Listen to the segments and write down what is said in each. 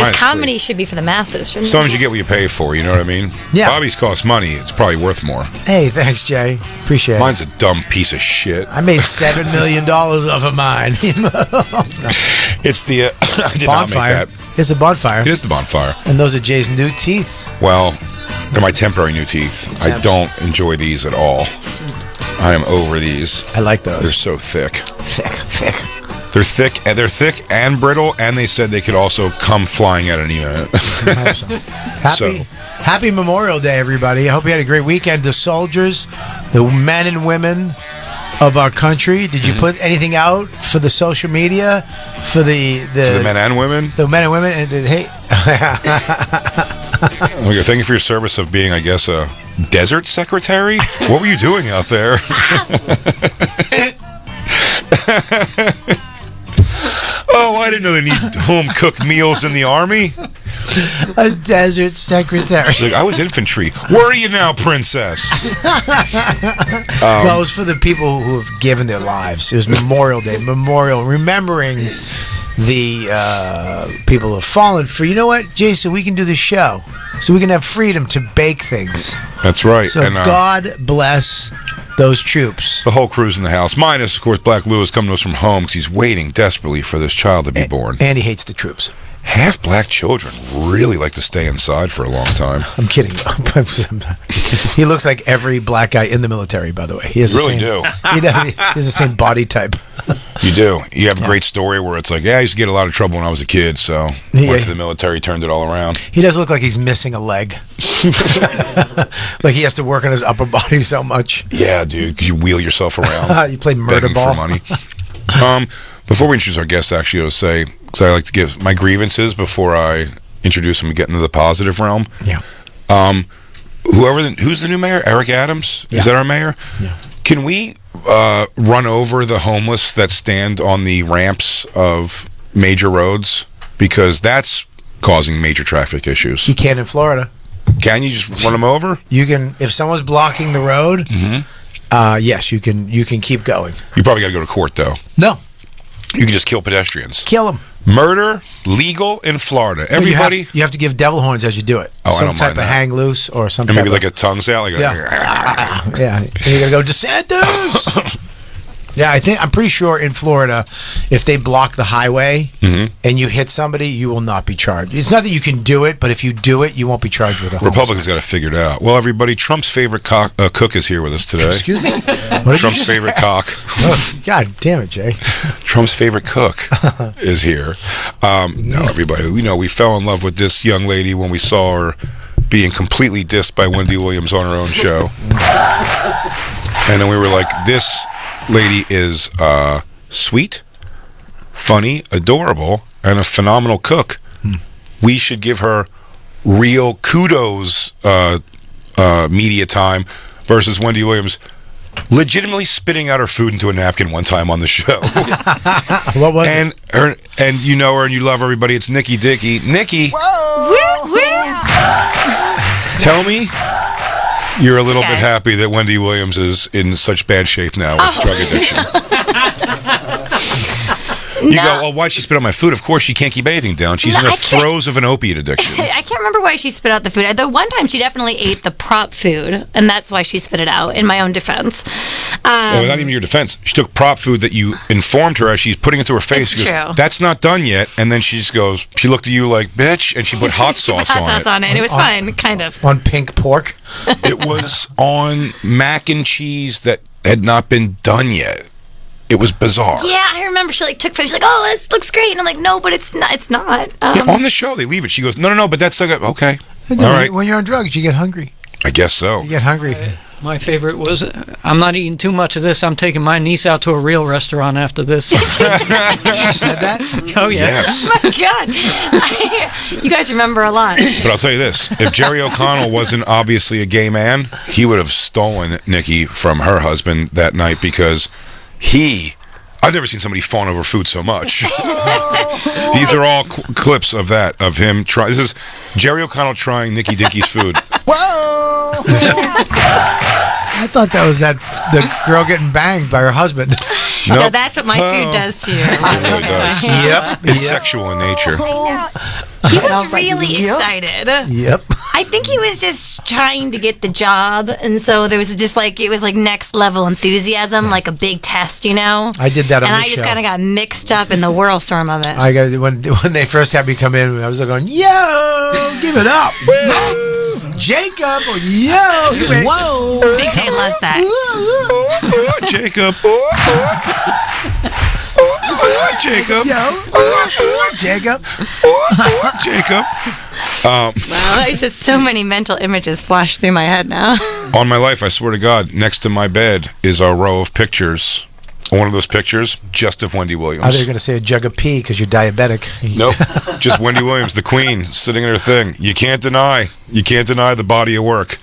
Because comedy should be for the masses, shouldn't it? Sometimes you get what you pay for, you know what I mean? Yeah. Bobby's costs money. It's probably worth more. Hey, thanks, Jay. Appreciate it. Mine's a dumb piece of shit. I made $7 million off of mine. It's the... I did Bonfire. not make that. It's a bonfire. It is the bonfire. And those are Jay's new teeth. Well, they're my temporary new teeth. I don't enjoy these at all. I am over these. I like those. They're so thick. Thick. They're thick and brittle, and they said they could also come flying at any minute. Happy Memorial Day, everybody. I hope you had a great weekend. The soldiers, the men and women of our country. Did you put anything out for the social media? For the To the men and women? The men and women. And hey. Okay, thank you for your service of being, I guess, a desert secretary. What were you doing out there? Oh, I didn't know they need home-cooked meals in the Army. A desert secretary. She's like, I was infantry. Where are you now, princess? Well, it was for the people who have given their lives. It was Memorial Day. Remembering the people who have fallen for. You know what, Jason? We can do the show. So we can have freedom to bake things. That's right. So and, God bless those troops. The whole crew's in the house. Minus, of course, Black Lewis coming to us from home because he's waiting desperately for this child to be born. And he hates the troops. Half black children really like to stay inside for a long time. I'm kidding. He looks like every black guy in the military, by the way. He has Really do. He has the same body type. You do. You have a great story where it's like, yeah, I used to get a lot of trouble when I was a kid, so went to the military, turned it all around. He does look like he's missing a leg. Like he has to work on his upper body so much. Yeah, dude, because you wheel yourself around. You play murder begging ball. for money. Before we introduce our guests, actually, I would say, because I like to give my grievances before I introduce them and get into the positive realm. Yeah. Who's the new mayor? Eric Adams? Yeah. Is that our mayor? Yeah. Can we run over the homeless that stand on the ramps of major roads? Because that's causing major traffic issues. You can in Florida. Can you just run them over? You can, if someone's blocking the road. Yes, you can. You can keep going. You probably got to go to court, though. No, You can just kill pedestrians. kill them. Murder legal in Florida. Everybody. You have to give devil horns as you do it. Oh, I some don't type mind of that. hang loose or some And type maybe of, like a tongues out. Like yeah. And you're gonna go DeSantis. Yeah, I'm pretty sure in Florida, if they block the highway and you hit somebody, you will not be charged. It's not that you can do it, but if you do it, you won't be charged with a homicide. Republicans got to figure it out. Well, everybody, Trump's favorite cook is here with us today. Excuse me? What did you Trump's just- favorite cock. Oh, God damn it, Jay. Trump's favorite cook is here. No, everybody, we fell in love with this young lady when we saw her being completely dissed by Wendy Williams on her own show. And then we were like, this lady is sweet, funny, adorable, and a phenomenal cook. We should give her real kudos media time versus Wendy Williams legitimately spitting out her food into a napkin one time on the show. What was it? And you know her and you love everybody. It's Nikki Dickey. Nikki, tell me you're a little bit happy that Wendy Williams is in such bad shape now with drug addiction. You go, oh, why'd she spit out my food? Of course, she can't keep anything down. She's in the throes of an opiate addiction. I can't remember why she spit out the food. The one time she definitely ate the prop food, and that's why she spit it out, in my own defense. Well, not even your defense. She took prop food that you informed her as she's putting it to her face. It's She goes, true. that's not done yet. And then she just goes, she looked at you like, bitch, and she put hot sauce Hot on sauce it. on it, and it was fine, kind of. On pink pork? It was on mac and cheese that had not been done yet. It was bizarre. Yeah, I remember she took photos. She's like, "Oh, this looks great," and I'm like, "No, but it's not. It's not." Yeah, on the show, they leave it. She goes, no, but that's like, okay. All right. When you're on drugs, you get hungry. I guess so. You get hungry. My favorite was, I'm not eating too much of this. I'm taking my niece out to a real restaurant after this. You said that? Oh, yeah. Yes. Oh my God, you guys remember a lot. But I'll tell you this. If Jerry O'Connell wasn't obviously a gay man, he would have stolen Nikki from her husband that night because I've never seen somebody fawn over food so much. These are all clips of him trying. This is Jerry O'Connell trying Nikki Dickey's food. Whoa! I thought that was the girl getting banged by her husband. No, Nope. that's what my food does to you. It really does. Yep. It's sexual in nature. He was really excited. Yep. I think he was just trying to get the job, and so there was just like, it was like next level enthusiasm, like a big test, you know? I did that on and the I just show. kind of got mixed up in the whirlstorm of it. I got when they first had me come in, I was like going, "Yo, give it up, Jacob!" Or, "Yo, he went, Whoa! Big J loves that. Jacob. Jacob. yo, Jacob." Jacob. Wow, I said so many mental images flash through my head now. On my life, I swear to God, next to my bed is a row of pictures. One of those pictures, just of Wendy Williams. I thought you were going to say a jug of pee because you're diabetic. Nope, just Wendy Williams, the queen, sitting in her thing. You can't deny the body of work.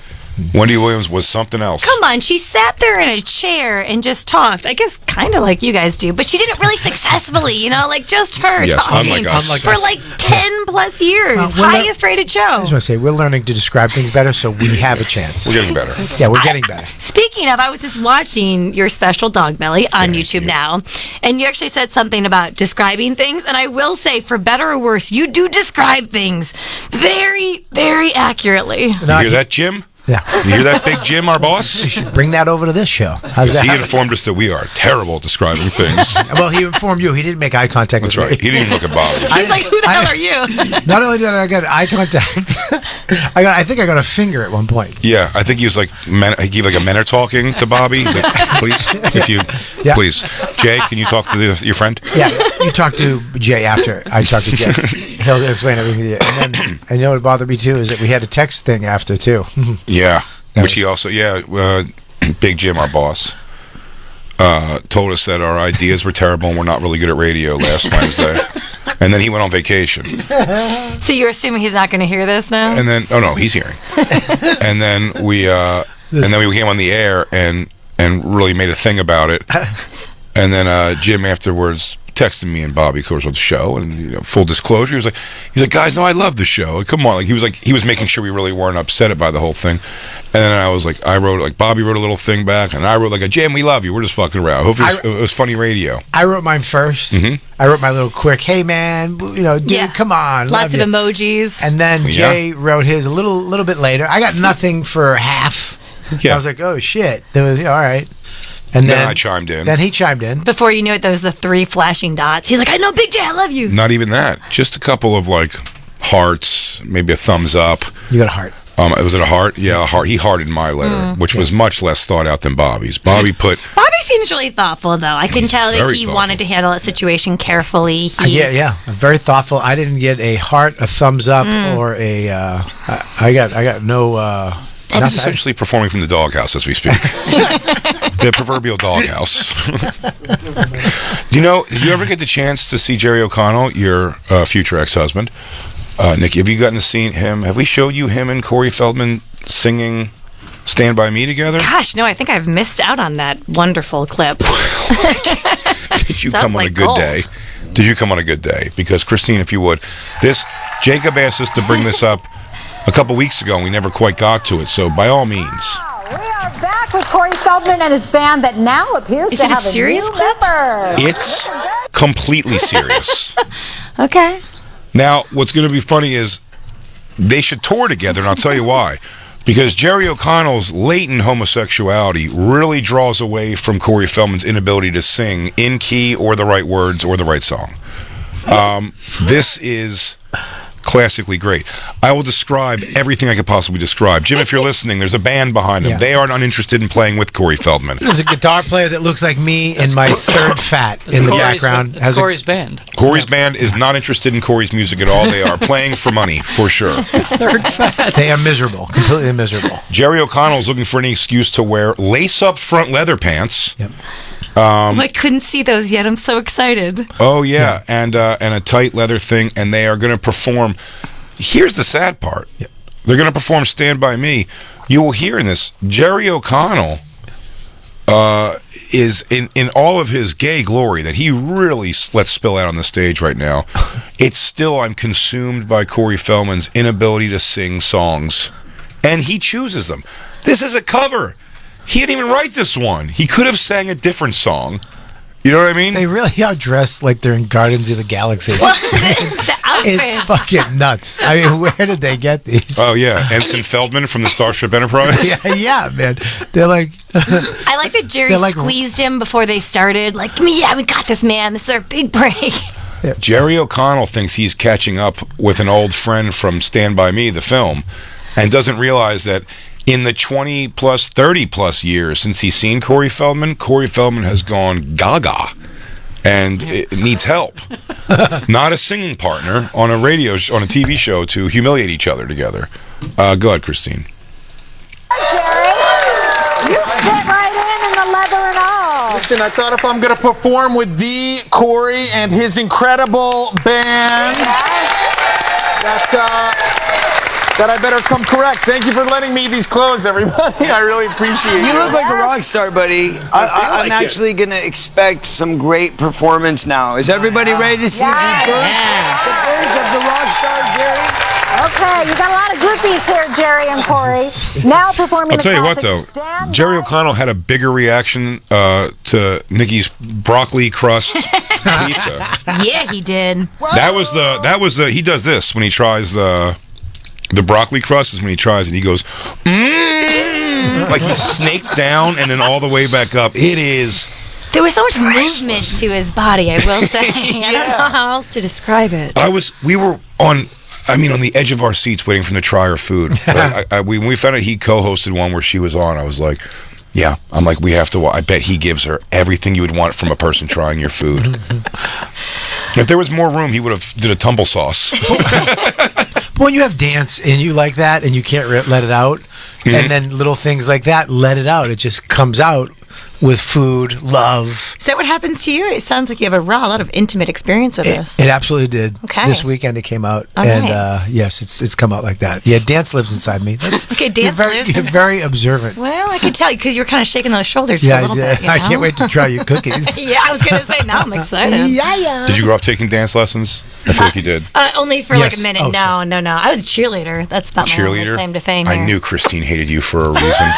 Wendy Williams was something else. Come on, she sat there in a chair and just talked. I guess kind of like you guys do, but she did it really successfully, you know, like just her Yes, talking unlike us. for like 10 plus years. we're not- Highest rated show. I just want to say we're learning to describe things better, so we have a chance. We're getting better. Yeah, we're getting better. Speaking of, I was just watching your special Dog Belly on YouTube now, and you actually said something about describing things, and I will say, for better or worse, you do describe things very, very accurately. You hear that, Jim? Yeah. You hear that, Big Jim, our boss? You should bring that over to this show. How's that? He informed us that we are terrible at describing things. Well, he informed you. He didn't make eye contact That's with right. He me. didn't even look at Bobby. He's like, who the hell are you? Not only did I get eye contact, I think I got a finger at one point. Yeah, I think he was like, he gave like a men are talking to Bobby. Like, please, if you, Yeah. please. Jay, can you talk to your friend? Yeah, you talk to Jay after I talk to Jay. He'll explain everything to you. And you know what bothered me too is that we had a text thing after too. Yeah. Which he also, Big Jim, our boss, told us that our ideas were terrible and we're not really good at radio last Wednesday. And then he went on vacation. So you're assuming he's not going to hear this now? And then, oh no, he's hearing. And then we came on the air and really made a thing about it. And then Jim afterwards texted me and Bobby, of course, on the show, and full disclosure, he's like, guys, no, I love the show. Come on, he was making sure we really weren't upset by the whole thing. And then I was like, Bobby wrote a little thing back, and I wrote like, Jim, we love you. We're just fucking around. Hopefully, it was funny radio. I wrote mine first. Mm-hmm. I wrote my little quick, "Hey man, dude, come on." Lots of love you." emojis. And then Jay wrote his a little bit later. I got nothing for half. Yeah. I was like, "Oh shit!" There was all right. And then I chimed in. Then he chimed in. Before you knew it, there was the 3 flashing dots. He's like, I know, Big J, I love you. Not even that. Just a couple of like hearts, maybe a thumbs up. You got a heart. Was it a heart? Yeah, a heart. He hearted my letter, which was much less thought out than Bobby's. Bobby seems really thoughtful, though. I can tell that very he thoughtful. wanted to handle that situation carefully. Yeah, very thoughtful. I didn't get a heart, a thumbs up, or a. I got no. I was essentially performing from the doghouse as we speak. The proverbial doghouse. Did you ever get the chance to see Jerry O'Connell, your future ex-husband? Nikki, have you gotten to see him? Have we showed you him and Corey Feldman singing Stand By Me together? Gosh, no, I think I've missed out on that wonderful clip. Did you Sounds come on like a good gold. day? Did you come on a good day? Because, Christine, if you would, Jacob asked us to bring this up a couple weeks ago, and we never quite got to it. So, by all means. We are back with Corey Feldman and his band that now appears Is to it a have serious new clip? member. It's completely serious. Okay. Now, what's going to be funny is they should tour together, and I'll tell you why. Because Jerry O'Connell's latent homosexuality really draws away from Corey Feldman's inability to sing in key or the right words or the right song. This is classically great. I will describe everything I could possibly describe. Jim, if you're listening, there's a band behind them. Yeah. They aren't uninterested in playing with Corey Feldman. There's a guitar player that looks like me and my third fat in the background. That's Corey's band. Corey's band is not interested in Corey's music at all. They are playing for money, for sure. Third fat. They are miserable, completely miserable. Jerry O'Connell is looking for any excuse to wear lace-up front leather pants. Yep. I couldn't see those yet. I'm so excited. Oh yeah, and a tight leather thing, and they are going to perform. Here's the sad part: they're going to perform "Stand By Me." You will hear in this Jerry O'Connell is in all of his gay glory that he really lets spill out on the stage right now. It's still I'm consumed by Corey Feldman's inability to sing songs, and he chooses them. This is a cover. he didn't even write this one. He could have sang a different song. You know what I mean? They really are dressed like they're in Guardians of the Galaxy. Well, the outfits. It's fucking nuts. I mean, where did they get these? Oh, yeah. Ensign Feldman from the Starship Enterprise. yeah, man. They're like... I like that Jerry squeezed him before they started. Like, yeah, we got this, man. This is our big break. Jerry O'Connell thinks he's catching up with an old friend from Stand By Me, the film, and doesn't realize that in the 20 plus, 30 plus years since he's seen Corey Feldman has gone gaga and it needs help. Not a singing partner on a on a TV show to humiliate each other together. Go ahead, Christine. Jerry, you fit right in the leather and all. Listen, I thought if I'm going to perform with the Corey and his incredible band, that I better come correct. Thank you for lending me these clothes, everybody. I really appreciate it. You look like a rock star, buddy. I'm actually going to expect some great performance now. Is everybody ready to see the birth of the rock star, Jerry? Okay, you got a lot of groupies here, Jerry and Corey. Now performing I'll tell you what, though. Jerry O'Connell had a bigger reaction to Nikki's broccoli crust pizza. Yeah, he did. That was the. He does this when he tries the broccoli crust. Is when he tries it. He goes, like he snaked down and then all the way back up. It is. There was so much movement to his body, I will say. I don't know how else to describe it. We were on the edge of our seats waiting for him to try her food. When we found out he co-hosted one where she was on, I was like, yeah. I'm like, we have to. I bet he gives her everything you would want from a person trying your food. If there was more room, he would have did a tumble sauce. When you have dance and you like that and you can't let it out, and then little things like that, let it out. It just comes out with food, love. Is that what happens to you? It sounds like you have a lot of intimate experience with this. It absolutely did. Okay. This weekend it came out, All and right. yes, it's come out like that. Yeah, dance lives inside me. Okay, dance lives. You're very observant. Well, I could tell you because you were kind of shaking those shoulders Yeah, a little bit. You know? I can't wait to try your cookies. Yeah, I was going to say, now I'm excited. Yeah. Did you grow up taking dance lessons? I feel like you did. Only for like a minute. Oh, no. I was a cheerleader. That's about my only claim to fame here. I knew Christine hated you for a reason.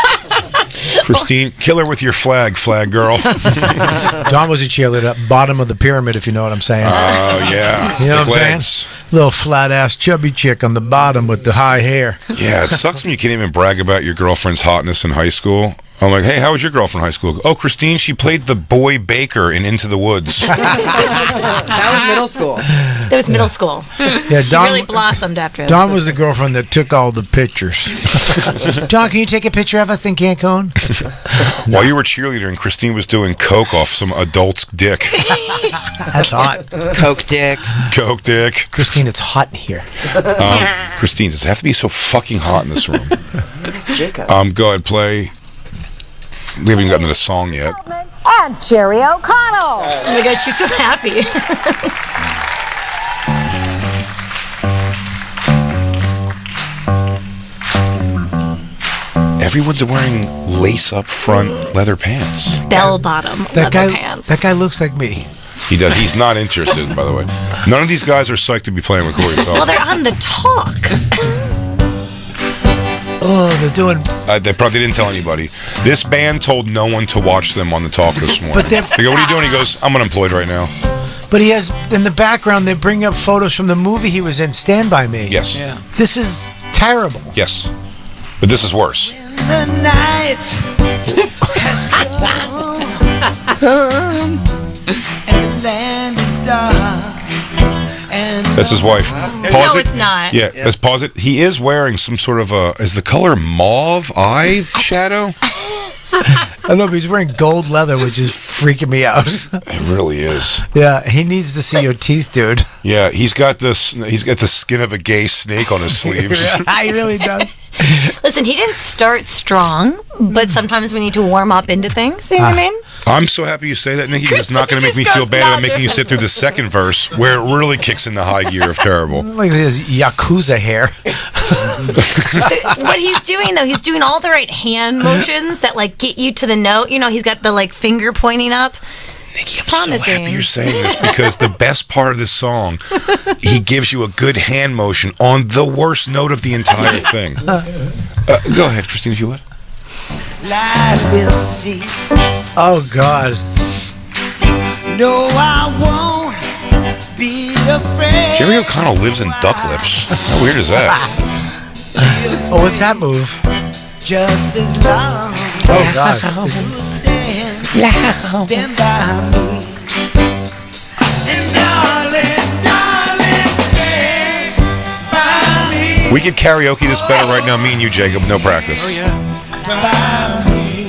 Christine, kill her with your flag girl. Dawn was a cheerleader, bottom of the pyramid, if you know what I'm saying. Oh, yeah. You know Thick what I'm legs. saying? Little flat-ass chubby chick on the bottom with the high hair. Yeah, it sucks when you can't even brag about your girlfriend's hotness in high school. I'm like, hey, how was your girlfriend in high school? Oh, Christine, she played the boy baker in Into the Woods. That was middle school. That was middle school. Yeah, She really blossomed after that. Dawn was the girlfriend that took all the pictures. Dawn, can you take a picture of us in Cancun? While you were cheerleading, Christine was doing coke off some adult's dick. That's hot. Coke dick. Coke dick. Christine, it's hot in here. Christine, does it have to be so fucking hot in this room? Nice Jacob. Go ahead, play. We haven't even gotten to the song yet. And Jerry O'Connell. Oh my God, she's so happy. Everyone's wearing lace-up front leather pants. Bell-bottom leather pants. That guy looks like me. He does. He's not interested, by the way. None of these guys are psyched to be playing with Corey Feldman. Well, they're on the talk. Oh, they're doing... They probably didn't tell anybody. This band told no one to watch them on the talk this morning. But they go, what are you doing? He goes, I'm unemployed right now. But he has, in the background, they bring up photos from the movie he was in, Stand By Me. Yes. Yeah. This is terrible. Yes. But this is worse. The night has come, and the land is dark. That's his wife. Pause No, it. it's not. Yeah, let's pause it. He is wearing some sort of is the color mauve eye shadow? I don't know, but he's wearing gold leather, which is freaking me out. It really is. Yeah, he needs to see your teeth, dude. Yeah, he's got this. He's got the skin of a gay snake on his sleeves. He really does. Listen, he didn't start strong, but sometimes we need to warm up into things. You know what I mean? I'm so happy you say that, Nikki, because it's not going to make me feel bad about making you sit through the second verse where it really kicks into high gear of terrible. Like his Yakuza hair. What he's doing, though, he's doing all the right hand motions that, like, get you to the note. You know, he's got the, like, finger pointing up. Nikki, I'm promising. so happy you're saying this because the best part of this song, he gives you a good hand motion on the worst note of the entire thing. Go ahead, Christine, if you would. light will see. Oh God. No, I won't be afraid. Jerry O'Connell lives in duck lips. How weird is that? Oh, what's that move? Just as long Oh God. as you stand by me. And darling, stand by me. We could karaoke this better right now, me and you, Jacob. No practice. Oh, yeah. By me.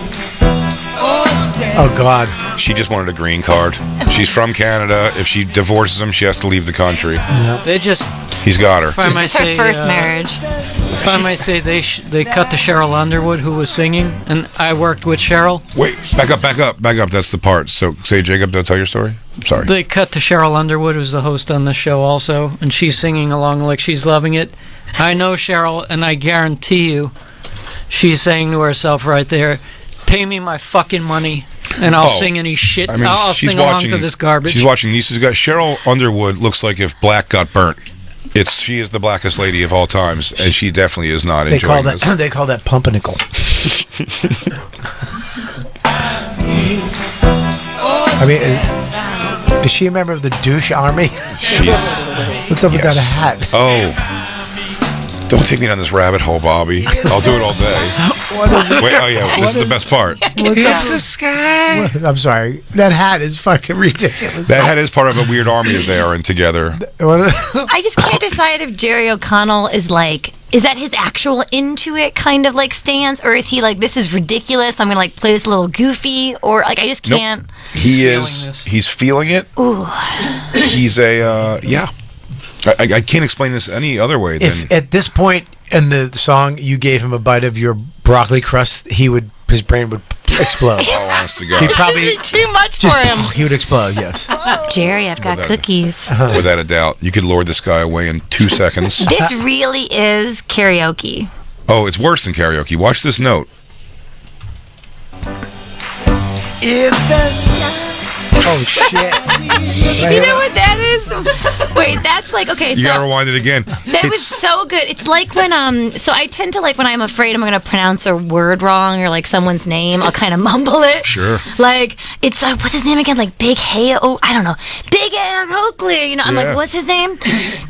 Oh, stand Oh God. She just wanted a green card. She's from Canada. If she divorces him, she has to leave the country. They just, He's got her. if I might It's her say, first marriage. if I might say, they cut to Cheryl Underwood, who was singing, and I worked with Cheryl. Wait, back up. That's the part. So, say, Jacob, don't tell your story. I'm sorry. They cut to Cheryl Underwood, who's the host on the show also, and she's singing along like she's loving it. I know Cheryl, and I guarantee you, she's saying to herself right there, "Pay me my fucking money, and I'll sing any shit. I mean, I'll she's sing along to this garbage." She's watching Nieces Got. Cheryl Underwood looks like if black got burnt. She is the blackest lady of all times, and she definitely is not enjoying this. They call that pumpernickel. I mean, is she a member of the douche army? What's up with that hat? Oh. Don't take me down this rabbit hole, Bobby. I'll do it all day. Wait, oh yeah, this is the best part. What's up the sky? I'm sorry. That hat is fucking ridiculous. That hat is part of a weird army that they are in together. I just can't decide if Jerry O'Connell is like, is that his actual into it kind of like stance, or is he like, this is ridiculous, I'm gonna like play this a little goofy, or like I just can't. Nope. He is. this. He's feeling it. Ooh. He's a yeah. I can't explain this any other way than If at this point in the song you gave him a bite of your broccoli crust, his brain would explode. oh, honest to He God, probably Too much for him. he would explode. Yes. Jerry, I've got cookies. without a doubt, you could lure this guy away in 2 seconds. This really is karaoke. Oh, it's worse than karaoke. Watch this note. if the sky. Oh shit. You know what that is? Wait, that's like, okay, You so gotta rewind it again. that was so good. It's like when so I tend to like when I'm afraid I'm gonna pronounce a word wrong or like someone's name, I'll kind of mumble it. Sure. Like it's what's his name again? Like Big Hay. Oh, I don't know. Big Hay Oakley. You know, I'm Yeah. like, what's his name?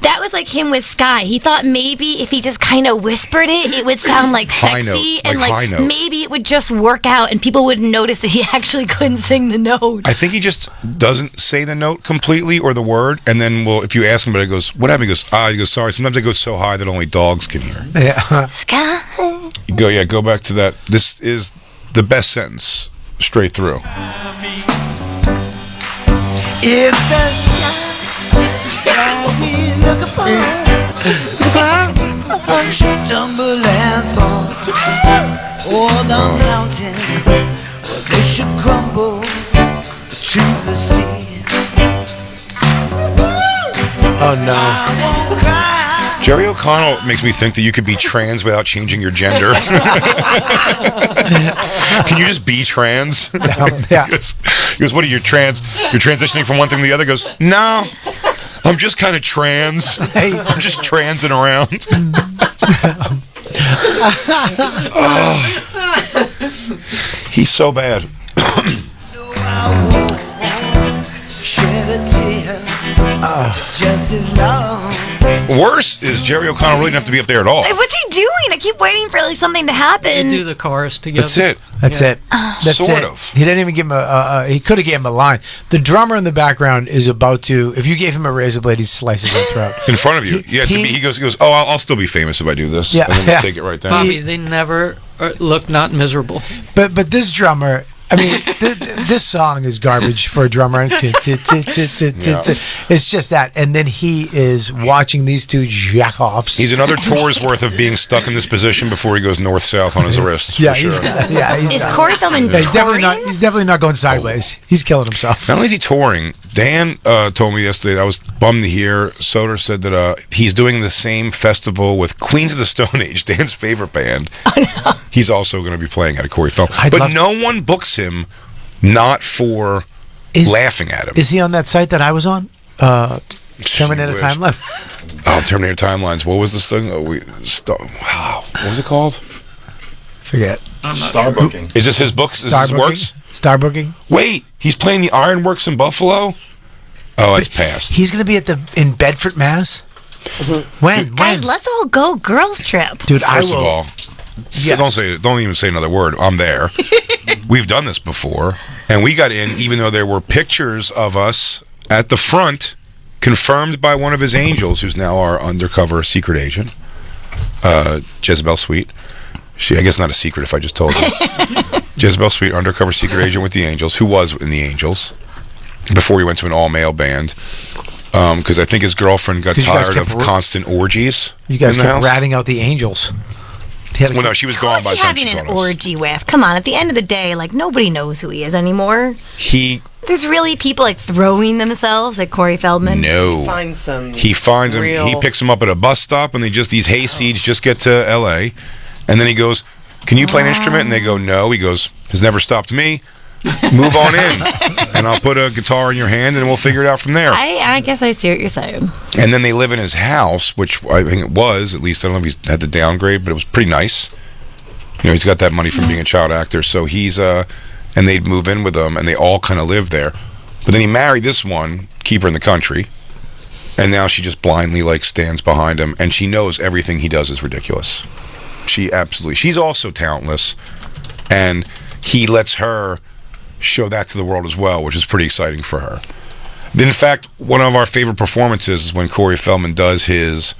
That was like him with Sky. He thought maybe if he just kind of whispered it, it would sound like High sexy note, and like high note. maybe it would just work out and people wouldn't notice that he actually couldn't sing the note. I think he just doesn't say the note completely or the word, and then if you ask him, but he goes, "What happened?" He goes, "Sorry." Sometimes it goes so high that only dogs can hear. Yeah. Sky. Go back to that. This is the best sentence straight through. If the sky that we look upon should tumble and fall, or the mountain, or they should crumble to the sea, Oh no. I won't cry. Jerry O'Connell makes me think that you could be trans without changing your gender. Can you just be trans? Yeah. He goes, "What are you trans? You're transitioning from one thing to the other." He goes, "No, I'm just kind of trans. I'm just transing around." Oh. He's so bad. Shed a tear, just as long. Worse is Jerry O'Connell really didn't have to be up there at all. What's he doing? I keep waiting for like something to They happen. do the chorus together. That's it. That's it. That's Sort it. of. He didn't even give him he could have gave him a line. The drummer in the background is about to. If you gave him a razor blade, he'd slice his own throat. In front of you. He goes, "Oh, I'll still be famous if I do this." Yeah, And then just take it right down. Bobby, they never look not miserable. But this drummer. I mean, this song is garbage for a drummer. It's just that. And then he is watching these two jack-offs. He's another tour's worth of being stuck in this position before he goes north-south on his wrist. Yeah, for he's sure. Is Corey Feldman Yeah, he's definitely touring? not. He's definitely not going sideways. He's killing himself. Not only is he touring, Dan told me yesterday, I was bummed to hear, Soder said that he's doing the same festival with Queens of the Stone Age, Dan's favorite band. Oh, no. He's also going to be playing at a Corey Feldman. But no one books him not for laughing at him. Is he on that site that I was on? Terminator Timeline? Oh, Terminator Timelines. What was this thing? Wow. What was it called? Forget. Star booking. Is this his book? Is this works? Star booking. Wait, he's playing the Ironworks in Buffalo? Oh, it's past. He's going to be in Bedford, Mass. When? Guys, let's all go girls trip. Dude, First of all, don't even say another word. I'm there. We've done this before, and we got in even though there were pictures of us at the front, confirmed by one of his angels, who's now our undercover secret agent, Jezebel Sweet. I guess not a secret if I just told you. Jezebel Sweet, undercover secret agent with the Angels, who was in the Angels before he went to an all-male band. Because I think his girlfriend got tired of constant orgies. You guys kept ratting out the Angels. Well, no, she was gone by the time she having an orgy with? Come on, at the end of the day, like, nobody knows who he is anymore. There's really people, like, throwing themselves at Corey Feldman. No. He finds him. He picks him up at a bus stop, and these hayseeds just get to L.A., and then he goes, "Can you play an instrument?" And they go, "No." He goes, "Has never stopped me. Move on in, and I'll put a guitar in your hand, and we'll figure it out from there." I guess I see what you're saying. And then they live in his house, which I think it was, at least, I don't know if he's had to downgrade, but it was pretty nice. You know, he's got that money from being a child actor, so he's, and they'd move in with him, and they all kind of live there. But then he married this one, keep her in the country, and now she just blindly, like, stands behind him, and she knows everything he does is ridiculous. She's also talentless, and he lets her show that to the world as well, which is pretty exciting for her. In fact, one of our favorite performances is when Corey Feldman does his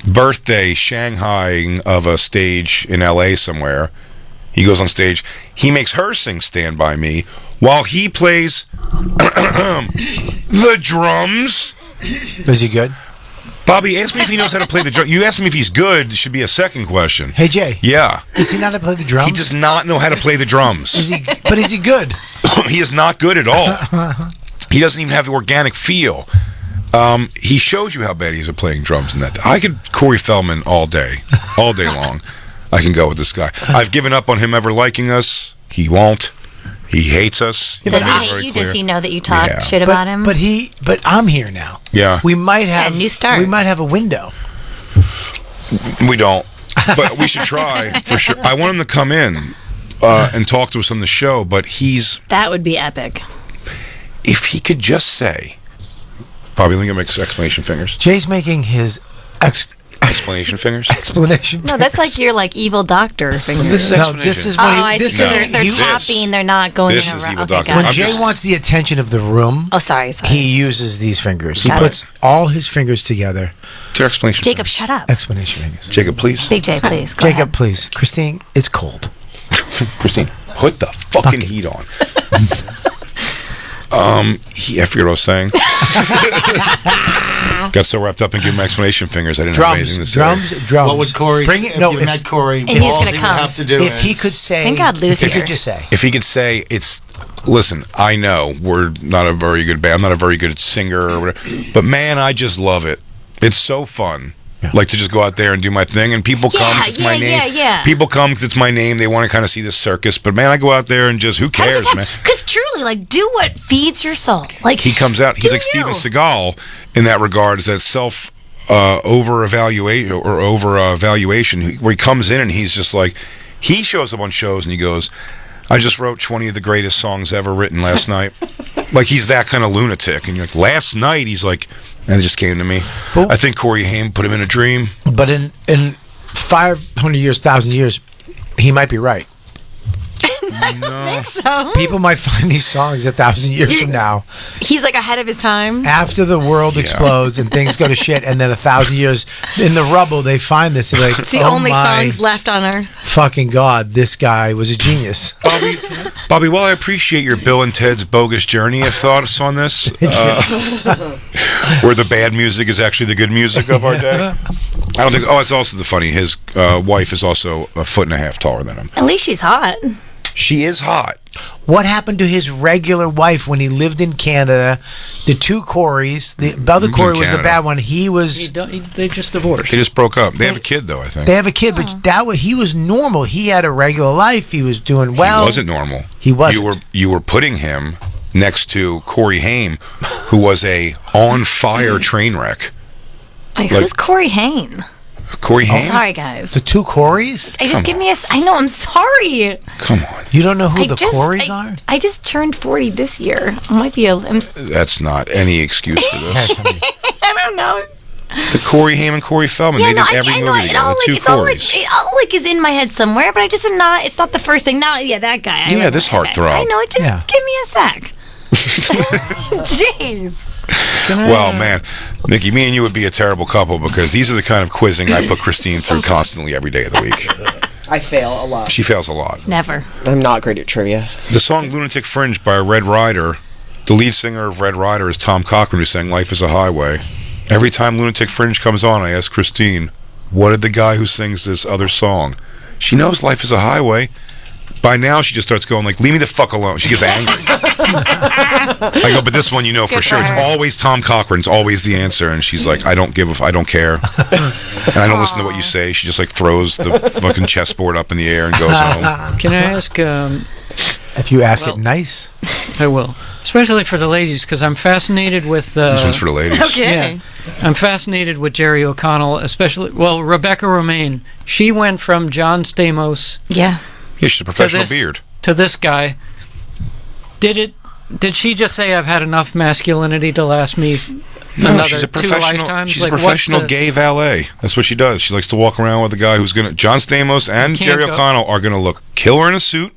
birthday Shanghaiing of a stage in LA somewhere. He goes on stage, he makes her sing Stand By Me while he plays the drums. Is he good? Bobby, ask me if he knows how to play the drums. You asked me if he's good, should be a second question. Hey, Jay. Yeah. Does he know how to play the drums? He does not know how to play the drums. Is he good? He is not good at all. He doesn't even have the organic feel. He showed you how bad he is at playing drums and that. I could Corey Feldman all day long. I can go with this guy. I've given up on him ever liking us. He won't. He hates us. Does he hate you? Does he know that you talk shit about him? But I'm here now. Yeah. We might have new start. We might have a window. We don't. But we should try for sure. I want him to come in and talk to us on the show, but that would be epic. If he could just say, Bobby, let me get my exclamation fingers. Jay's making his explanation fingers. Explanation. No, that's like your evil doctor fingers. This is explanation. This is what I see. They're tapping. They're not going this around. Is evil okay, doctor. When Jay wants the attention of the room, sorry. He uses these fingers. He Got puts all his fingers together. To your explanation. Jacob, shut up. Explanation fingers. Jacob, please. Big J, please. Go Jacob, ahead. please. Christine, it's cold. Christine, put the fucking heat on. I forget what I was saying. Got so wrapped up in giving my explanation fingers, I didn't have anything to say. Drums. What would Corey? Bring it. If No, you met Corey, And he's gonna all he come. would have to do if is he could say, Thank God Lucy's if he here. could just say, If he could say, listen, I know we're not a very good band, I'm not a very good singer or whatever, but man, I just love it. It's so fun. Like to just go out there and do my thing, and people come because it's my name. Yeah. People come because it's my name. They want to kind of see this circus, but man, I go out there and just who cares, man? Because truly, do what feeds your soul. He comes out. He's like Steven Seagal in that regard. Is that self over evaluation or over evaluation where he comes in and he's just like, he shows up on shows and he goes, I just wrote 20 of the greatest songs ever written last night. Like he's that kind of lunatic, and you're like, last night he's like, and it just came to me. I think Corey Haim put him in a dream. But in 500 years, 1,000 years, he might be right. I think so. People might find these songs 1,000 years from now. He's ahead of his time. After the world explodes and things go to shit, and then 1,000 years in the rubble, they find this. They're like, It's the only songs left on Earth. Fucking God, this guy was a genius. Bobby, while I appreciate your Bill and Ted's Bogus Journey of thoughts on this, where the bad music is actually the good music of our day, I don't think. Oh, it's also the funny. His wife is also 1.5 feet taller than him. At least she's hot. She is hot. What happened to his regular wife when he lived in Canada? The two Coreys, the other Corey was the bad one. He was. They just divorced. They just broke up. They have a kid, though, I think. They have a kid, but he was normal. He had a regular life. He was doing well. He wasn't normal. He wasn't. You were putting him next to Corey Haim, who was a on fire train wreck. Who's Corey Haim? Corey Haim? Sorry, guys. The two Coreys? I know, I'm sorry. Come on. You don't know who the Coreys are? I just turned 40 this year. I might be That's not any excuse for this. I don't know. The Corey Haim and Corey Feldman. They did every movie together. The two Coreys. It all is in my head somewhere, but I just am not. It's not the first thing. Now, that guy. This heartthrob. I know. Just give me a sec. Jeez. Well, man, Nikki, me and you would be a terrible couple because these are the kind of quizzing I put Christine through constantly every day of the week. I fail a lot. She fails a lot. Never. I'm not great at trivia. The song Lunatic Fringe by Red Rider, the lead singer of Red Rider is Tom Cochran, who sang Life is a Highway. Every time Lunatic Fringe comes on, I ask Christine, what did the guy who sings this other song? She knows Life is a Highway. By now, she just starts going like, leave me the fuck alone. She gets angry. I go, but this one you know for sure. It's always Tom Cochran. It's always the answer. And she's like, I don't care. And I don't listen to what you say. She just like throws the fucking chessboard up in the air and goes home. Can I ask... if you ask it nice. I will. Especially for the ladies, because I'm fascinated with... this one's for the ladies. Okay. Yeah, I'm fascinated with Jerry O'Connell, especially... Well, Rebecca Romaine. She went from John Stamos... Yeah. Yeah, she's a professional beard. To this guy. Did she just say, I've had enough masculinity to last me another she's a 2 lifetimes? She's a professional gay valet. That's what she does. She likes to walk around with a guy who's going to... John Stamos and Jerry O'Connell are going to look killer in a suit.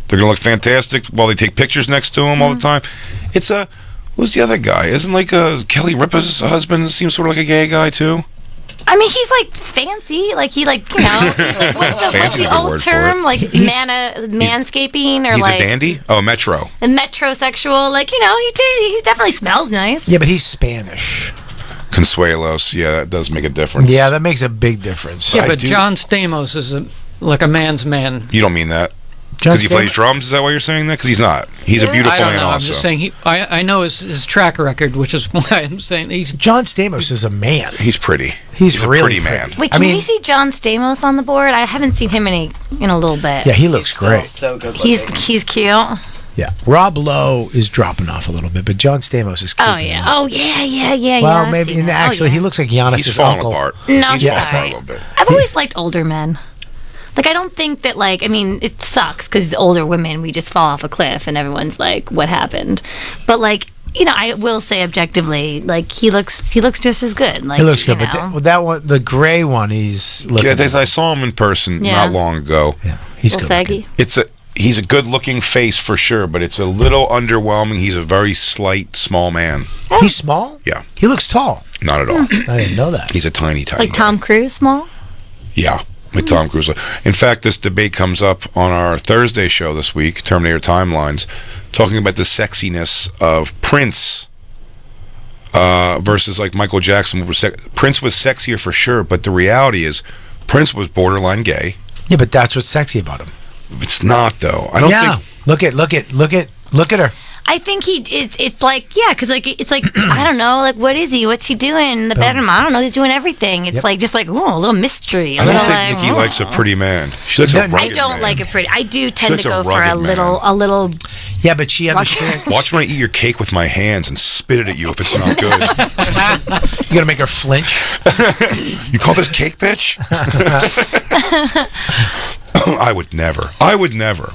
They're going to look fantastic while they take pictures next to him all the time. It's a... Who's the other guy? Isn't like Kelly Ripa's husband seems sort of like a gay guy, too? I mean, he's like fancy, like what's the old term, like manscaping, or he's like a dandy. Oh, metro. A metrosexual, like he definitely smells nice. Yeah, but he's Spanish. Consuelos, yeah, that does make a difference. Yeah, that makes a big difference. Yeah, but John Stamos is like a man's man. You don't mean that. Because he plays drums? Is that why you're saying that? Because he's not. He's a beautiful man also. I'm just saying, I know his track record, which is why I'm saying John Stamos is a man. He's pretty. He's a really pretty man. Wait, can we see John Stamos on the board? I haven't seen him in a little bit. Yeah, he looks great. So good. He's cute. Yeah, Rob Lowe is dropping off a little bit, but John Stamos is keeping yeah. Oh yeah. Well, maybe actually he looks like Giannis's uncle. Apart. No, he's falling apart a little bit. I've always liked older men. Like, I don't think that, it sucks because older women, we just fall off a cliff and everyone's like, what happened? But, I will say objectively, he looks just as good. Like, he looks good, but that one, the gray one, he's looking. Yeah, I saw him in person not long ago. Yeah, he's good looking. He's a good-looking face for sure, but it's a little underwhelming. He's a very slight, small man. He's small? Yeah. He looks tall. Not at all. I didn't know that. He's a tiny Like Tom Cruise small? Yeah. Like Tom Cruise. In fact, this debate comes up on our Thursday show this week, Terminator Timelines, talking about the sexiness of Prince versus like Michael Jackson. Prince was sexier for sure, but the reality is Prince was borderline gay. Yeah, but that's what's sexy about him. It's not though. I don't think. Look at her. I think it's like, because it's like I don't know, like what is he? What's he doing in the bedroom? I don't know. He's doing everything. It's like just like a little mystery. I don't think Nikki likes a pretty man. She likes a rugged I don't man. like a pretty. I do tend to go for a little. Yeah, but she understands. Watch when I eat your cake with my hands and spit it at you if it's not good. You gotta make her flinch. You call this cake, bitch? I would never.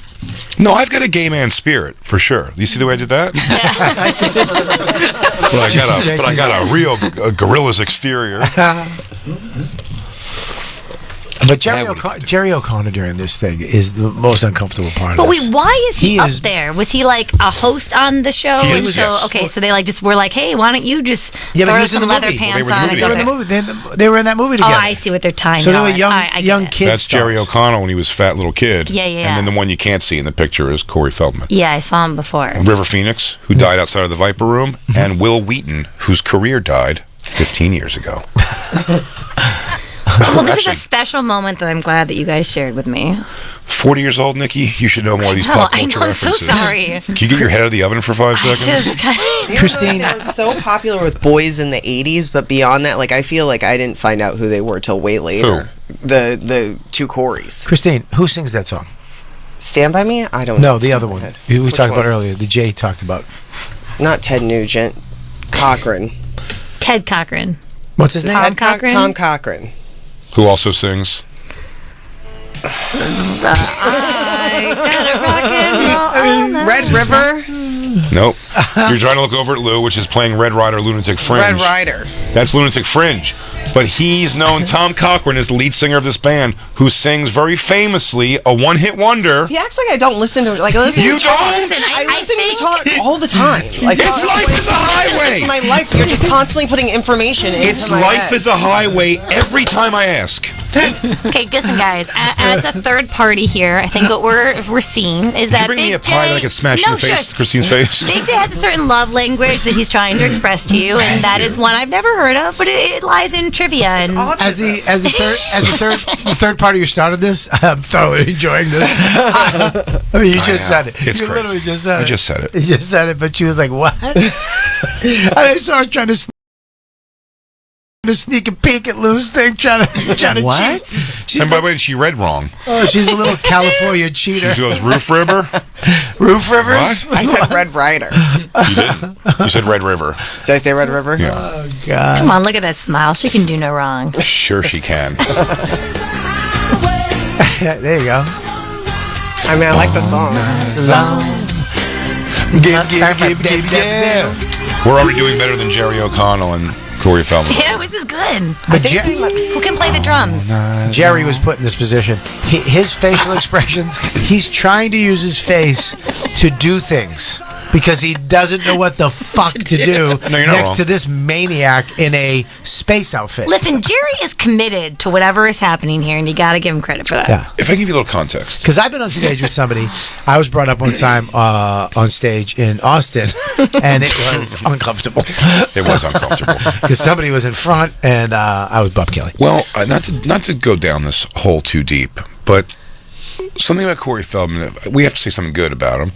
No, I've got a gay man spirit for sure. You see the way I did that? Yeah, I did. But I got a real gorilla's exterior. But Jerry O'Connor during this thing is the most uncomfortable part of this. But wait, why is he up there? Was he like a host on the show? He is, yes. Okay, so they just were like, hey, why don't you just throw some leather pants on and go there? They were in that movie together. Oh, I see what they're tying. So they were young kids. That's Jerry O'Connell when he was a fat little kid. Yeah. And then the one you can't see in the picture is Corey Feldman. Yeah, I saw him before. And River Phoenix, who died outside of the Viper Room, and Will Wheaton, whose career died 15 years ago. Well, this is a special moment that I'm glad that you guys shared with me. 40 years old, Nikki. You should know more of these pop culture references. I'm so sorry. Can you get your head out of the oven for 5 seconds? Christine, I was so popular with boys in the 80s, but beyond that, I feel like I didn't find out who they were till way later. Who? The two Coreys. Christine, who sings that song? Stand By Me? I don't know. No, the other one. We talked about earlier. The Jay talked about. Not Ted Nugent. Cochran. Ted Cochran. What's his name? Tom Cochran? Tom Cochran. who also sings? I gotta rock and roll. Red River. Nope. You're trying to look over at Lou, which is playing Red Rider Lunatic Fringe. Red Rider. That's Lunatic Fringe. But he's known, Tom Cochran is the lead singer of this band, who sings very famously a one-hit wonder. He acts like I don't listen to like listen You to talk. don't? Listen, I listen think- to talk all the time. Like It's life is a highway. It's my life. You're just constantly putting information into It's my life head. is a highway every time I ask. Okay, listen, guys. As a third party here, I think what we're seeing is Did that you bring me a Big pie J- that I could smash no, in the face, shush. Christine's face? Big J has a certain love language that he's trying to express to you, and that is one I've never heard of, but it lies in trivia. And As the third party who started this, I'm thoroughly enjoying this. I mean, you just said it. It's you crazy. literally just said it. I just said it. You just said it, but she was like, "What?" And I saw her trying to sneak a peek at Lou's thing, trying to What? cheat. She's And by like, the way, she read wrong. oh, she's a little California cheater. She goes, Roof River? Roof Rivers. What? I said Red Rider. You didn't. You said Red River. Did I say Red River? Yeah. Oh God. come on, look at that smile. She can do no wrong. Sure she can. There you go. I mean, I like the song. Yeah. We're already doing better than Jerry O'Connell and Corey Feldman. Yeah, this is good. But Who can play the drums? Jerry was put in this position. His facial expressions, he's trying to use his face to do things because he doesn't know what the fuck to do No, you're not next wrong. to this maniac in a space outfit. Listen, Jerry is committed to whatever is happening here, and you got to give him credit for that. Yeah. If I can give you a little context. Because I've been on stage with somebody. I was brought up one time on stage in Austin, and it was uncomfortable. It was uncomfortable. Because somebody was in front, and I was Bob Kelly. Well, not to go down this hole too deep, but something about Corey Feldman, we have to say something good about him.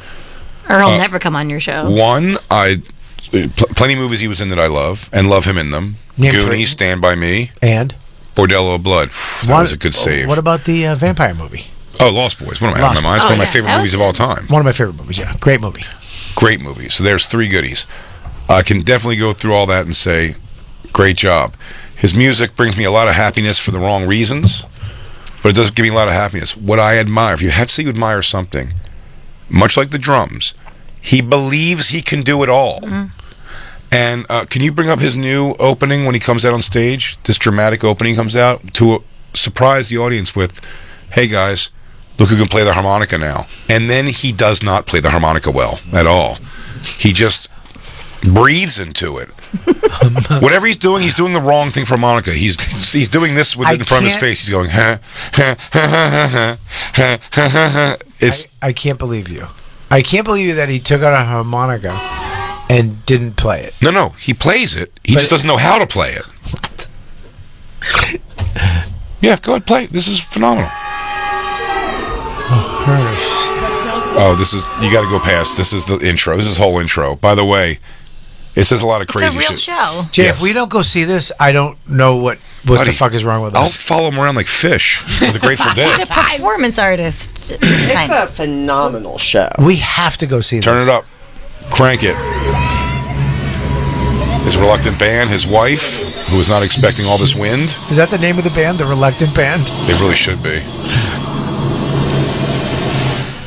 Or he'll never come on your show. One, plenty of movies he was in that I love, and love him in them. Name Goonies, three. Stand By Me, And Bordello of Blood. That was a good save. What about the vampire movie? Oh, Lost Boys. What am I out of my mind? It's Oh, one of my yeah. favorite That movies was of all time. One of my favorite movies, yeah. Great movie. Great movie. So there's three goodies. I can definitely go through all that and say, great job. His music brings me a lot of happiness for the wrong reasons, but it doesn't give me a lot of happiness. What I admire, if you had to say you admire something, much like the drums, he believes he can do it all. Mm-hmm. And can you bring up his new opening when he comes out on stage? This dramatic opening comes out to surprise the audience with, hey guys, look who can play the harmonica now. And then he does not play the harmonica well at all. He just breathes into it. Whatever he's doing the wrong thing for harmonica. He's doing this with it in front of his face. He's going, ha, ha, ha, ha, ha, ha, ha. It's I can't believe you. I can't believe you that he took out a harmonica and didn't play it. no, he plays it. He just doesn't know how to play it. Yeah, go ahead, play. This is phenomenal. Oh, this is, you got to go past. This is the intro. This is whole intro. By the way, it says a lot of crazy It's a real shit. show. Jay, Yes. if we don't go see this, I don't know what Buddy, the fuck is wrong with I'll us. follow him around like fish with the Grateful He's a Dead. performance artist. It's a phenomenal show. We have to go see this. Turn it up. Crank it. His reluctant band, his wife, who was not expecting all this wind. Is that the name of the band, the Reluctant Band? They really should be.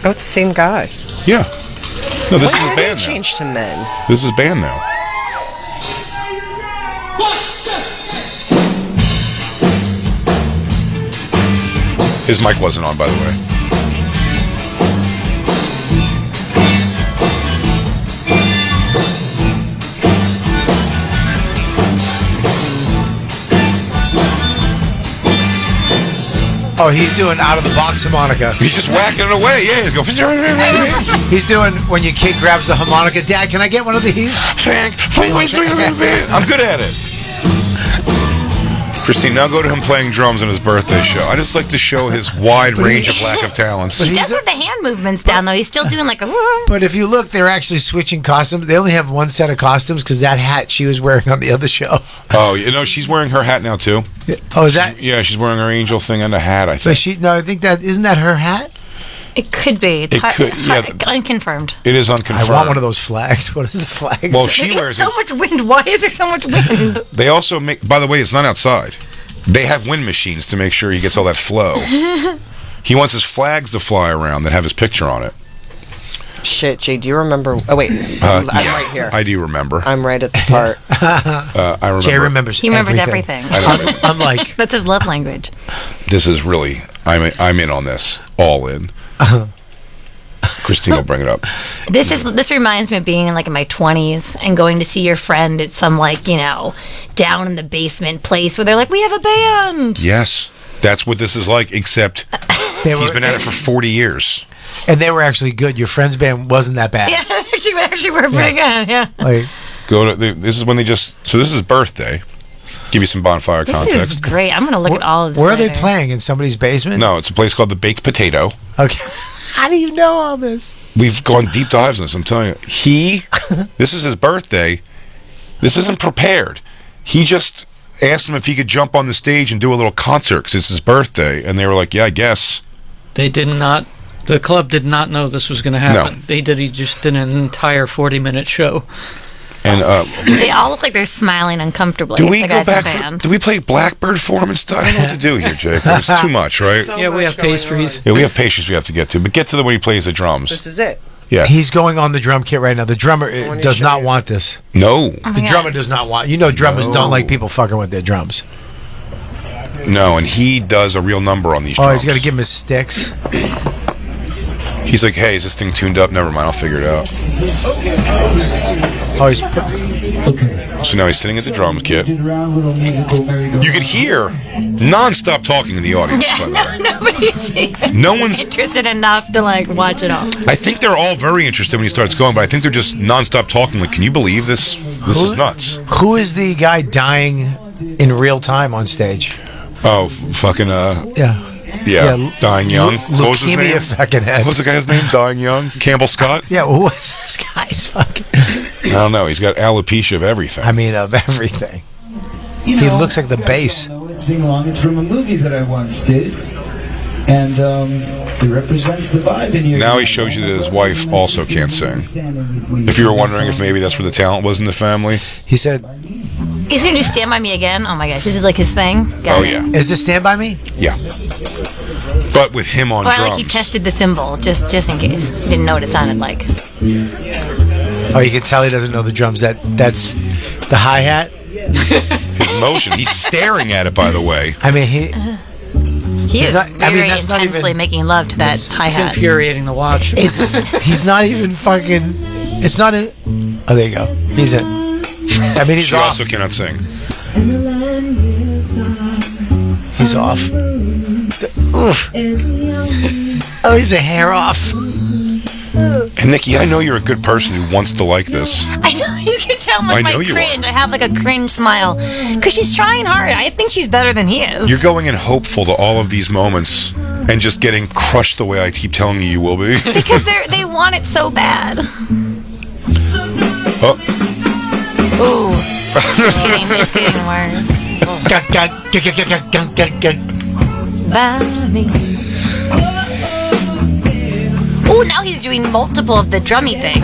Oh, it's the same guy. Yeah. No, this is When his did he band now. change to men? This is his band now. His mic wasn't on, by the way. Oh, he's doing out of the box harmonica. He's just whacking it away. Yeah, he's going. He's doing when your kid grabs the harmonica. Dad, can I get one of these? I'm good at it. Christine, now go to him playing drums on his birthday show. I just like to show his wide range of lack of talents. He does have the hand movements down, though. He's still doing like a... But if you look, they're actually switching costumes. They only have one set of costumes because that hat she was wearing on the other show. Oh, you know, she's wearing her hat now, too. Oh, is that? Yeah, she's wearing her angel thing and a hat, I So think. I think that isn't that her hat? It could be. It's It could, yeah. unconfirmed. It is unconfirmed. I want one of those flags. What is the flag? Well, say? she There's wears so it. much wind. Why is there so much wind? They also make, by the way, it's not outside. They have wind machines to make sure he gets all that flow. He wants his flags to fly around that have his picture on it. Shit, Jay, do you remember? Oh, wait. I'm right here. I do remember. I'm right at the part. I remember. Jay remembers He remembers everything. Unlike. That's his love language. This is really, I'm in on this. All in. Christine will bring it up. This reminds me of being in my 20s and going to see your friend at some down in the basement place where they're like, we have a band. Yes. That's what this is like, except he's been at it for 40 years. And they were actually good. Your friend's band wasn't that bad. Yeah, actually were pretty good. Yeah. This is when this is his birthday. Give you some Bonfire context. This is great. I'm going to look at all of this. Where are they playing? In somebody's basement? No, it's a place called the Baked Potato. Okay. How do you know all this? We've gone deep dives on this, I'm telling you. This is his birthday. This isn't prepared. He just asked him if he could jump on the stage and do a little concert because it's his birthday. And they were like, yeah, I guess. They did not. The club did not know this was going to happen. No. He just did an entire 40-minute show. And they all look like they're smiling uncomfortably. Do we go back? Do we play Blackbird for him and stuff? I don't know what to do here, Jake. It's too much, right? Yeah, we have pastries. Yeah, we have pastries we have to get to. But get to when he plays the drums. This is it. Yeah. He's going on the drum kit right now. The drummer does not want this. No. The drummer does not want. Drummers don't like people fucking with their drums. No, and he does a real number on these drums. Oh, he's got to give him his sticks. He's like, hey, is this thing tuned up? Never mind, I'll figure it out. Oh, so now he's sitting at the drum kit. You could hear non-stop talking in the audience, by the way. Nobody's No one's interested enough to watch it all. I think they're all very interested when he starts going, but I think they're just non-stop talking. Like, can you believe this? This is nuts. Who is the guy dying in real time on stage? Oh, fucking, Yeah, Dying Young. What was his name? Leukemia fucking head. What was the guy's name? Dying Young? Campbell Scott? Yeah, what was this guy's fucking... I don't know. He's got alopecia of everything. I mean, of everything. He looks like the bass. Sing along. It's from a movie that I once did. And it represents the vibe in here. Now he shows you that his wife also can't sing. If you were wondering if maybe that's where the talent was in the family. He said... He's going to do Stand By Me again? Oh my gosh, this is his thing? Oh, yeah. Is this Stand By Me? Yeah. But with him on drums. He tested the cymbal, just in case. He didn't know what it sounded like. Oh, you can tell he doesn't know the drums. That's the hi-hat? His motion. He's staring at it, by the way. I mean, he is very intensely making love to that hi-hat. It's infuriating to watch. He's not even fucking... It's not in... Oh, there you go. He's in... I mean, he's she off. also cannot sing. He's off. Oh, he's a hair off. And Nikki, I know you're a good person who wants to like this. I know, you can tell I my know you cringe. I have a cringe smile. Because she's trying hard. I think she's better than he is. You're going in hopeful to all of these moments and just getting crushed the way I keep telling you will be. Because they want it so bad. Oh. Ooh. It's getting worse. By me. Ooh, now he's doing multiple of the drummy things.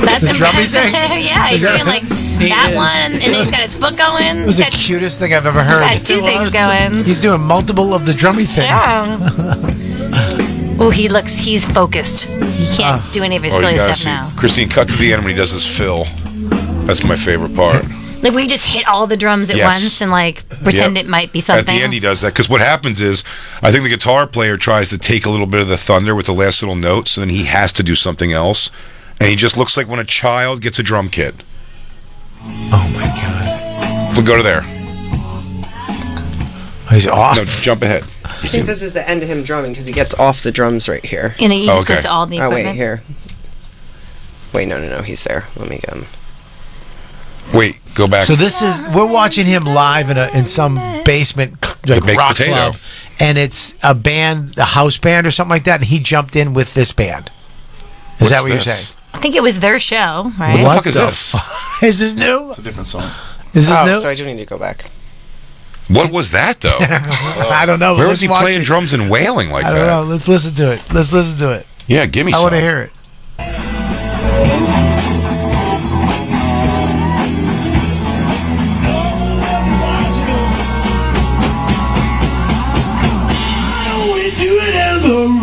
That's the drummy thing? Yeah, he's doing that one, and then he's got his foot going. It was the cutest thing I've ever heard. Got two things going. He's doing multiple of the drummy thing. Yeah. Ooh, he's focused. He can't do any of his silly stuff now. Christine, cut to the end when he does his fill. That's my favorite part. We just hit all the drums at once and pretend it might be something. At the end he does that because what happens is I think the guitar player tries to take a little bit of the thunder with the last little note, so then he has to do something else, and he just looks like when a child gets a drum kit. Oh my god. We'll go to there. He's off. No, jump ahead. I think this is the end of him drumming because he gets off the drums right here. And he just goes to all the equipment. Oh, wait, here. Wait, no, he's there. Let me get him. Wait, go back. So we're watching him live in some basement rock club, and it's a band, a house band or something like that, and he jumped in with this band. Is that what you're saying? I think it was their show, right? What the fuck is this? Is this new? It's a different song. Is this new? So I do need to go back. What was that though? I don't know. Where was he playing drums and wailing like that? I don't know. Let's listen to it. Yeah, give me some. I some. want to hear it.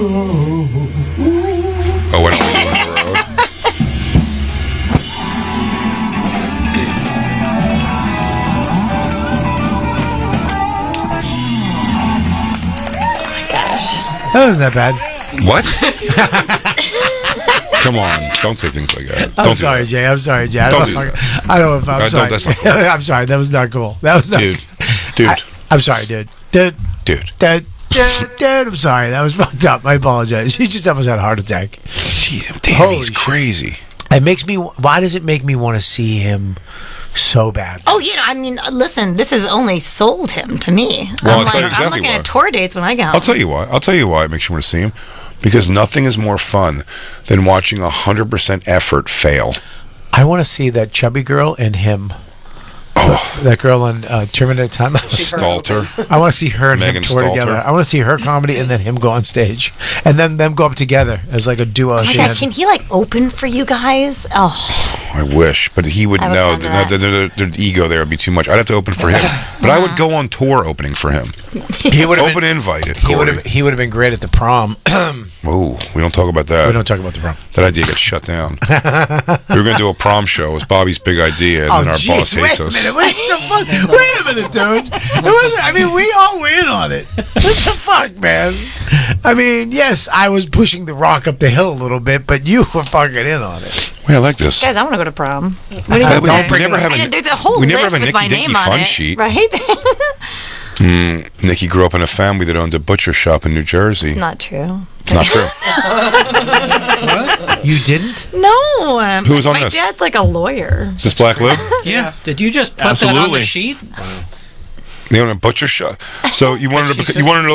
Oh, when I went on the road. That wasn't that bad. What? Come on, don't say things like that. I'm sorry, Jay. I'm sorry, Jay. I don't know if I'm sorry. That's not cool. I'm sorry. That was not cool. That was not Dude. I'm sorry, dude. Dude. I'm sorry. That was fucked up. I apologize. You just almost had a heart attack. Damn, he's crazy. It makes me. Why does it make me want to see him so bad? Oh, I mean, listen, this has only sold him to me. Well, I'm looking at tour dates when I go home. I'll tell you why. It makes you want to see him. Because nothing is more fun than watching 100% effort fail. I want to see that chubby girl and him. Oh, that girl on Terminator Time. Stalter. I want to see her and Megan him tour Stalter. together. I want to see her comedy and then him go on stage, and then them go up together as like a duo. Oh my gosh, can he open for you guys? Oh, I wish, but he would know. The ego there would be too much. I'd have to open for him, but I would go on tour opening for him. He would open invited. He would have been great at the prom. Oh, we don't talk about that. We don't talk about the prom. That idea got shut down. We were going to do a prom show. It was Bobby's big idea, and then our boss hates us. What the fuck? Wait a minute, dude. It wasn't. I mean, we all were in on it. What the fuck, man? I mean, yes, I was pushing the rock up the hill a little bit, but you were fucking in on it. Wait, I like this. guys, I want to go to prom. What do you think? There's a whole list with my name on it, sheet. right? Nikki grew up in a family that owned a butcher shop in New Jersey. It's not true. Not true. What? You didn't? No. Who was on my this? My dad's like a lawyer. Is this Black Lou? Yeah. Did you just put that on the sheet? They own a butcher shop. So you wanted to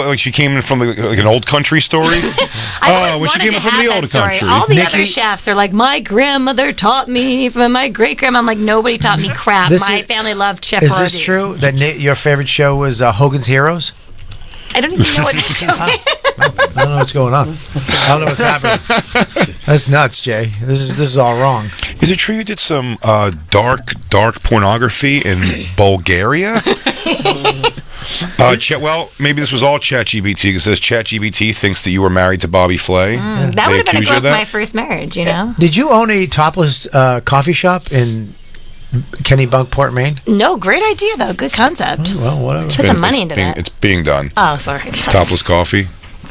like she came in from like an old country story? She came in from the old country. All the other chefs are like, my grandmother taught me from my great grandma. I'm like, nobody taught me crap. My family loved Chef Is Boyardee. this true that your favorite show was Hogan's Heroes? I don't even know what this show is. I don't know what's going on. I don't know what's happening. That's nuts, Jay. This is all wrong. Is it true you did some dark pornography in Bulgaria? Well, maybe this was all ChatGPT because it says ChatGPT thinks that you were married to Bobby Flay. That would have been a growth of my first marriage, you know? Did you own a topless coffee shop in Kennebunkport, Maine? No, great idea, though. Good concept. Well, whatever. Put some money into that. It's being done. Oh, sorry. Topless coffee?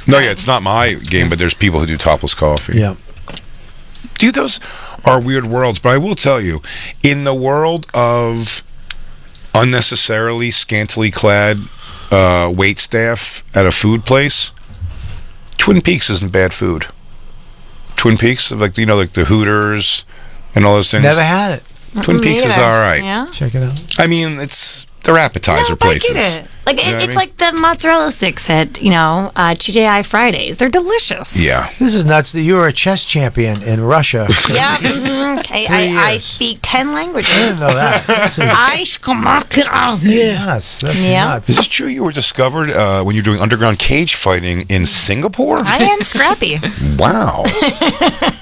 No, yeah, it's not my game, but there's people who do topless coffee. Yeah. Dude, those are weird worlds, but I will tell you, in the world of unnecessarily scantily clad wait staff at a food place, Twin Peaks isn't bad food. Twin Peaks, like the Hooters and all those things. Never had it. Twin Peaks is all right. Yeah. Check it out. I mean, they're appetizer places. I get it. Like You know what I it's mean? like the mozzarella sticks at TJI Fridays. They're delicious. Yeah. This is nuts that you were a chess champion in Russia. Yeah. I speak 10 languages. I didn't know that. That's Yes. nuts. Is this true? You were discovered when you were doing underground cage fighting in Singapore? I am scrappy. Wow.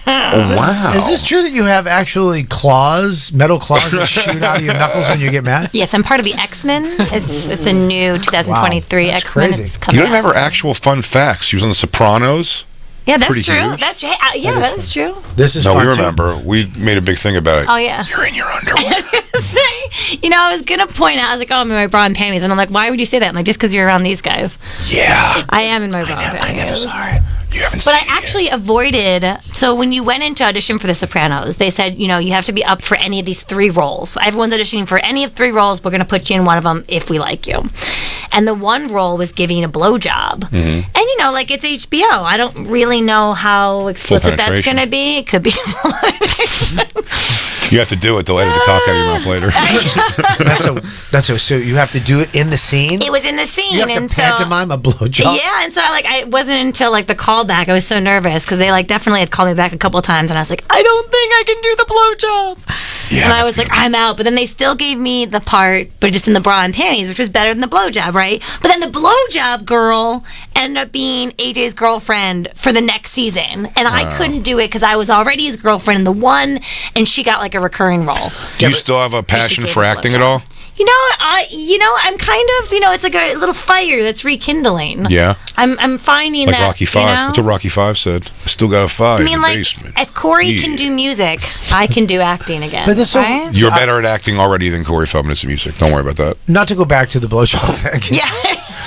Wow. Is this true that you have actually claws, metal claws that shoot out of your knuckles when you get mad? Yes, I'm part of the X-Men. It's a new 2023 That's X-Men. crazy. It's You coming don't have out. her actual fun facts. She was on The Sopranos. Yeah, that's Pretty true. huge. That's that is true. This is No, fun we too. remember. We made a big thing about it. Oh yeah. You're in your underwear. I was gonna say, I was gonna point out. I was like, oh, I'm in my bra and panties, and I'm like, why would you say that? I'm like, just because you're around these guys. Yeah. I am in my bra and panties. I never saw it. You haven't But seen I actually avoided. So when you went into audition for The Sopranos, they said, you have to be up for any of these 3 roles. Everyone's auditioning for any of 3 roles. We're going to put you in one of them if we like you. And the one role was giving a blowjob. Mm-hmm. And it's HBO. I don't really know how explicit that's penetration. going to be. It could be. You have to do it. They'll edit the cock out of your mouth later. That's so you have to do it in the scene. It was in the scene, You have to and pantomime a blowjob. Yeah, and so it wasn't until the callback I was so nervous because they definitely had called me back a couple of times, and I was like, I don't think I can do the blowjob. and I was like, I'm out. But then they still gave me the part, but just in the bra and panties, which was better than the blowjob, right? But then the blowjob girl ended up being AJ's girlfriend for the next season, and I couldn't do it because I was already his girlfriend in the one, and she got like a recurring role. Do you still have a passion for acting at all? I'm kind of, it's like a little fire that's rekindling. Yeah. I'm finding like that. Rocky V. That's what Rocky V said. I still got a fire in the basement. If Corey can do music, I can do acting again. But this right? You're better at acting already than Corey Feldman is in music. Don't worry about that. Not to go back to the blowjob thing. Yeah.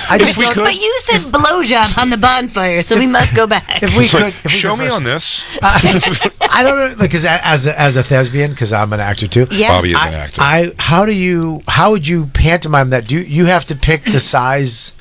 But you said blowjob on the bonfire, so we must go back. If we could, show me on this. I don't know, because as a thespian, because I'm an actor too. Yeah. Bobby is an actor. How would you pantomime that? You have to pick the size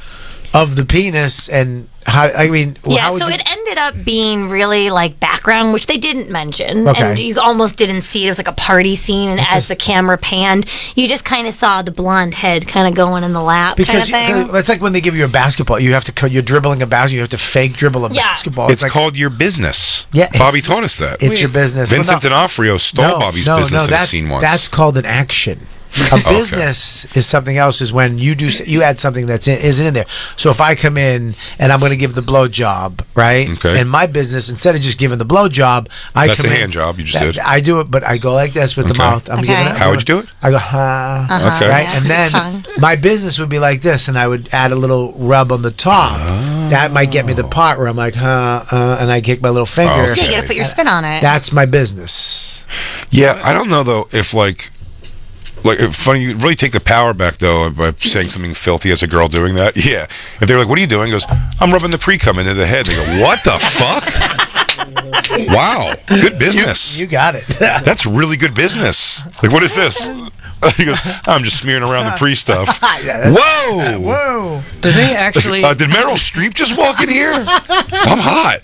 of the penis and how? I mean, it ended up being really like background, which they didn't mention, Okay. and you almost didn't see it. It was like a party scene, and as the camera panned, you just kind of saw the blonde head kind of going in the lap, because kind of thing. it's like when they give you a basketball, you're dribbling a basketball, you have to fake dribble a basketball. It's called your business. Yeah, Bobby taught us that. It's your business. Vincent D'Onofrio stole Bobby's business in a scene once. That's called an action. A business is something else. Is when you add something that isn't in there. So if I come in and I'm going to give the blow job, right? Okay. In my business, instead of just giving the blow job, That's a hand job you just did. I do it, but I go like this with the mouth. I'm giving it. How would you do it? I go okay, right, and then my business would be like this, and I would add a little rub on the top. That might get me the part where I'm like and I kick my little finger. Yeah, you got to put your spin on it. That's my business. Yeah, I don't know though if like funny, you really take the power back though by saying something filthy as a girl doing that. Yeah, if they're like, "What are you doing?" Goes, "I'm rubbing the pre-cum into the head." They go, "What the fuck?" Wow, good business. You got it. That's really good business. Like, what is this? He goes, "I'm just smearing around the pre stuff." Whoa, whoa! Do they actually? Did Meryl Streep just walk in here? I'm hot.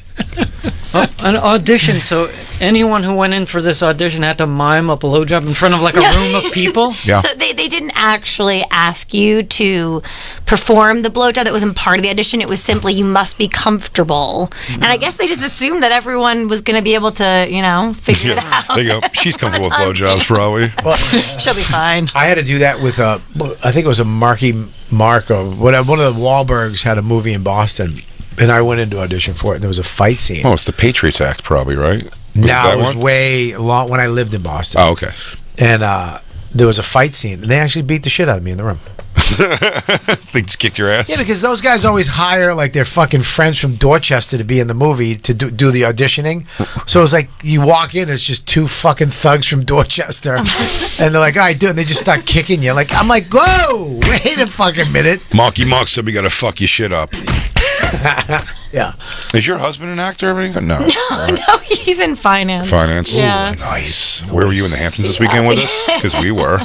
An audition. So anyone who went in for this audition had to mime a blowjob in front of like a room of people. Yeah. So they didn't actually ask you to perform the blowjob. That wasn't part of the audition. It was simply you must be comfortable. And I guess they just assumed that everyone was going to be able to, figure it out. There you go. She's comfortable with blowjobs, probably. Well, she'll be fine. I had to do that with I think it was a Marky Mark or whatever. One of the Wahlbergs had a movie in Boston. And I went into audition for it, and there was a fight scene. Oh, it's the Patriots Act, probably, right? No, it was way long when I lived in Boston. Oh, okay. And there was a fight scene, and they actually beat the shit out of me in the room. They just kicked your ass? Yeah, because those guys always hire like their fucking friends from Dorchester to be in the movie to do the auditioning. So it's like you walk in, it's just two fucking thugs from Dorchester, and they're like, "All right, dude," and they just start kicking you. I'm like, "Whoa, wait a fucking minute." Marky Mark said we got to fuck your shit up. Yeah. Is your husband an actor or anything? No. No, he's in finance. Finance? Yeah. Nice. Where were you in the Hamptons this weekend with us? Because we were.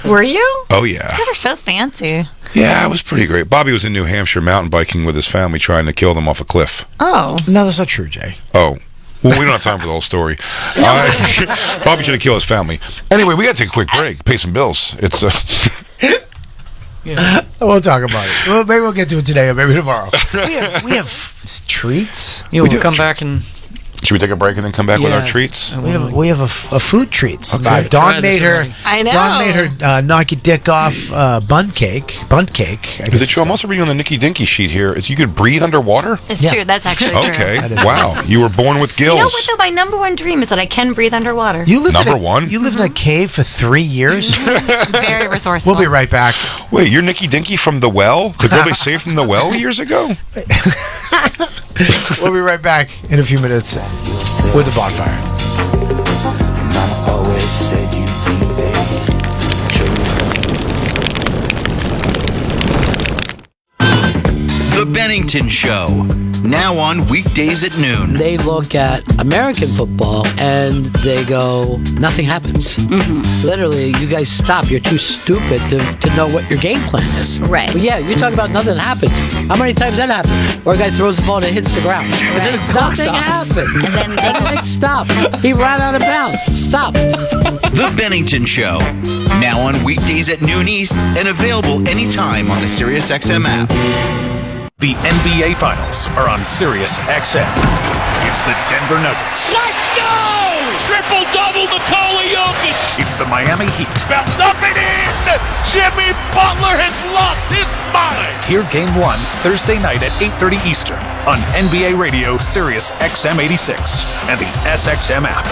Were you? Oh, yeah. You guys are so fancy. Yeah, it was pretty great. Bobby was in New Hampshire mountain biking with his family trying to kill them off a cliff. Oh. No, that's not true, Jay. Oh. Well, we don't have time for the whole story. Bobby should have killed his family. Anyway, we got to take a quick break, pay some bills. It's Yeah. We'll talk about it. Well, maybe we'll get to it today or maybe tomorrow. we have treats. Yeah, we'll come back and. Should we take a break and then come back with our treats? We have a food treats. Okay. Dawn made her. I know. Dawn made her knock your dick off bunt cake. Is it true? I'm also reading on the Nicky Dinky sheet here. You could breathe underwater? It's true. That's actually true. Okay. Wow. You were born with gills. You know what, though? My number one dream is that I can breathe underwater. You lived Number one? You lived in a cave for 3 years? Very resourceful. We'll be right back. Wait, you're Nicky Dinky from The Well? The girl they saved from The Well years ago? We'll be right back in a few minutes with the Bonfire. Mama always said you'd be there. The Bennington Show. Now on weekdays at noon. They look at American football and they go, nothing happens. Mm-hmm. Literally, you guys stop. You're too stupid to know what your game plan is. Right. But yeah, you're talking about nothing happens. How many times that happened? Or a guy throws the ball and it hits the ground. Right. Nothing happened. And then they go, stop. He ran out of bounds. Stop. The Bennington Show. Now on weekdays at noon East and available anytime on the SiriusXM app. The NBA Finals are on Sirius XM. It's the Denver Nuggets. Let's go! Triple-double Nikola Jokic. It's the Miami Heat. Bounced up and in! Jimmy Butler has lost his mind! Hear Game 1 Thursday night at 8:30 Eastern on NBA Radio Sirius XM 86 and the SXM app.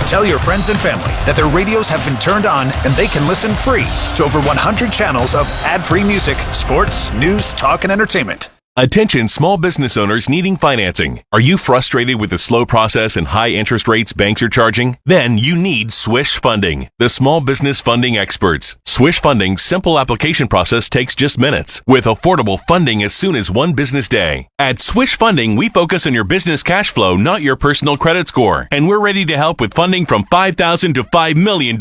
Tell your friends and family that their radios have been turned on and they can listen free to over 100 channels of ad-free music, sports, news, talk, and entertainment. Attention small business owners needing financing. Are you frustrated with the slow process and high interest rates banks are charging? Then you need Swish Funding, the small business funding experts. Swish Funding's simple application process takes just minutes, with affordable funding as soon as one business day. At Swish Funding, we focus on your business cash flow, not your personal credit score. And we're ready to help with funding from $5,000 to $5 million.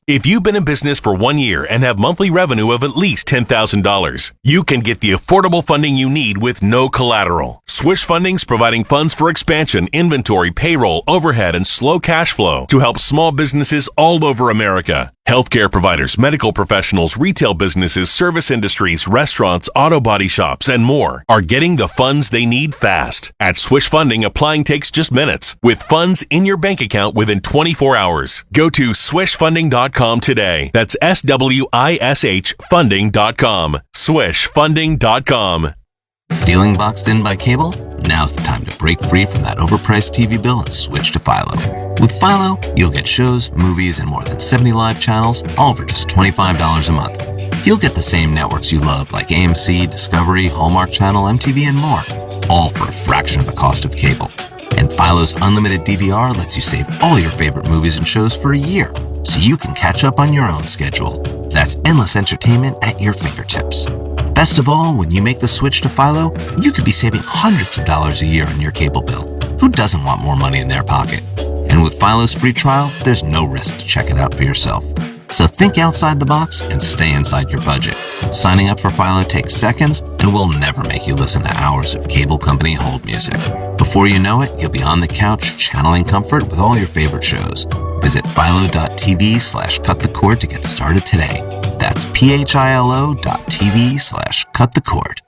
If you've been in business for 1 year and have monthly revenue of at least $10,000, you can get the affordable funding you need with no collateral. Swish Funding's providing funds for expansion, inventory, payroll, overhead, and slow cash flow to help small businesses all over America. Healthcare providers, medical professionals, retail businesses, service industries, restaurants, auto body shops, and more are getting the funds they need fast. At Swish Funding, applying takes just minutes, with funds in your bank account within 24 hours. Go to swishfunding.com today. That's SWISH funding.com. Swishfunding.com. Feeling boxed in by cable? Now's the time to break free from that overpriced TV bill and switch to Philo. With Philo, you'll get shows, movies, and more than 70 live channels, all for just $25 a month. You'll get the same networks you love, like AMC, Discovery, Hallmark Channel, MTV, and more, all for a fraction of the cost of cable. And Philo's unlimited DVR lets you save all your favorite movies and shows for a year, so you can catch up on your own schedule. That's endless entertainment at your fingertips. Best of all, when you make the switch to Philo, you could be saving hundreds of dollars a year on your cable bill. Who doesn't want more money in their pocket? And with Philo's free trial, there's no risk to check it out for yourself. So think outside the box and stay inside your budget. Signing up for Philo takes seconds and will never make you listen to hours of cable company hold music. Before you know it, you'll be on the couch channeling comfort with all your favorite shows. Visit philo.tv/cutthecord to get started today. That's philo.tv/cutthecord.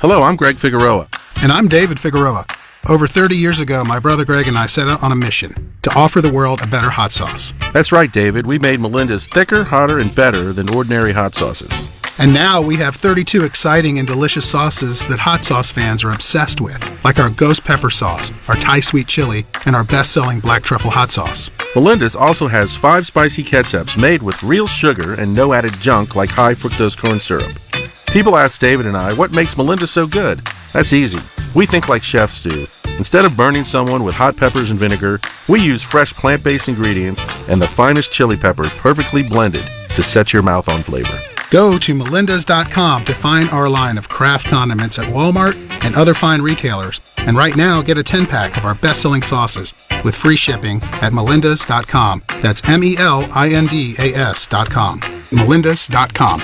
Hello, I'm Greg Figueroa. And I'm David Figueroa. Over 30 years ago, my brother Greg and I set out on a mission to offer the world a better hot sauce. That's right, David. We made Melinda's thicker, hotter, and better than ordinary hot sauces. And now we have 32 exciting and delicious sauces that hot sauce fans are obsessed with, like our ghost pepper sauce, our Thai sweet chili, and our best-selling black truffle hot sauce. Melinda's also has 5 spicy ketchups made with real sugar and no added junk like high fructose corn syrup. People ask David and I, what makes Melinda so good? That's easy. We think like chefs do. Instead of burning someone with hot peppers and vinegar, we use fresh plant-based ingredients and the finest chili peppers perfectly blended to set your mouth on flavor. Go to melindas.com to find our line of craft condiments at Walmart and other fine retailers. And right now, get a 10-pack of our best-selling sauces with free shipping at melindas.com. That's melindas.com. melindas.com.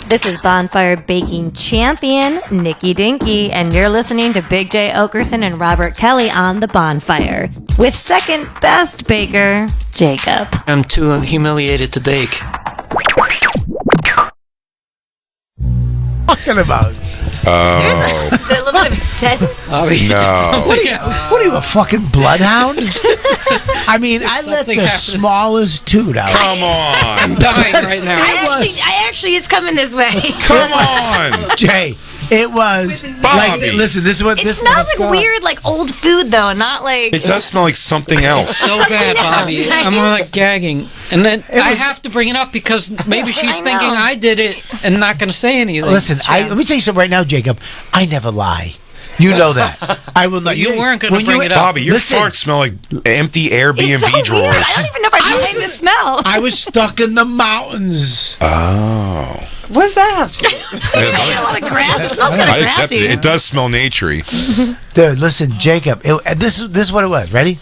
This is Bonfire Baking Champion, Nikki Dinky, and you're listening to Big J Oakerson and Robert Kelly on The Bonfire, with second best baker, Jacob. I'm too humiliated to bake. Talking about? Oh. A little bit of a scent. No. What are you, a fucking bloodhound? I mean, I let the smallest toot out. Come on. I'm dying right now. I actually, it's coming this way. Come on. Jay, it was like, listen, this is what It this smells like weird, like old food, though, not like. It does smell like something else. So bad, Bobby. I'm like gagging. And then I have to bring it up because maybe she's thinking I did it and not going to say anything. Listen, let me tell you something right now, Jacob. I never lie. You know that. I will not. You weren't going to bring it up. Bobby, your farts smell like empty Airbnb drawers. Weird. I don't even know if I can the smell. I was stuck in the mountains. Oh. What's that? A lot of grass. It smells kind of I accept grassy. it. It does smell naturey. Dude, listen, Jacob. This is what it was. Ready?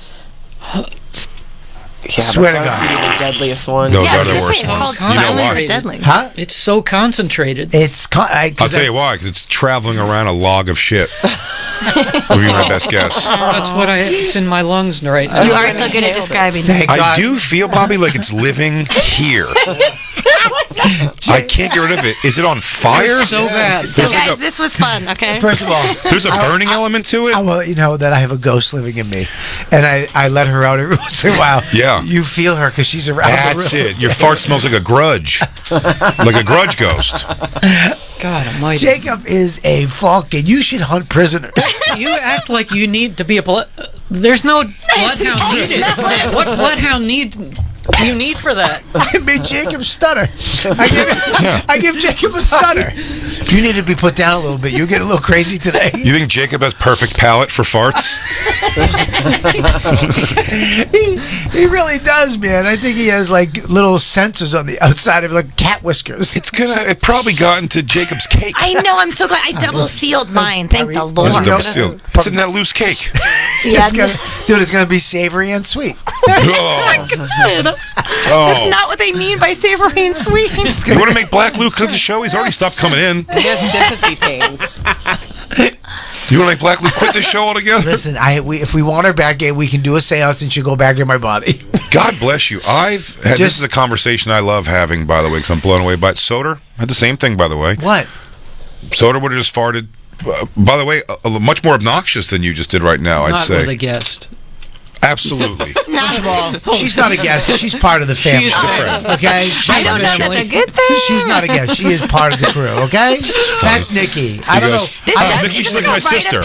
Yeah, Swear to that's God. gonna be the deadliest one. Those are the worst It's ones. called You know silent why? or deadly. Huh? It's so concentrated. It's I'll tell you why, because it's traveling around a log of shit. Would be my best guess. That's what it's in my lungs right now. You are so good at describing Thank I God. do feel, Bobby, like it's living here. I can't get rid of it. Is it on fire? So bad. So guys, this was fun. Okay. First of all, there's a burning element to it. I will let you know that I have a ghost living in me, and I let her out every once in a while. Yeah. You feel her because she's around. That's the room. it. Your fart smells like a grudge, like a grudge ghost. God almighty. Jacob is a fucking. You should hunt prisoners. You act like you need to be a blood. There's no bloodhound needed. What bloodhound you need for that? I made Jacob stutter. I give Jacob a stutter. You need to be put down a little bit. You're getting a little crazy today. You think Jacob has perfect palate for farts? he really does, man. I think he has like little sensors on the outside of like cat whiskers. It probably got into Jacob's cake. I know. I'm so glad I double sealed mine. Thank the Lord. It's double sealed. It's in that loose cake. Yeah, it's gonna be savory and sweet. Oh my God. That's not what they mean by savory and sweet. You want to make Black Luke quit the show? He's already stopped coming in. He has sympathy pains. You want to make Black Luke quit the show altogether? Listen, if we want her back in, we can do a seance and she'll go back in my body. God bless you. This is a conversation I love having, by the way, because I'm blown away by it. Soder had the same thing, by the way. What? Soder would have just farted. By the way, much more obnoxious than you just did right now, I'd say. Not with a guest. Absolutely. First of all, she's not a guest. She's part of the family. She's a friend. Okay? I don't know if that's a good thing. She's not a guest. She is part of the crew, okay? That's Nikki. I don't know. Nikki's like my sister.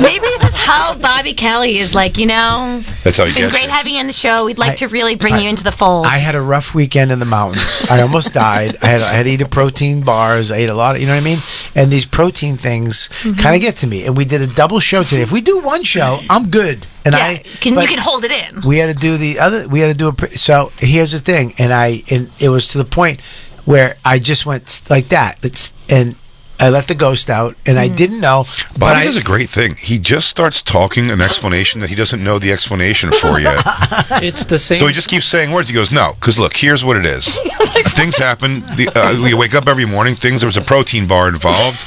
Maybe this is how Bobby Kelly is like, That's how he it's been gets great you. having you on the show. We'd like to really bring you into the fold. I had a rough weekend in the mountains. I almost died. I had to eat a protein bars. I ate a lot of, you know what I mean? And these protein things kind of get to me. And we did a double show today. If we do one show, I'm good. And you can hold it in. We had to do the other. We had to do so here's the thing, and it was to the point where I just went like that. And I let the ghost out, and I didn't know. Bobby does a great thing. He just starts talking an explanation that he doesn't know the explanation for yet. It's the same. So he just keeps saying words. He goes, no, because look, here's what it is. Things happen. We wake up every morning. There was a protein bar involved.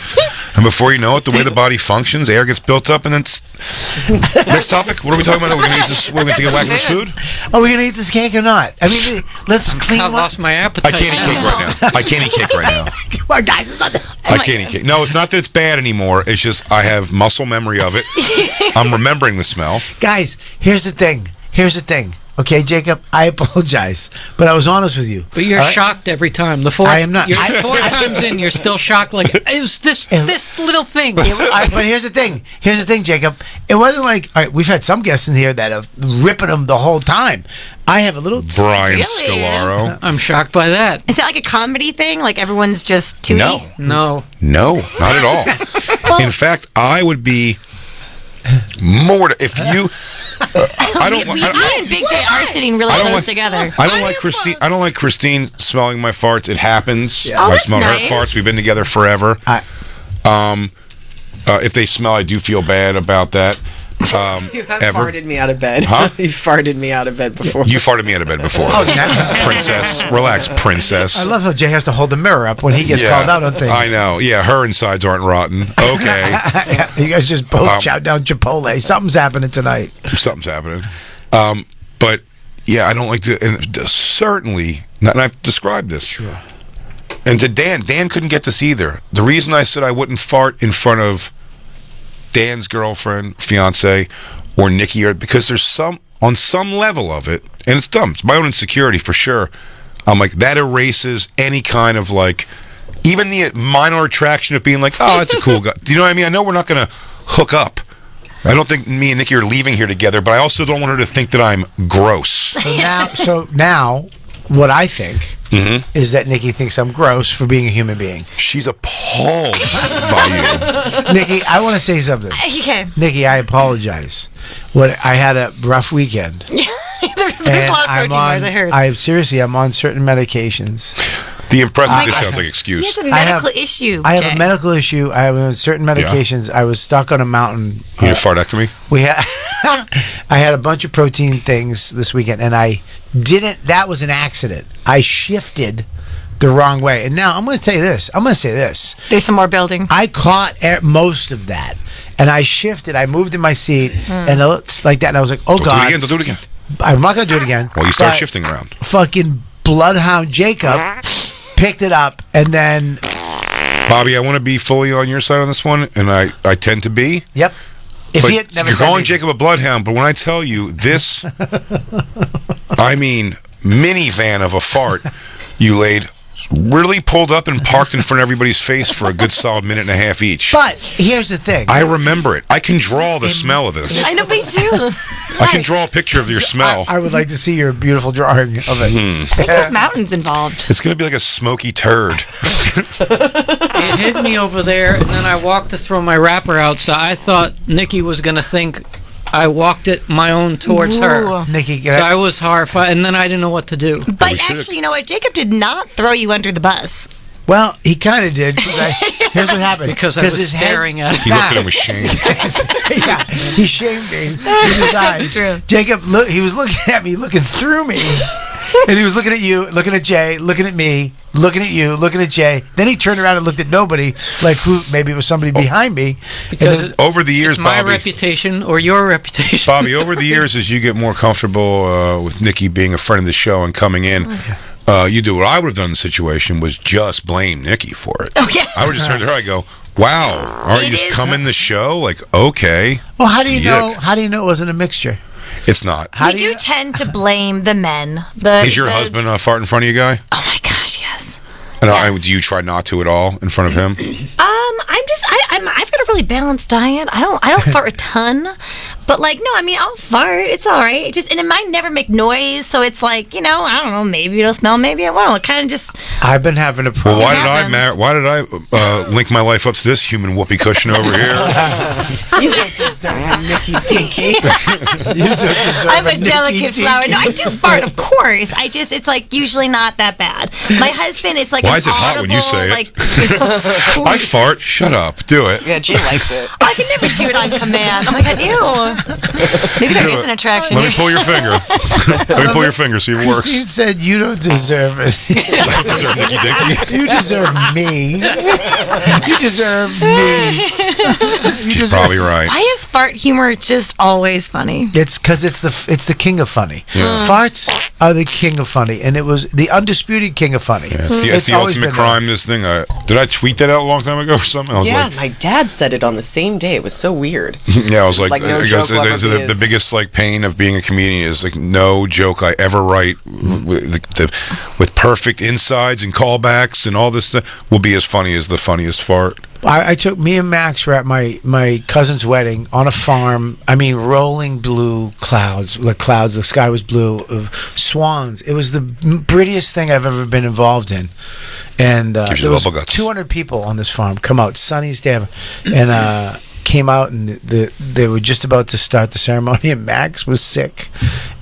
And before you know it, the way the body functions, air gets built up, and then next topic. What are we talking about? We're going to eat this. We're going to get whack this food. Are we going to eat this cake or not? I mean, let's clean. I lost my appetite. I can't eat cake right now. I can't eat cake right now. Come on, guys, it's not. I can't eat cake. No, it's not that it's bad anymore. It's just I have muscle memory of it. I'm remembering the smell. Guys, here's the thing. Okay, Jacob, I apologize, but I was honest with you. But you're shocked every time. I am not. You're 4 times in, you're still shocked. Like it was this little thing. But here's the thing. Jacob. It wasn't like all right. We've had some guests in here that have ripping them the whole time. I have a little Brian Scalaro. I'm shocked by that. Is it like a comedy thing? Like everyone's just tooty? No, not at all. In fact, I would be more if you. I don't. You and Big J are sitting really close together. I don't like Christine. I don't like Christine smelling my farts. It happens. Yeah. I smell her farts. We've been together forever. If they smell, I do feel bad about that. You have farted me out of bed. Huh? You farted me out of bed before. You farted me out of bed before. Princess, relax, princess. I love how Jay has to hold the mirror up when he gets called out on things. I know. Yeah, her insides aren't rotten. Okay. You guys just both chow down Chipotle. Something's happening tonight. Something's happening. But yeah, I don't like to. And certainly, and I've described this. Sure. And to Dan couldn't get this either. The reason I said I wouldn't fart in front of Dan's girlfriend, fiance, or Nikki, because there's on some level of it, and it's dumb. It's my own insecurity for sure. I'm like, that erases any kind of like, even the minor attraction of being like, oh, that's a cool guy. Do you know what I mean? I know we're not going to hook up. I don't think me and Nikki are leaving here together, but I also don't want her to think that I'm gross. So now what I think is that Nikki thinks I'm gross for being a human being. She's appalled by you. Nikki, I want to say something. Okay. Nikki, I apologize. I had a rough weekend. there's a lot of protein bars, I heard. I'm on certain medications. The impressive just sounds like excuse. You have a medical issue, I have a medical issue. I have on certain medications. Yeah. I was stuck on a mountain. You need a fartectomy? I had a bunch of protein things this weekend, and I didn't. That was an accident. I shifted the wrong way, and now I'm going to say this. There's some more building. I caught most of that, and I shifted. I moved in my seat, and it looks like that, and I was like, "Oh God!" Do it again. I'm not going to do it again. Well, you start shifting around. Fucking Bloodhound Jacob picked it up, and then Bobby, I want to be fully on your side on this one, and I tend to be. Yep. If but he had never you're said calling anything. Jacob a bloodhound, but when I tell you this, I mean minivan of a fart you laid really pulled up and parked in front of everybody's face for a good solid minute and a half each. But here's the thing. I remember it. I can draw the smell of this. I know, me too. I can draw a picture of your smell. I would like to see your beautiful drawing of it. I think there's mountains involved. It's going to be like a smoky turd. It hit me over there, and then I walked to throw my wrapper out, so I thought Nikki was going to think I walked it my own towards her. Nikki, so I was horrified, and then I didn't know what to do. But actually, you know what? Jacob did not throw you under the bus. Well, he kind of did. Here's what happened. Because I was staring at him. He looked at him with shame. Yeah, he shamed me in his eyes. True. Jacob, he was looking at me, looking through me. And he was looking at you, looking at Jay, looking at me, looking at you, looking at Jay. Then he turned around and looked at nobody, like who? Maybe it was somebody behind me. Because over the years, it's my Bobby, reputation or your reputation. Bobby, over the years, as you get more comfortable with Nikki being a friend of the show and coming in, you do what I would have done in the situation was just blame Nikki for it. Oh, yeah. I would just turn to her. I go, "Wow, all right, you just come in the show like okay." Well, how do you know? Yuck. How do you know it wasn't a mixture? It's not. We do tend to blame the men. Is your husband fart in front of you, guy? Oh my gosh, yes. And do you try not to at all in front of him? I've got a really balanced diet. I don't fart a ton, but I'll fart. It's all right. And it might never make noise, so it's like, I don't know. Maybe it'll smell. Maybe it won't. It kind of just. I've been having a Well, problem. why did I link my life up to this human whoopee cushion over here? You don't deserve a Nicky Dinky. You don't deserve I'm a Nikki delicate Dinky. flower. No, I do fart, of course. It's like usually not that bad. My husband, it's like Why an is it hot when you audible, say it? like, I fart. Shut up. Do it. Yeah, Jay likes it. I can never do it on command. Oh my god, ew. Maybe there Do is it. an attraction. Let me pull your finger. Let me pull your finger, see if it works. Christine said you don't deserve it. I deserve Nikki Dinky. You deserve me. You deserve me. She's probably right. Why is fart humor just always funny? It's because it's the king of funny. Yeah. Farts are the king of funny, and it was the undisputed king of funny. Yeah, it's the always ultimate been crime. This thing. Did I tweet that out a long time ago or something? I was Yeah, like, my dad said it on the same day. It was so weird. yeah, I was like, no I joke guess will ever be the as- biggest pain of being a comedian is no joke I ever write with perfect insides and callbacks and all this stuff will be as funny as the funniest fart. I took me and Max were at my cousin's wedding on a farm. I mean, rolling blue clouds. The sky was blue. Swans. It was the prettiest thing I've ever been involved in. And Gives you there was bubble guts. 200 people on this farm come out. Sunniest day ever. And came out and they were just about to start the ceremony, and Max was sick,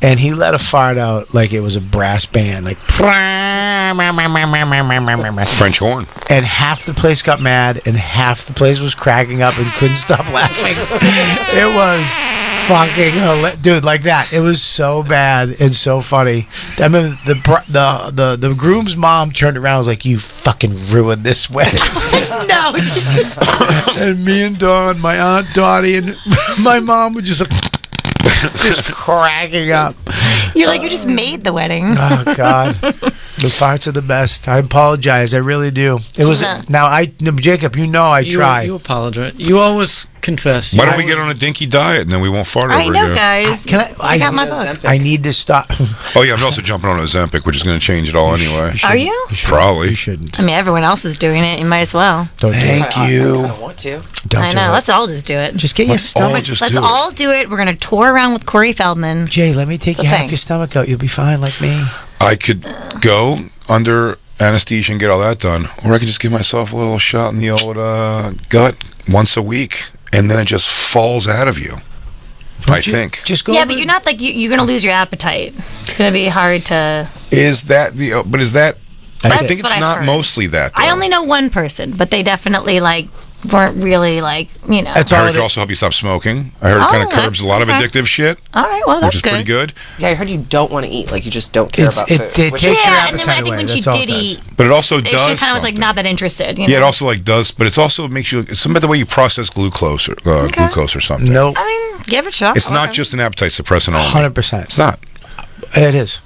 and he let a fart out like it was a brass band, like French horn. and half the place got mad, and half the place was cracking up and couldn't stop laughing. It was fucking dude, like that. It was so bad and so funny. I mean, the groom's mom turned around and was like, "You fucking ruined this wedding." No, And me and Dawn, my aunt Dottie, and my mom were just just cracking up. you're like, you just made the wedding. Oh God, the farts are the best. I apologize. I really do. It was No. Jacob. I try. You apologize. You always confess. Why don't we get on a dinky diet and then we won't fart I over know, again? guys. Check out my book. I need to stop. Oh yeah, I'm also jumping on Ozempic, which is going to change it all anyway. Are you? Probably. You shouldn't. I mean, everyone else is doing it. You might as well. Don't Thank you. I don't want to. Don't I do know. it. Let's all just do it. Just get your stomach. Let's all do it. We're gonna tour around with Corey Feldman. Jay, let me take It's a you half thing. your stomach out. You'll be fine like me. I could go under anesthesia and get all that done, or I could just give myself a little shot in the old gut once a week, and then it just falls out of you. I think. Just go. Yeah, but you're not like you're gonna lose your appetite. It's gonna be hard to. Is that the? But is that? I That's think what it's I've not heard. mostly that. Though. I only know one person, but they definitely weren't really I heard it can also help you stop smoking. I heard it kind of that's curbs a lot of okay. addictive shit. All right, well that's which is good. pretty good. Yeah, I heard you don't want to eat. Like, you just don't care about food. It which takes is- your Yeah, and then appetite I think away. when she That's all it did does. eat, But it also she does kind of was something. not that interested. Yeah, it also does, but it's also makes you. It's about the way you process glucose or glucose or something. Nope. I mean, give it a shot. It's not just an appetite suppressant only. 100%. It's not. It is.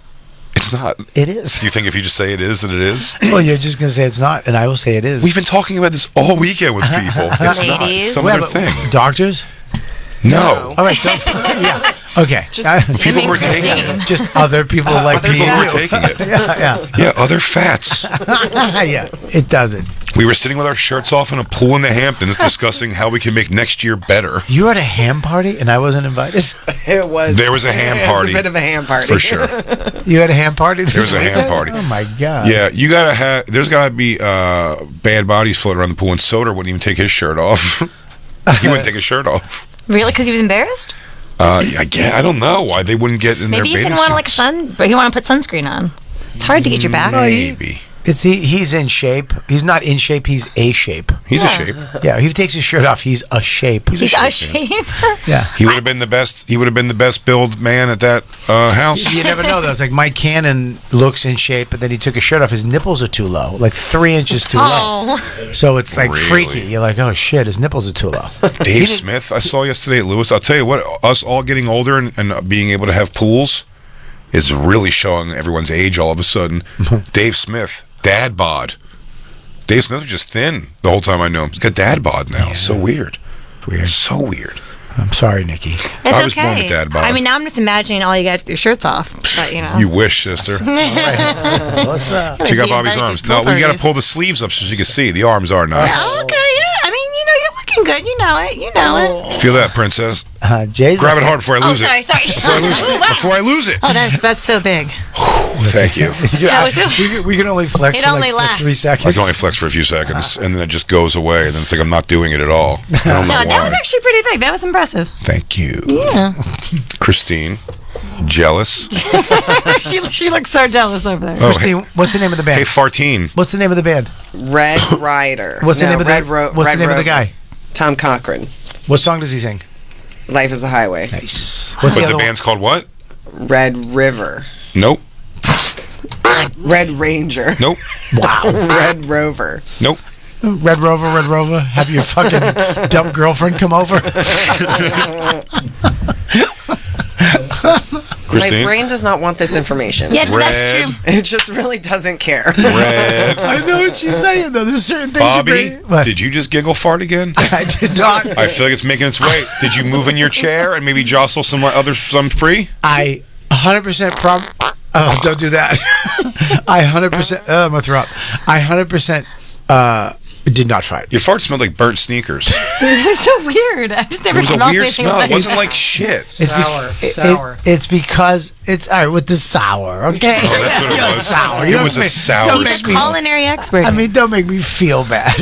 It's not. It is. Do you think if you just say it is, that it is? Well, you're just going to say it's not, and I will say it is. We've been talking about this all weekend with people. It's not. It's some other thing. Doctors? No. All right, so, yeah. Okay. People were taking it. Just other people like me. People were taking it. Yeah, other fats. Yeah, it doesn't. We were sitting with our shirts off in a pool in the Hamptons discussing how we can make next year better. You were at a ham party and I wasn't invited? It was. There was a ham party. It was a bit of a ham party. For sure. You had a ham party? There was a ham party. Oh, my God. Yeah, you got to have, there's got to be bad bodies floating around the pool, and Soder wouldn't even take his shirt off. He wouldn't take his shirt off. Really? Because he was embarrassed? I don't know why they wouldn't get in their Maybe he bathing didn't want to but he want to put sunscreen on. It's hard to get your back. Maybe. He's in shape. He's not in shape. He's a shape. He's a shape. Yeah, if he takes his shirt off, he's a shape. He's a shape. Yeah. He would have been the best. He would have been the best build man at that house. You never know though. It's like Mike Cannon looks in shape, but then he took his shirt off. His nipples are too low, like 3 inches too low. So it's like freaky. You're like, oh shit, his nipples are too low. Dave Smith, I saw yesterday at Lewis. I'll tell you what, us all getting older and being able to have pools is really showing everyone's age all of a sudden. Dave Smith, dad bod. Dave Smith was just thin the whole time I knew him. He's got dad bod now. Yeah. So weird. Weird. So weird. I'm sorry, Nikki. It's I was okay. born with dad bod. I mean, now I'm just imagining all you guys with your shirts off. But, you know. You wish, sister. What's up? Check out Bobby's arms. No, we got to pull the sleeves up so you can see. The arms are nice. Okay, yeah. I mean, you know, you're looking good. You know it. You know it. Feel that, princess? Jay's Grab it hard before I lose sorry, it. sorry. Before I lose it. Before I lose it. Oh, that's so big. Thank you. We can only flex It for only like lasts. 3 seconds. I can only flex for a few seconds, and then it just goes away. And then it's like I'm not doing it at all. I don't know No, that why. was actually pretty big. That was impressive. Thank you. Yeah. Christine, jealous. she looks so jealous over there. Christine, what's the name of the band? Hey, Fartine. What's the name of the band? Red Rider. What's the name of the What's the name of the Rover. guy? Tom Cochran. What song does he sing? Life is a Highway. Nice. But the band's called what? Red River. Nope. Red Ranger. Nope. Wow. Red Rover. Nope. Red Rover. Have your fucking dumb girlfriend come over. Christine? My brain does not want this information. Yeah, that's true. It just really doesn't care. Red. I know what she's saying though. There's certain things. Bobby, did you just giggle fart again? I did not. I feel like it's making its way. Did you move in your chair and maybe jostle some free? I 100% Oh, don't do that. I 100%. I'm gonna throw up. I 100% did not fart. Your fart smelled like burnt sneakers. It was so weird. I've just never It was a smelled weird anything smell. like It wasn't that. like shit. Sour. It's because it's all right with the sour. Okay, Oh, that's what it You're was. sour. It You don't was a make- sour don't He's make a me- culinary expert. I mean, don't make me feel bad.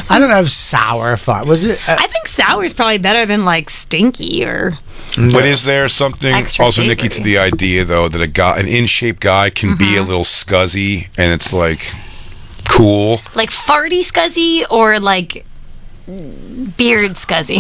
I don't have sour fart. Was it? I think sour is probably better than like stinky or. But is there something Extra also, Nikki, to savory. the idea though that an in-shape guy can be a little scuzzy and it's like cool? Like farty scuzzy or like beard scuzzy.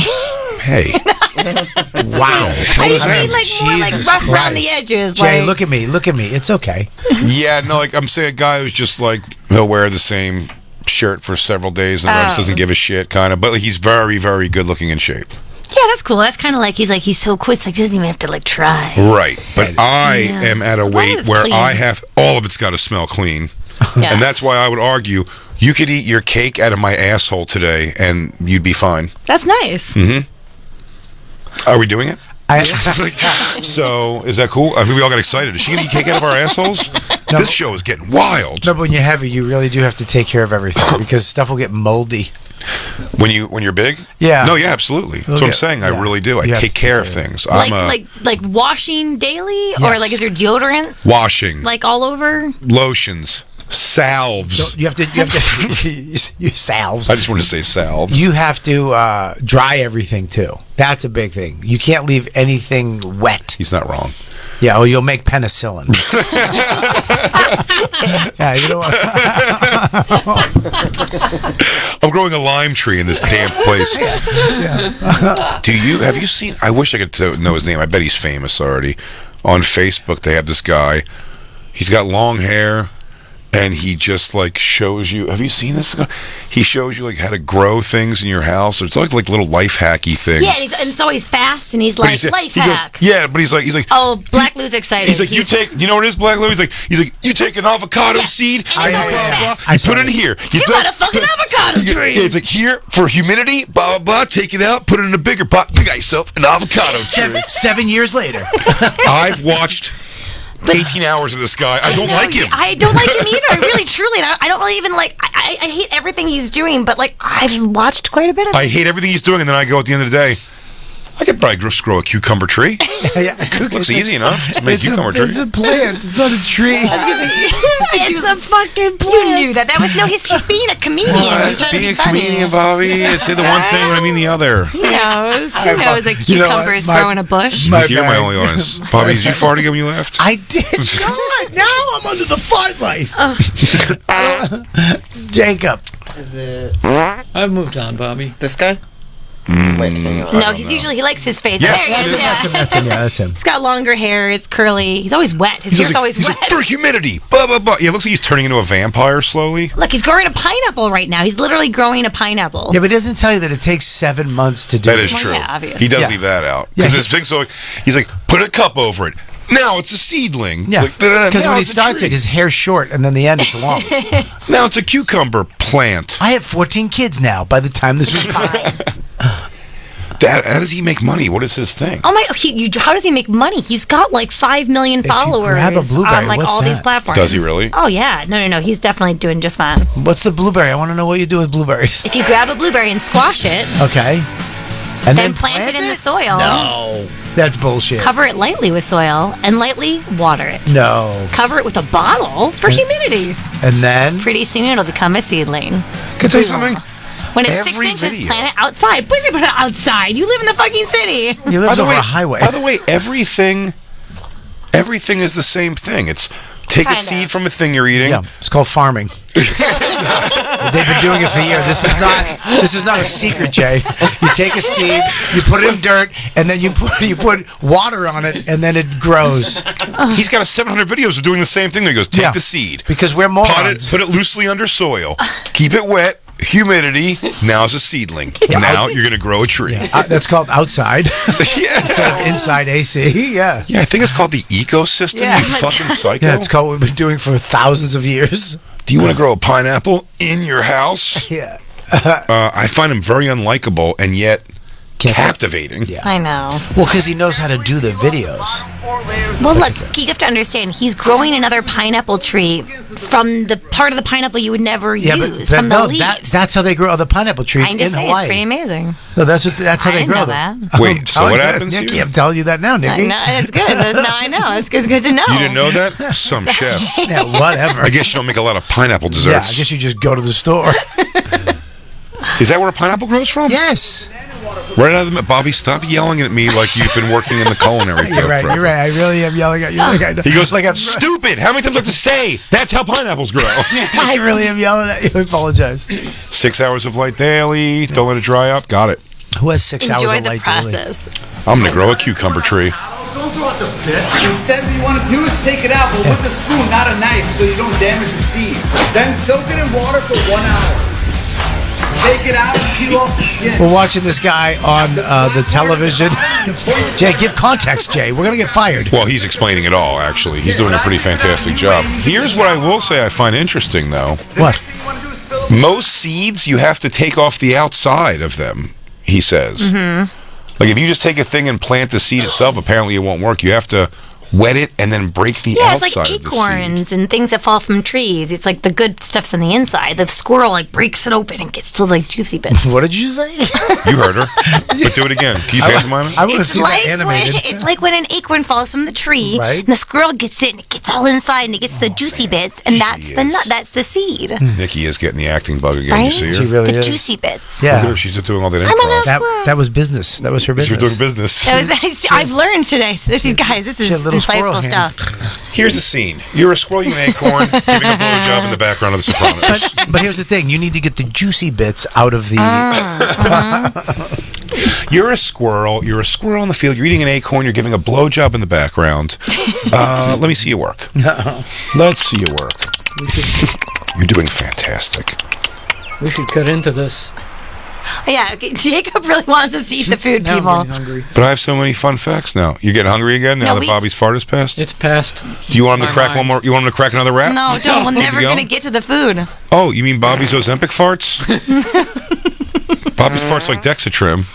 Hey, Wow. I mean like more like Jesus rough around the Christ. edges. Jay, like, look at me. Look at me. It's okay. yeah, no, like I'm saying, a guy who's just like he'll wear the same shirt for several days and the rest doesn't give a shit, kind of. But like, he's very, very good looking in shape. Yeah, that's cool. That's kind of like he's so cool. It's like he doesn't even have to like try. Right, but I am at a long as weight it's where clean. I have all of it's got to smell clean, Yeah. and that's why I would argue you could eat your cake out of my asshole today and you'd be fine. That's nice. Mm-hmm. Are we doing it? So is that cool? I mean, we all got excited. Is she gonna eat cake out of our assholes? This show is getting wild. No, but when you're heavy, you really do have to take care of everything because stuff will get moldy. When you're big? Yeah. No, yeah, absolutely. That's what I'm saying. I really do. I You have take to care of things. Like washing daily or Yes. like is there deodorant Washing, like all over? lotions, salves. You have to use salves. I just want to say salves. You have to dry everything too. That's a big thing. You can't leave anything wet. He's not wrong. Yeah, or you'll make penicillin. Yeah, you know what? I'm growing a lime tree in this damn place. Have you seen? I wish I could know his name. I bet he's famous already. On Facebook, they have this guy. He's got long hair, and he just like shows you. Have you seen this? He shows you like how to grow things in your house. It's like little life hacky things. Yeah, and it's always fast, and he's like, life hack. But he's like, oh, Black Lou's excited. He's like, you know what it is, Black Lou? He's like, you take an avocado seed, you put it in here. You got a fucking avocado tree. Yeah, it's like, here, for humidity, blah, blah, blah, take it out, put it in a bigger pot. You got yourself an avocado tree. 7 years later. I've watched 18 hours of this guy. I don't like him. I don't like him either. I really, truly. And I don't really even like. I hate everything he's doing. But like, I've watched quite a bit of it. I hate everything he's doing, and then I go at the end of the day, I could probably just grow a cucumber tree. Looks easy enough to make a cucumber tree. It's a plant. It's not a tree. It's a fucking plant. You knew that. That was he's being a comedian. He's trying being to be a comedian, Bobby. I say the one thing when I mean the other. He knows that cucumbers grow in a bush. You hear my only honest. Bobby, did you fart again when you left? I did not. Now I'm under the fart light. Jacob. Is it? I've moved on, Bobby. This guy? Wait, hang on. No, he likes his face. Yes, that's him. Yeah, that's him. He's got longer hair. It's curly. He's always wet. His hair's always wet. Like, for humidity. Blah, blah, blah. Yeah, it looks like he's turning into a vampire slowly. Look, he's growing a pineapple right now. He's literally growing a pineapple. Yeah, but it doesn't tell you that it takes 7 months to do That is true. Yeah, obviously. He does leave that out. Because his thing, so he's like, put a cup over it. Now it's a seedling. Yeah, because when he starts tree. his hair's short, and then the end it's long. Now it's a cucumber plant. I have 14 kids now. By the time this was How does he make money? What is his thing? Oh my! How does he make money? He's got like 5 million followers on like all these platforms. Does he really? Oh yeah, no. He's definitely doing just fine. What's the blueberry? I want to know what you do with blueberries. If you grab a blueberry and squash it, okay, and then plant it in the soil. No, that's bullshit. Cover it lightly with soil and lightly water it. No. Cover it with a bottle for humidity. And then pretty soon it'll become a seedling. Can I tell you something? When it's 6 inches, plant it outside. Please put it outside. You live in the fucking city. You live over a highway. By the way, everything is the same thing. It's take a seed from a thing you're eating. Yeah, it's called farming. They've been doing it for years. This is not a secret, Jay. You take a seed, you put it in dirt, and then you put water on it, and then it grows. He's got 700 videos of doing the same thing. He goes, take the seed, because we're morons. Put it loosely under soil, keep it wet. Humidity. Now it's a seedling. Now you're going to grow a tree. That's called outside. Instead of inside AC. Yeah. Yeah, I think it's called the ecosystem. Yeah. You fucking psycho. Yeah, it's called what we've been doing for thousands of years. Do you want to grow a pineapple in your house? Yeah. I find him very unlikable and yet captivating. Yeah. I know. Well, because he knows how to do the videos. Well, look, you have to understand, he's growing another pineapple tree from the part of the pineapple you would never use, from the leaves. That's how they grow other pineapple trees I'm in just saying, Hawaii. It's pretty amazing. No, that's how they grow them. Wait, so what happens Nicky, here? I'm telling you that now, Nicky. No, it's good. Now I know. It's good to know. You didn't know that? Some chef. Yeah, whatever. I guess you don't make a lot of pineapple desserts. Yeah, I guess you just go to the store. Is that where a pineapple grows from? Yes. Right out of the Bobby, stop yelling at me like you've been working in the culinary field. You're right. I really am yelling at you. He goes, like, I'm stupid. How many times do I have to say? That's how pineapples grow. I really am yelling at you. I apologize. 6 hours of light daily. Don't let it dry up. Got it. Who has 6 hours of light daily? Enjoy the process. I'm going to grow a cucumber tree. Don't throw out the pit. Instead, what you want to do is take it out, but with a spoon, not a knife, so you don't damage the seed. Then soak it in water for 1 hour. Take it out and peel off the skin. We're watching this guy on the television. Jay, give context, Jay. We're going to get fired. Well, he's explaining it all, actually. He's doing a pretty fantastic job. Here's what I will say I find interesting, though. What? Most seeds, you have to take off the outside of them, he says. Mm-hmm. Like, if you just take a thing and plant the seed itself, apparently it won't work. You have to wet it and then break the outside it's like of the seed. acorns and things that fall from trees. It's like the good stuff's on the inside. The squirrel like breaks it open and gets to like juicy bits. What did you say? You heard her. But do it again. Can you pantomime it? I want to see that animated. It's like when an acorn falls from the tree, right? And the squirrel gets it and it gets all inside and it gets the juicy bits, and that's the nut. That's the seed. Nikki is getting the acting bug again. Right? You see her? She really the is. juicy bits. Yeah. Look at her. She's just doing all that I'm a little improv. squirrel. That was business. That was her business. She was doing business. I've learned today. Guys, this is insightful stuff. Here's the scene. You're a squirrel, you're an acorn, giving a blowjob in the background of The Sopranos. But here's the thing. You need to get the juicy bits out of the... You're a squirrel. You're a squirrel in the field. You're eating an acorn. You're giving a blowjob in the background. Let me see you work. Let's see you work. You're doing fantastic. We should cut into this. Yeah, okay. Jacob really wants us to eat the food, Now I'm people. getting hungry. But I have so many fun facts now. You're getting hungry again now that Bobby's fart is passed? It's passed. Do you want him to crack one more? You want him to crack another rap? No, don't. We're Keep never it going to get to the food. Oh, you mean Bobby's Ozempic farts? Bobby's farts like Dexatrim.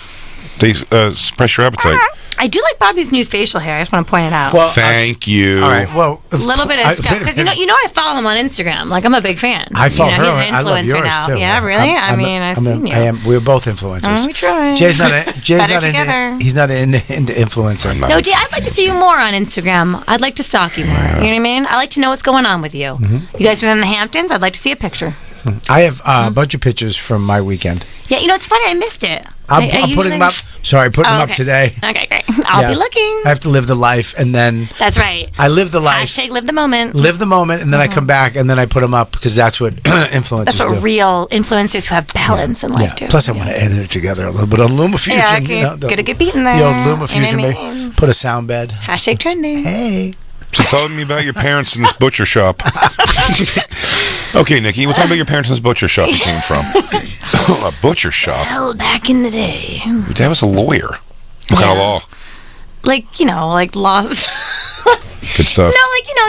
They suppress your appetite. I do like Bobby's new facial hair. I just want to point it out. Well, Thank you. All right. Well, a little bit of stuff because you know I follow him on Instagram. Like I'm a big fan. I follow her. He's an I love influencer yours now. too. Yeah, really. I've seen you. I am. We're both influencers. We try. Jay's not. Jay's Better not together. into. He's not into influencer. No, Jay, I'd like to see you more on Instagram. I'd like to stalk you more. You know what I mean? I like to know what's going on with you. You guys are in the Hamptons. I'd like to see a picture. I have a bunch of pictures from my weekend. Yeah, you know it's funny. I missed it. I'm putting them up. Sorry, putting them up okay. today. Okay, great. I'll be looking. I have to live the life, and then That's right. I live the life. Hashtag live the moment. Live the moment, and then I come back, and then I put them up because that's what influencers That's what do. real influencers who have balance in life do. Plus, I want to edit it together a little bit on LumaFusion. Yeah, you know, gotta get beaten there. The old LumaFusion. You know what I Maybe put a sound bed. Hashtag trending. Hey. So tell me about your parents in this butcher shop. Okay, Nikki, we'll talk about your parents in this butcher shop you came from. A butcher shop? Hell, back in the day. Your dad was a lawyer. What kind of law? Like, like laws. Good stuff. No,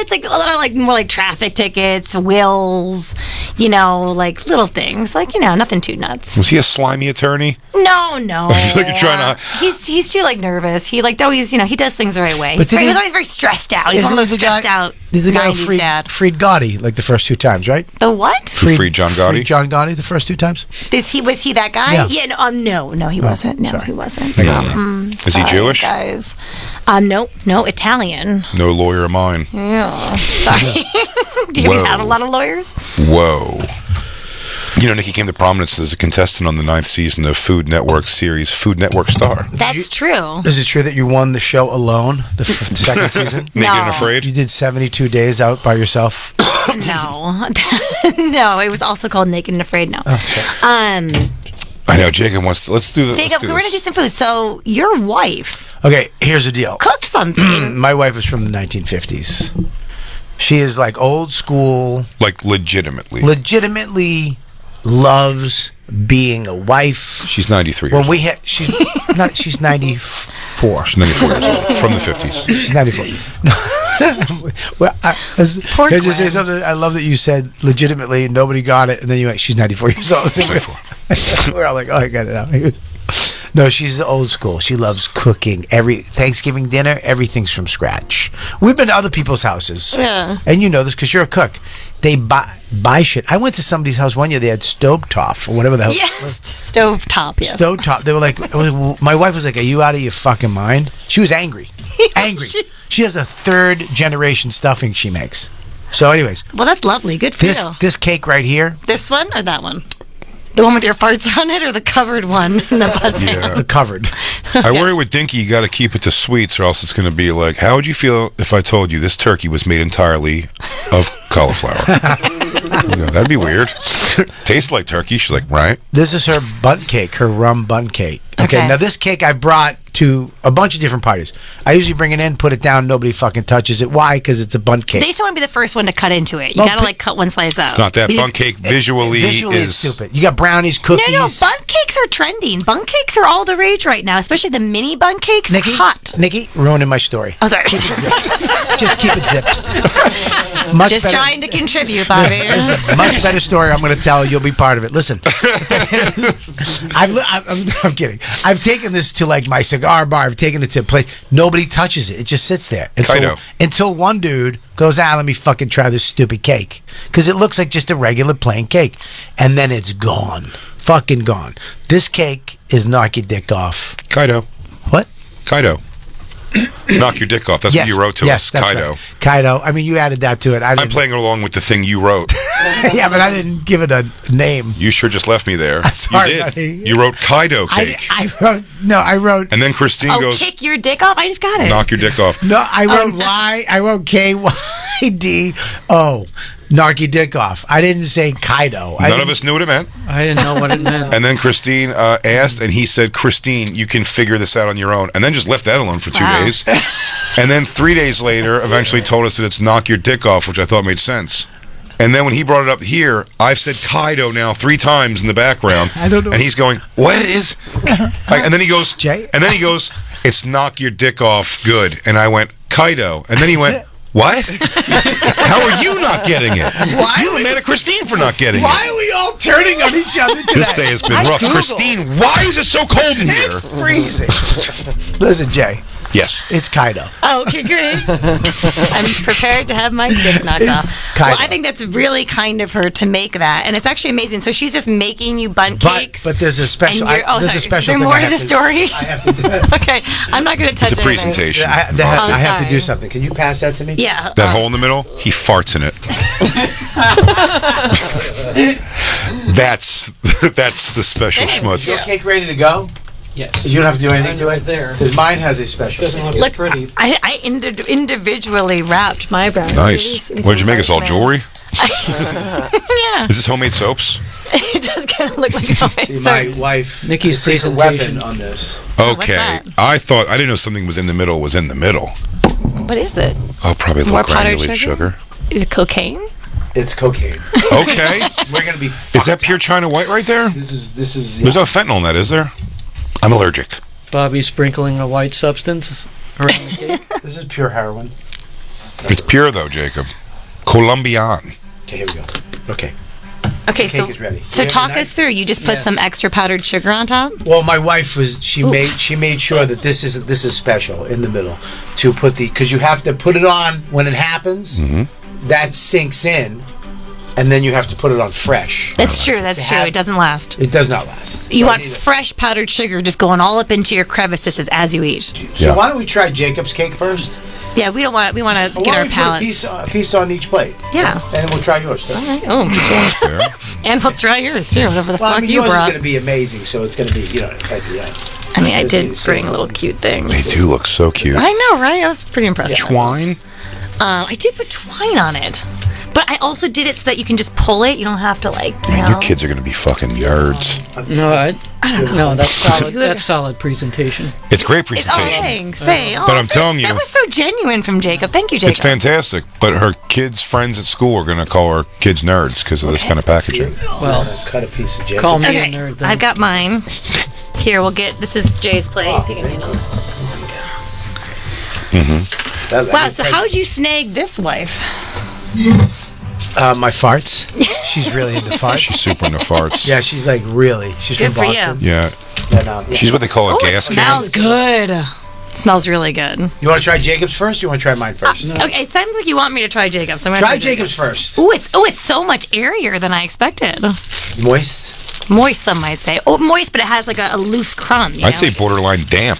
it's like a lot of more like traffic tickets, wills, like little things. Like, nothing too nuts. Was he a slimy attorney? No. I feel like you're trying to... He's too nervous. He always, he does things the right way. But He was always very stressed out. He's one of those stressed out. He's the guy 90s who dad. freed Gotti like the first two times, right? The what? Freed John Gotti? Freed John Gotti the first two times. Was he that guy? Yeah. No, he wasn't. No, he wasn't. Is he Jewish? Guys. No, Italian. No lawyer of mine. Yeah. Sorry. Do you have a lot of lawyers? Whoa. Nikki came to prominence as a contestant on the 9th season of Food Network's series Food Network Star. That's true. Is it true that you won the show alone the second season? Naked and Afraid? You did 72 days out by yourself? No. No, it was also called Naked and Afraid. No. I know, Jacob wants to... Let's do this. Jacob, we're going to do some food. So, your wife... Okay, here's the deal. Cook something. My wife is from the 1950s. She is like old school. Like legitimately. Legitimately loves being a wife. She's 93 years old. She's 94. She's 94 years old. From the 50s. She's 94. Well, can I just say something? I love that you said legitimately, nobody got it, and then you went, she's 94 years old. She's 94. We're all like, oh, I got it now. No, she's old school. She loves cooking. Every Thanksgiving dinner, everything's from scratch. We've been to other people's houses. Yeah. And you know this because you're a cook. They buy shit. I went to somebody's house one year. They had stovetop or whatever the hell. Yes, stovetop. Yes. Stovetop. They were like, my wife was like, "Are you out of your fucking mind?" She was angry. Angry. She has a 3rd generation stuffing she makes. So, anyways. Well, that's lovely. Good for you. This cake right here. This one or that one? The one with your farts on it, or the covered one in the butt? Yeah, the covered. I worry with Dinky, you got to keep it to sweets, or else it's going to be like, how would you feel if I told you this turkey was made entirely of cauliflower? That'd be weird. Tastes like turkey. She's like, right. This is her bundt cake, her rum bundt cake. Okay, now this cake I brought to a bunch of different parties. I usually bring it in, put it down, nobody fucking touches it. Why? Because it's a bundt cake. They just want to be the first one to cut into it. You got to cut one slice out. It's not that. Bundt cake visually it's stupid. You got brownies, cookies. No, bundt cakes are trending. Bundt cakes are all the rage right now, especially the mini bundt cakes. Hot. Nikki, ruining my story. Oh, sorry. Keep it zipped. Just keep it zipped. Just trying to contribute, Bobby. Listen, much better story I'm going to tell. You'll be part of it. Listen, I'm kidding. I've taken this to like my cigar bar. I've taken it to a place. Nobody touches it. It just sits there until one dude goes, let me fucking try this stupid cake because it looks like just a regular plain cake, and then it's gone, fucking gone. This cake is knock your dick off. Kaido. What? Kaido. Knock your dick off. That's what you wrote to us. That's Kaido. Right. Kaido. I mean, you added that to it. I'm playing along with the thing you wrote. Yeah, but I didn't give it a name. You sure just left me there. Sorry, you did. buddy. You wrote Kaido cake. I wrote. And then Christine goes, kick your dick off? I just got it. Knock your dick off. No, I wrote Y. I wrote KYDO. Knock your dick off. I didn't say Kaido. None of us knew what it meant. I didn't know what it meant. And then Christine asked, and he said, Christine, you can figure this out on your own. And then just left that alone for 2 days. And then 3 days later, eventually told us that it's knock your dick off, which I thought made sense. And then when he brought it up here, I've said Kaido now 3 times in the background. I don't know. And he's going, what is? And then he goes, it's knock your dick off good. And I went, Kaido. And then he went, what? How are you not getting it? Why you were mad at Christine for not getting Why it. are we all turning on each other today? This day has been rough. Googled. Christine, why is it so cold in here? It's freezing. Listen, Jay. Yes. It's Kaido. Oh, okay, great. I'm prepared to have my dick knocked off. Kaido. Well, I think that's really kind of her to make that, and it's actually amazing. So she's just making you bunt cakes. But there's a special. and you're- There's a special. Is there thing more I to the have story? I have to do. Okay, I'm not going to touch It's a anything. presentation. I have to sorry. do something. Can you pass that to me? Yeah. That hole in the middle, he farts in it. That's the special Is schmutz. your cake ready to go? Yes. You don't have to do anything to it? there. Because mine has a special. Look, I individually wrapped my brownies. Nice. What did you make us all jewelry? Yeah. Is this homemade soaps? It does kind of look like homemade See, my soaps. wife. Nikki's the secret presentation. weapon on this. Okay. I didn't know something was in the middle was in the middle. What is it? Oh, probably a little More powdered granulated sugar. Is it cocaine? It's cocaine. Okay. We're gonna be. Is that pure China white right there? This is. There's no fentanyl in that, is there? I'm allergic. Bobby sprinkling a white substance around the cake. This is pure heroin. It's pure though, Jacob. Colombian. Okay, here we go. Okay. Okay, The so cake is ready. to You have talk a us through, you just put some extra powdered sugar on top. Well, my wife she made sure that this is special in the middle to put because you have to put it on when it happens. Mm-hmm. That sinks in, and then you have to put it on fresh. That's true. That's true. It doesn't last. It does not last. You want fresh powdered sugar just going all up into your crevices as you eat. So why don't we try Jacob's cake first? Yeah, we want to Why get don't our we put palates. a piece on each plate. Yeah. And then we'll try yours. Too. All right. Oh, and we'll try yours too. Whatever the Well, I fuck mean, you yours is brought. going to be amazing, so it's going to be, at the end. I mean, I did bring little cute things. They do look so cute. I know, right? I was pretty impressed. Twine? I did put twine on it, but I also did it so that you can just pull it. You don't have to Man, your kids are going to be fucking nerds. No, I don't know. That's solid. That's solid presentation. It's great Oh, presentation. thanks. Hey, But I'm telling you, that was so genuine from Jacob. Thank you, Jacob. it's fantastic. But her kids' friends at school are going to call her kids nerds because of this kind of packaging. Well, cut a piece of Jacob. call me Okay, a nerd. Then. I've got mine. Here, this is Jay's plate. If you can handle it. Mm-hmm. Wow, so how'd you snag this wife? My farts. She's really into farts. She's super into farts. Yeah, she's like really. She's Good from for Boston. Yeah. And, She's what they call a Oh, gas it can. smells good. It smells really good. You want to try Jacob's first? Or you want to try mine first? Okay, it sounds like you want me to try Jacob's. So I'm gonna Try Jacob's first. Ooh, it's so much airier than I expected. Moist. Moist, some might say. Oh, moist, but it has like a loose crumb. I'd say borderline damp.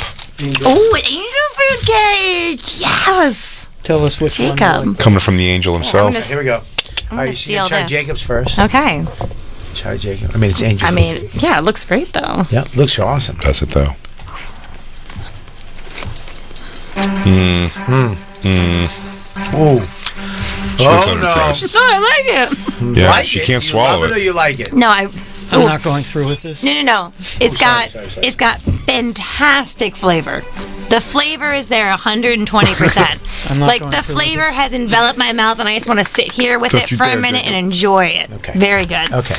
Oh, angel food cake! Yes. Tell us which one. Jacob. Coming from the angel himself. Here we go. I'm All gonna right, so you steal try this. Jacob's first. Okay. Try Jacob. I mean, it's angel. I food. mean, yeah, it looks great though. Yeah, looks awesome. Does it though? Ooh. She looks unimpressed. No, I like it. Yeah, Like she it? can't You swallow love it or it. you like it? No, I'm not going through with this. No. It's got sorry. it's got fantastic flavor. The flavor is there 120%. I'm not Like going the through with flavor this. has enveloped my mouth, and I just want to sit here with Don't it you for a dare, minute Jacob. and enjoy it. Okay. Very good. Okay.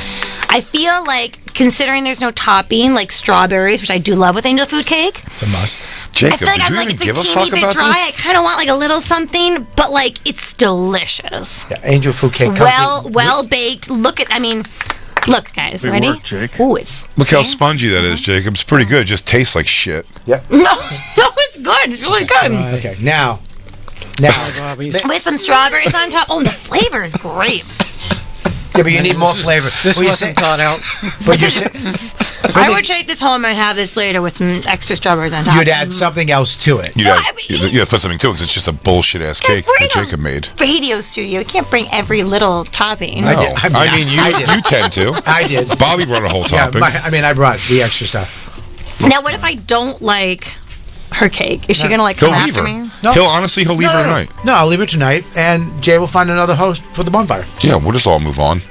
I feel like, considering there's no topping, like strawberries, which I do love with angel food cake. It's a must. I Jacob, feel like did I'm you like even it's give a a teeny fuck bit about dry. I this? kind of want like a little something, but like it's delicious. Yeah, angel food cake. Well baked. Look, guys, Good ready? work, Jake. Ooh, it's Look how spongy that is, Jacob. It's pretty good. It just tastes like shit. Yep. no, it's good. It's really good. Okay, now. With some strawberries on top. Oh, and the flavor is great. Yeah, but you need more flavor. This Well, you wasn't say- thought out. But you say, I would take this home and have this later with some extra strawberries on top. you'd add something else to it. You gotta put something to it because it's just a bullshit ass cake that Jacob made. Radio studio. You can't bring every little topping. No. I mean, you tend to. I did. Bobby brought a whole Yeah, topping. I brought the extra stuff. Now, what if I don't like her cake? Is she gonna like He'll come leave after her. me? No. He'll leave her tonight. No, I'll leave her tonight, and Jay will find another host for the bonfire. Yeah, we'll just all move on.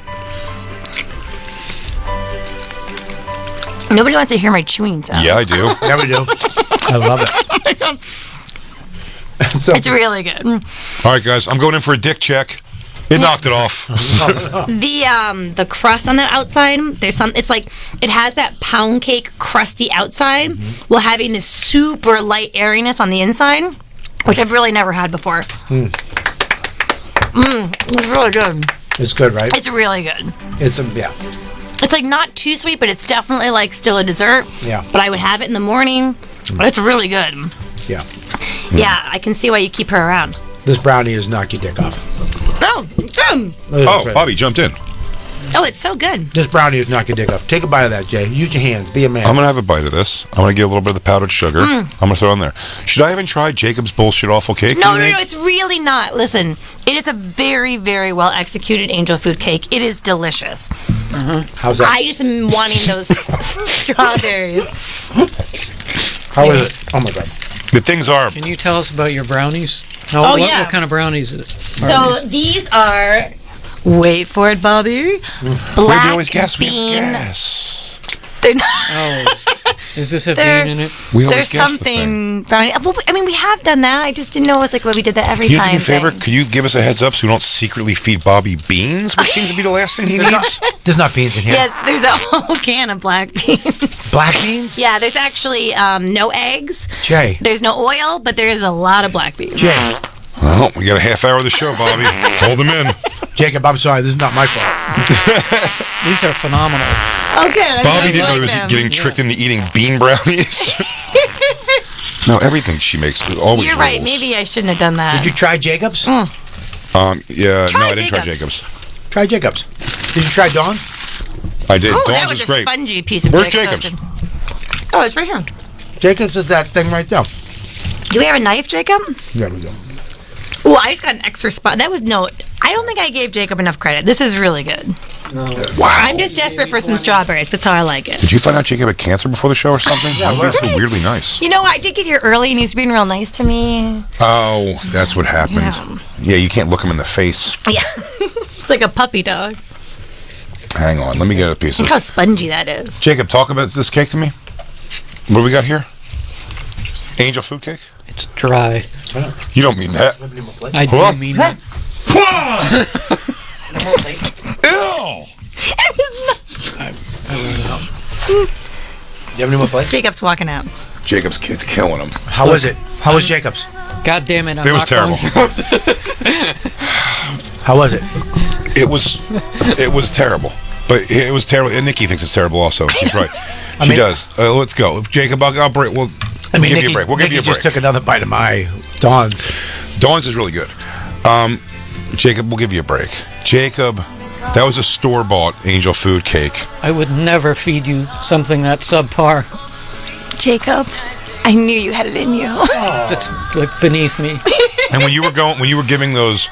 Nobody wants to hear my chewing sounds. Yeah, I do. Yeah, we do. I love it. Oh my God. So- It's really good. All right, guys, I'm going in for a dick check. It knocked it off. The crust on the outside, it's like it has that pound cake crusty outside while having this super light airiness on the inside, which I've really never had before. It's really good. It's good, right? It's really good. It's like not too sweet, but it's definitely like still a dessert. Yeah. But I would have it in the morning. But it's really good. Yeah. Yeah, I can see why you keep her around. This brownie is knock your dick off. Oh, Bobby jumped in. Oh, it's so good. This brownie is knock your dick off. Take a bite of that, Jay. Use your hands. Be a man. I'm going to have a bite of this. I'm going to get a little bit of the powdered sugar. I'm going to throw it on there. Should I even try Jacob's bullshit awful cake? No, it's really not. Listen, it is a very, very well executed angel food cake. It is delicious. How's that? I just am wanting those strawberries. How is it? Oh, my God. The things are... Can you tell us about your brownies? Yeah. What kind of brownies So these are... Wait for it, Bobby. Black we always guess. bean. We always guess. They're not. Oh, is this a bean in it? We always There's guess something brownie. Well, I mean, we have done that. I just didn't know it was like when we did that every Can you time. do me a favor? thing. Could you give us a heads up so we don't secretly feed Bobby beans, which seems to be the last thing he needs? There's not beans in here. Yeah, there's a whole can of black beans. Black beans? Yeah, there's actually no eggs. Jay. There's no oil, but there is a lot of black beans. Jay. Well, we got a half hour of the show, Bobby. Hold them in. Jacob, I'm sorry. This is not my fault. These are phenomenal. Okay. Bobby didn't know he was getting tricked into eating bean brownies. No, everything she makes always You're right. rolls. Maybe I shouldn't have done that. Did you try Jacob's? Yeah, no, I didn't try Jacob's. Jacob's. Try Jacob's. Did you try Dawn's? I did. Oh, that Dawn's was is a great. spongy piece of Where's Jacob's? Jacob's? Oh, it's right here. Jacob's is that thing right there. Do we have a knife, Jacob? There we go. Oh, I just got an extra spot. That was I don't think I gave Jacob enough credit. This is really good. Wow. I'm just desperate for some strawberries. That's how I like it. Did you find out Jacob had cancer before the show or something? Yeah, That would be so weirdly nice. You know, I did get here early, and he was being real nice to me. Oh, that's what happened. Yeah, you can't look him in the face. Yeah. It's like a puppy dog. Hang on, let me get a piece of Look how spongy that is. Jacob, talk about this cake to me. What do we got here? Angel food cake? It's dry. You don't mean that. I do mean that. Ew! You have any more plates? Jacob's walking out. Jacob's kid's killing him. How was it? How was Jacob's? God damn it! It was terrible. How was it? It was terrible. But it was terrible. And Nikki thinks it's terrible also. She's right. She does. Let's go. Jacob, I'll break. We'll give you a break. We'll give you a break. just took another bite of my Dawn's. Dawn's is really good. Jacob, we'll give you a break. Jacob, that was a store-bought angel food cake. I would never feed you something that subpar. Jacob, I knew you had it in you. That's like beneath me. And when you were giving those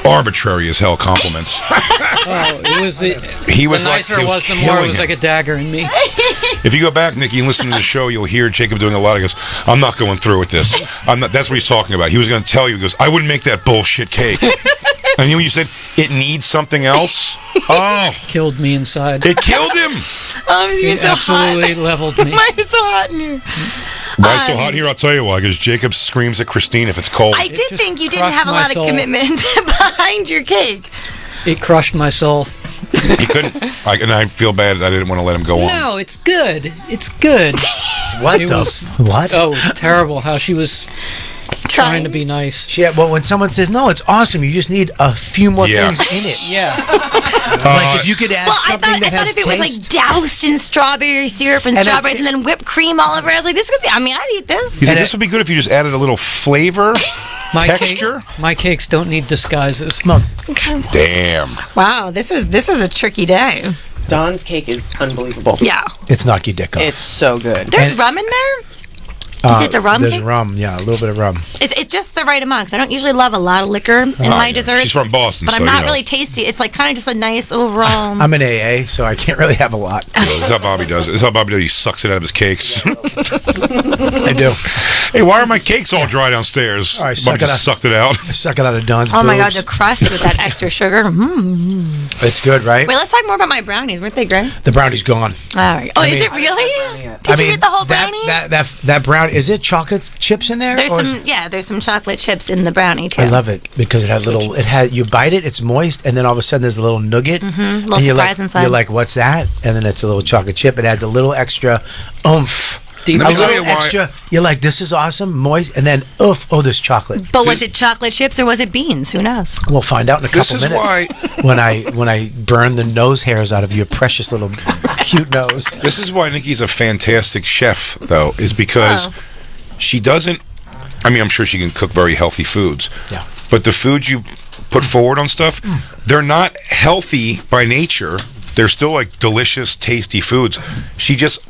arbitrary as hell compliments. Oh, it was the nicer it was, the more it was like a dagger in me. If you go back, Nikki, and listen to the show, you'll hear Jacob doing a lot. He goes, I'm not going through with this. That's what he's talking about. He was going to tell you, he goes, I wouldn't make that bullshit cake. And then when you said, it needs something else, killed me inside. It killed him. It so absolutely hot. leveled me. Why is it so hot in here? Why it's so hot here? I'll tell you why. Because Jacob screams at Christine if it's cold. I did think you didn't crushed have a my lot soul. of commitment behind your cake. It crushed my soul. He couldn't. And I feel bad. I didn't want to let him go on. No, it's good. It's good. What It the? was- What? Oh, it was terrible how she was trying to be nice. Yeah, well, when someone says, no, it's awesome, you just need a few more things in it. Yeah. Like if you could add something that I has thought if it was like taste. doused in strawberry syrup and And strawberries and then whipped cream all over it, I was like, this could be, I'd eat this. He said, this would be good if you just added a little flavor, texture. My cakes don't need disguises. No. Okay. Damn. Wow, this was a tricky day. Dawn's cake is unbelievable. Yeah. It's knock your dick off. It's so good. There's rum in there? You said it's a rum There's cake? rum, yeah, a little bit of rum. It's just the right amount because I don't usually love a lot of liquor in my desserts. She's from Boston, but so I'm not you know. really tasty. It's like kind of just a nice overall. I'm an AA, so I can't really have a lot. This is how Bobby does it. This is how Bobby does it. He sucks it out of his cakes. I do. Hey, why are my cakes all dry downstairs? All right, Bobby just sucked it out. I suck it out of Dawn's Oh my god, boobs. the crust with that extra sugar. It's good, right? Wait, let's talk more about my brownies. Weren't they great? The brownie's gone. All right. Oh, I is mean- it really? Did you get the whole brownie? That brownie, Is it chocolate chips in there? There's or there's some chocolate chips in the brownie too. I love it because it has little. It has you bite it, it's moist, and then all of a sudden there's a little nougat. Little and you're surprise inside. You're like, what's that? And then it's a little chocolate chip. It adds a little extra oomph. A Let me tell you little why- extra. You're like, this is awesome, moist, and then oof, oh, there's chocolate. But was it chocolate chips or was it beans? Who knows? We'll find out in a This couple is minutes. when I burn the nose hairs out of your precious little cute nose. This is why Nikki's a fantastic chef, though, is because she doesn't. I mean, I'm sure she can cook very healthy foods. Yeah. But the foods you put forward on stuff, they're not healthy by nature. They're still like delicious, tasty foods. She just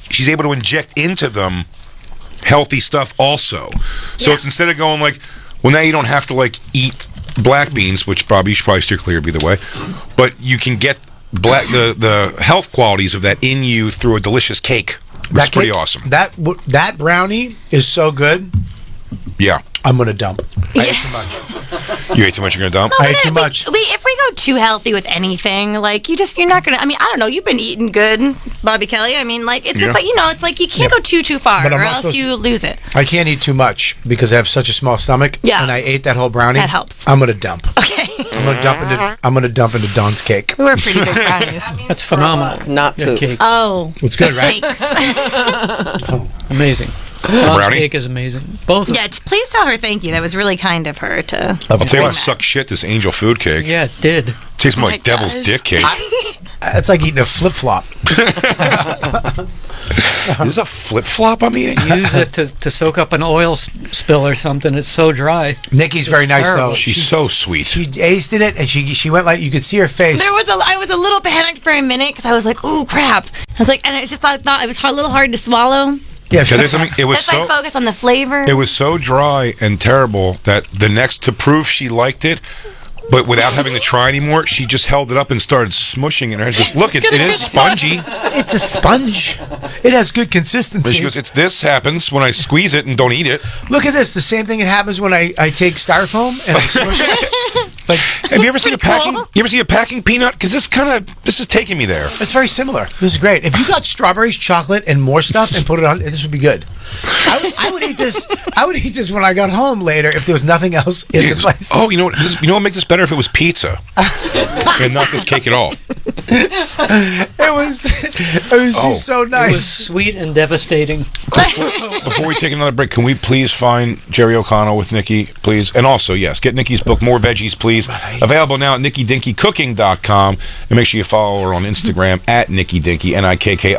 she's able to inject into them healthy stuff also. So it's instead of going like, well, now you don't have to like eat black beans, which you should probably steer clear of either way, but you can get the health qualities of that in you through a delicious cake. That's pretty awesome. That brownie is so good. Yeah. I'm going to dump. I ate too much. You ate too much, you're going to dump? I ate too much. If we go too healthy with anything, like you're not gonna. I mean, I don't know. You've been eating good, Bobby Kelly. I mean, like it's, but it's like you can't go too far, But I'm or not else supposed you lose it. I can't eat too much because I have such a small stomach. Yeah. And I ate that whole brownie. That helps. I'm going to dump. Okay. I'm going to dump into Dawn's cake. We're pretty big brownies. That's phenomenal. Not Your poop. cake. Oh, It's good, right? thanks. Amazing. The Dawn's brownie? cake is amazing. Both of Yeah, please tell her thank you. That was really kind of her to. I'll tell you what sucks shit, this angel food cake. Yeah, it did. Tastes more Oh like my devil's gosh. dick cake. It's like eating a flip-flop. Is this a flip-flop I'm eating? Use it to soak up an oil spill or something. It's so dry. Nikki's very nice, terrible. though. She's so sweet. She tasted it, and she went like, you could see her face. I was a little panicked for a minute because I was like, "Ooh, crap!" I was like, and I just thought it was a little hard to swallow. Yeah, There's something, it was That's why I so focus on the flavor. it was so dry and terrible that to prove she liked it, but without having to try anymore, she just held it up and started smushing it in her hands. She goes, look, it is spongy. It's a sponge. It has good But consistency. she goes, this happens when I squeeze it and don't eat it. Look at this. The same thing that happens when I take styrofoam and I smush it. Like, have you ever seen a packing? You ever see a packing peanut? Because this is taking me there. It's very similar. This is great. If you got strawberries, chocolate, and more stuff and put it on, this would be good. I would eat this. I would eat this when I got home later if there was nothing else in the place. Oh, you know what? You know what makes this better if it was pizza and not this cake at all. It was just so It was nice. sweet and devastating. Before we take another break, can we please find Jerry O'Connell with Nikki, please? And also, yes, get Nikki's book, More Veggies, Please. Available now at NikkiDinkyCooking.com. And make sure you follow her on Instagram at Nikki Dinky, NikkiDinki.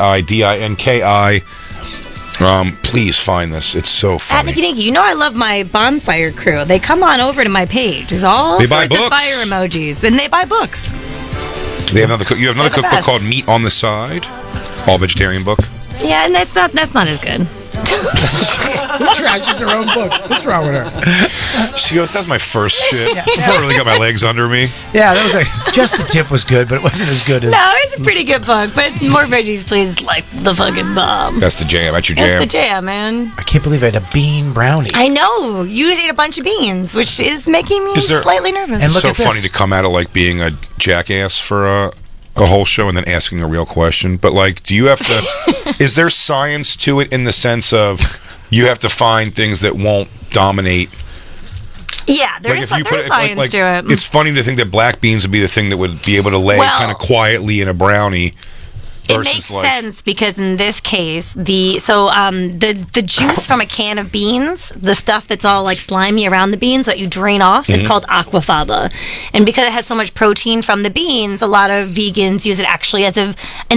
Please find this. It's so At funny. Nikki Dinky, you know I love my Bonfire crew. They come on over to my page. There's all They buy sorts of books. fire emojis, and they buy books. You have another They're the cookbook best. called Meat on the Side, all vegetarian book. Yeah, and that's not as good. Trashes their own book. What's wrong with her? She goes, that's my first shit. Before I really got my legs under me. Yeah, that was like just the tip was good, but it wasn't as good as. No, it's a pretty good book, but it's More Veggies, Please, is like the fucking bomb. That's the jam. That's your jam. That's the jam, man. I can't believe I had a bean brownie. I know. You just ate a bunch of beans, which is making me Is there- slightly nervous. And look so at this. funny to come out of like being a jackass for a whole show and then asking a real question. But like, do you have to? Is there science to it in the sense of you have to find things that won't dominate? Yeah, there Like is if you there's it's like- science like, to it. It's funny to think that black beans would be the thing that would be able to lay Well, kind of quietly in a brownie. It versus makes like, sense because in this case, the juice from a can of beans, the stuff that's all like slimy around the beans that you drain off, is called aquafaba, and because it has so much protein from the beans, a lot of vegans use it actually as an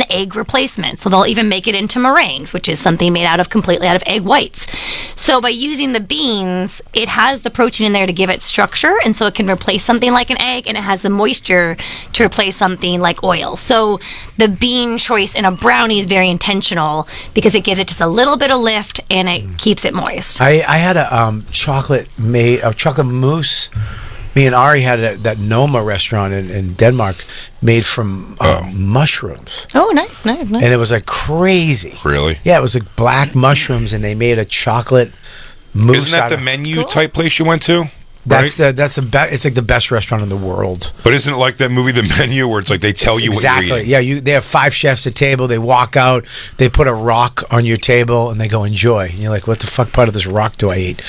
egg replacement. So they'll even make it into meringues, which is something made completely out of egg whites. So by using the beans, it has the protein in there to give it structure, and so it can replace something like an egg, and it has the moisture to replace something like oil. So the bean choice in a brownie is very intentional because it gives it just a little bit of lift and it keeps it moist. I had a chocolate mousse. Me and Ari had that Noma restaurant in Denmark made from mushrooms. Oh, nice. And it was like crazy. Really? Yeah, it was like black mushrooms, and they made a chocolate mousse. Isn't that the menu type place you went to? That's the best. It's like the best restaurant in the world. But isn't it like that movie, The Menu, where it's like they tell you exactly. what you're eating? Yeah, they have 5 chefs at table. They walk out. They put a rock on your table, and they go enjoy. And you're like, what the fuck part of this rock do I eat?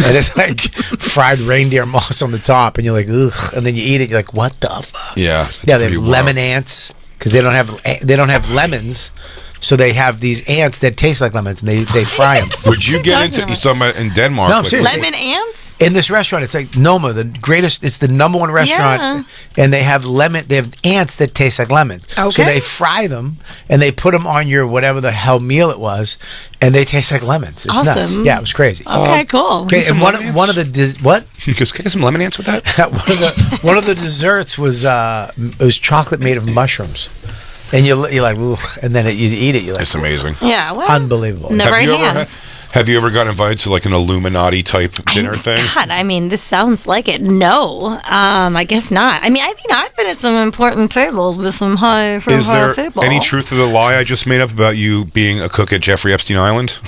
And it's like fried reindeer moss on the top, and you're like, ugh. And then you eat it. You're like, what the fuck? Yeah. Yeah, they have lemon ants because they don't have lemons. So they have these ants that taste like lemons, and they fry them. Would you get into? You're talking about in Denmark? No, seriously. Lemon ants? In this restaurant, it's like Noma, the greatest. It's the #1 restaurant, and they have ants that taste like lemons. Okay. So they fry them and they put them on your whatever the hell meal it was, and they taste like lemons. It's awesome. nuts. Yeah, it was crazy. Okay, cool. Okay, and one of the what? Because can I get some lemon ants with that? one of the desserts was it was chocolate made of mushrooms. And you're like, ugh, and then you eat it. You're like, it's amazing. Yeah, well, unbelievable. in the right hands. Have you ever got invited to like an Illuminati type dinner thing? God, I mean, this sounds like it. No, I guess not. I mean, I've been at some important tables with some high profile Is there people. any truth to the lie I just made up about you being a cook at Jeffrey Epstein Island?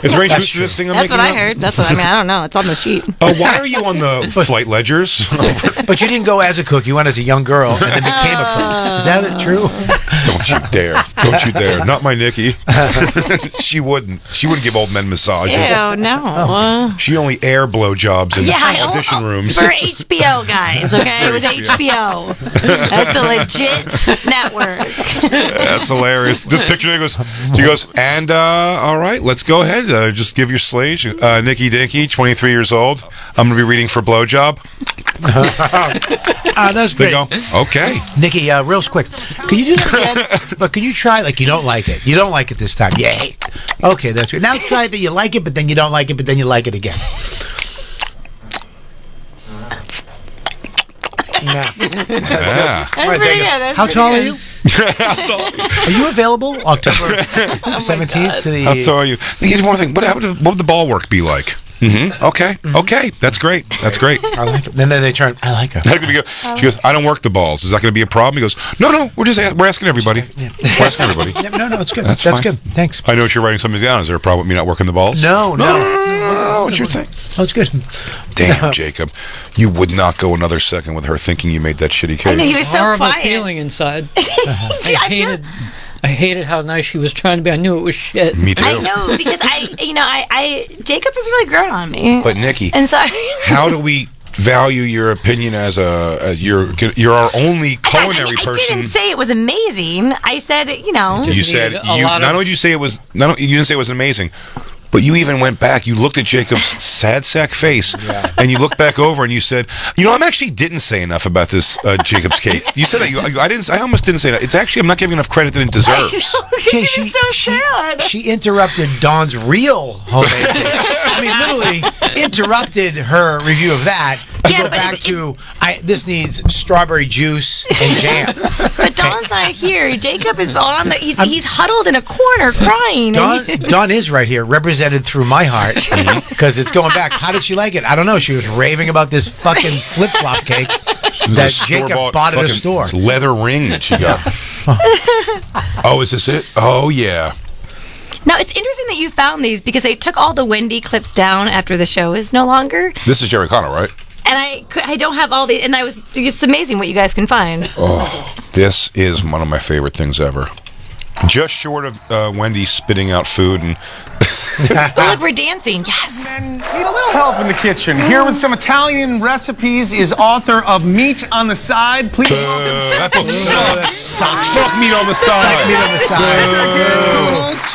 Is there any truth to this thing I'm That's making what I up? heard. That's what I mean. I don't know. It's on the sheet. Why are you on the flight ledgers? But you didn't go as a cook. You went as a young girl and then became a cook. Is that true? Don't you dare. Don't you dare. Not my Nikki. She wouldn't. She wouldn't give old men massages. Ew, no. She only air blowjobs in audition rooms. For HBO guys, okay? It was HBO. That's a legit network. That's hilarious. Just picture it. She goes, and all right, let's go ahead. Just give your slage. Nikki Dinky, 23 years old. I'm going to be reading for blowjob. That's great. They go, okay. Nikki, real quick. Can you do that again? But can you try like you don't like it? You don't like it this time. Yay. Okay, that's good. Now try that you like it, but then you don't like it, but then you like it again. Yeah. That's pretty good. How tall are you? Are you available October 17th to the? How tall are you? Here's one thing. What would the ball work be like? Mm-hmm. Okay. Okay. That's great. That's great. I like it. And then they turn. I like her. She goes, I don't work the balls. Is that going to be a problem? He goes, no. We're asking everybody. We're asking everybody. Yeah, no, it's good. That's fine. good. Thanks. I know you're writing something down. Is there a problem with me not working the balls? No. What's your thing? Oh, it's good. Damn, Jacob, you would not go another second with her thinking you made that shitty cake. I know, he was so horrible quiet. feeling inside. I hated how nice she was trying to be. I knew it was shit. Me too. I know because Jacob has really grown on me. But Nikki, and so how do we value your opinion as you're our only culinary person? I didn't say it was amazing. I said, You said not only did you say it was you didn't say it was amazing. But you even went back. You looked at Jacob's sad sack face, and you looked back over and you said, I actually didn't say enough about this Jacob's cake. You said that. I almost didn't say that. It's actually, I'm not giving enough credit that it deserves. Jay, she interrupted Dawn's real homemade cake. I mean, literally interrupted her review of that to go back to, this needs strawberry juice and jam. But Dawn's not here. Jacob is on he's huddled in a corner crying. Dawn is right here, represented through my heart, because it's going back. How did she like it? I don't know. She was raving about this fucking flip-flop cake that Jacob bought at a store. Leather ring that she got. Oh, is this it? Oh, yeah. Now, it's interesting that you found these because they took all the Wendy clips down after the show is no longer. This is Jerry Connell, right? And I don't have all the, and it's amazing what you guys can find. Oh, this is one of my favorite things ever. Just short of Wendy spitting out food and. Oh, look, we're dancing. Yes. And need a little help in the kitchen. Here with some Italian recipes is author of Meat on the Side. Please welcome. That book sucks. Fuck Meat on the Side. Meat on the Side.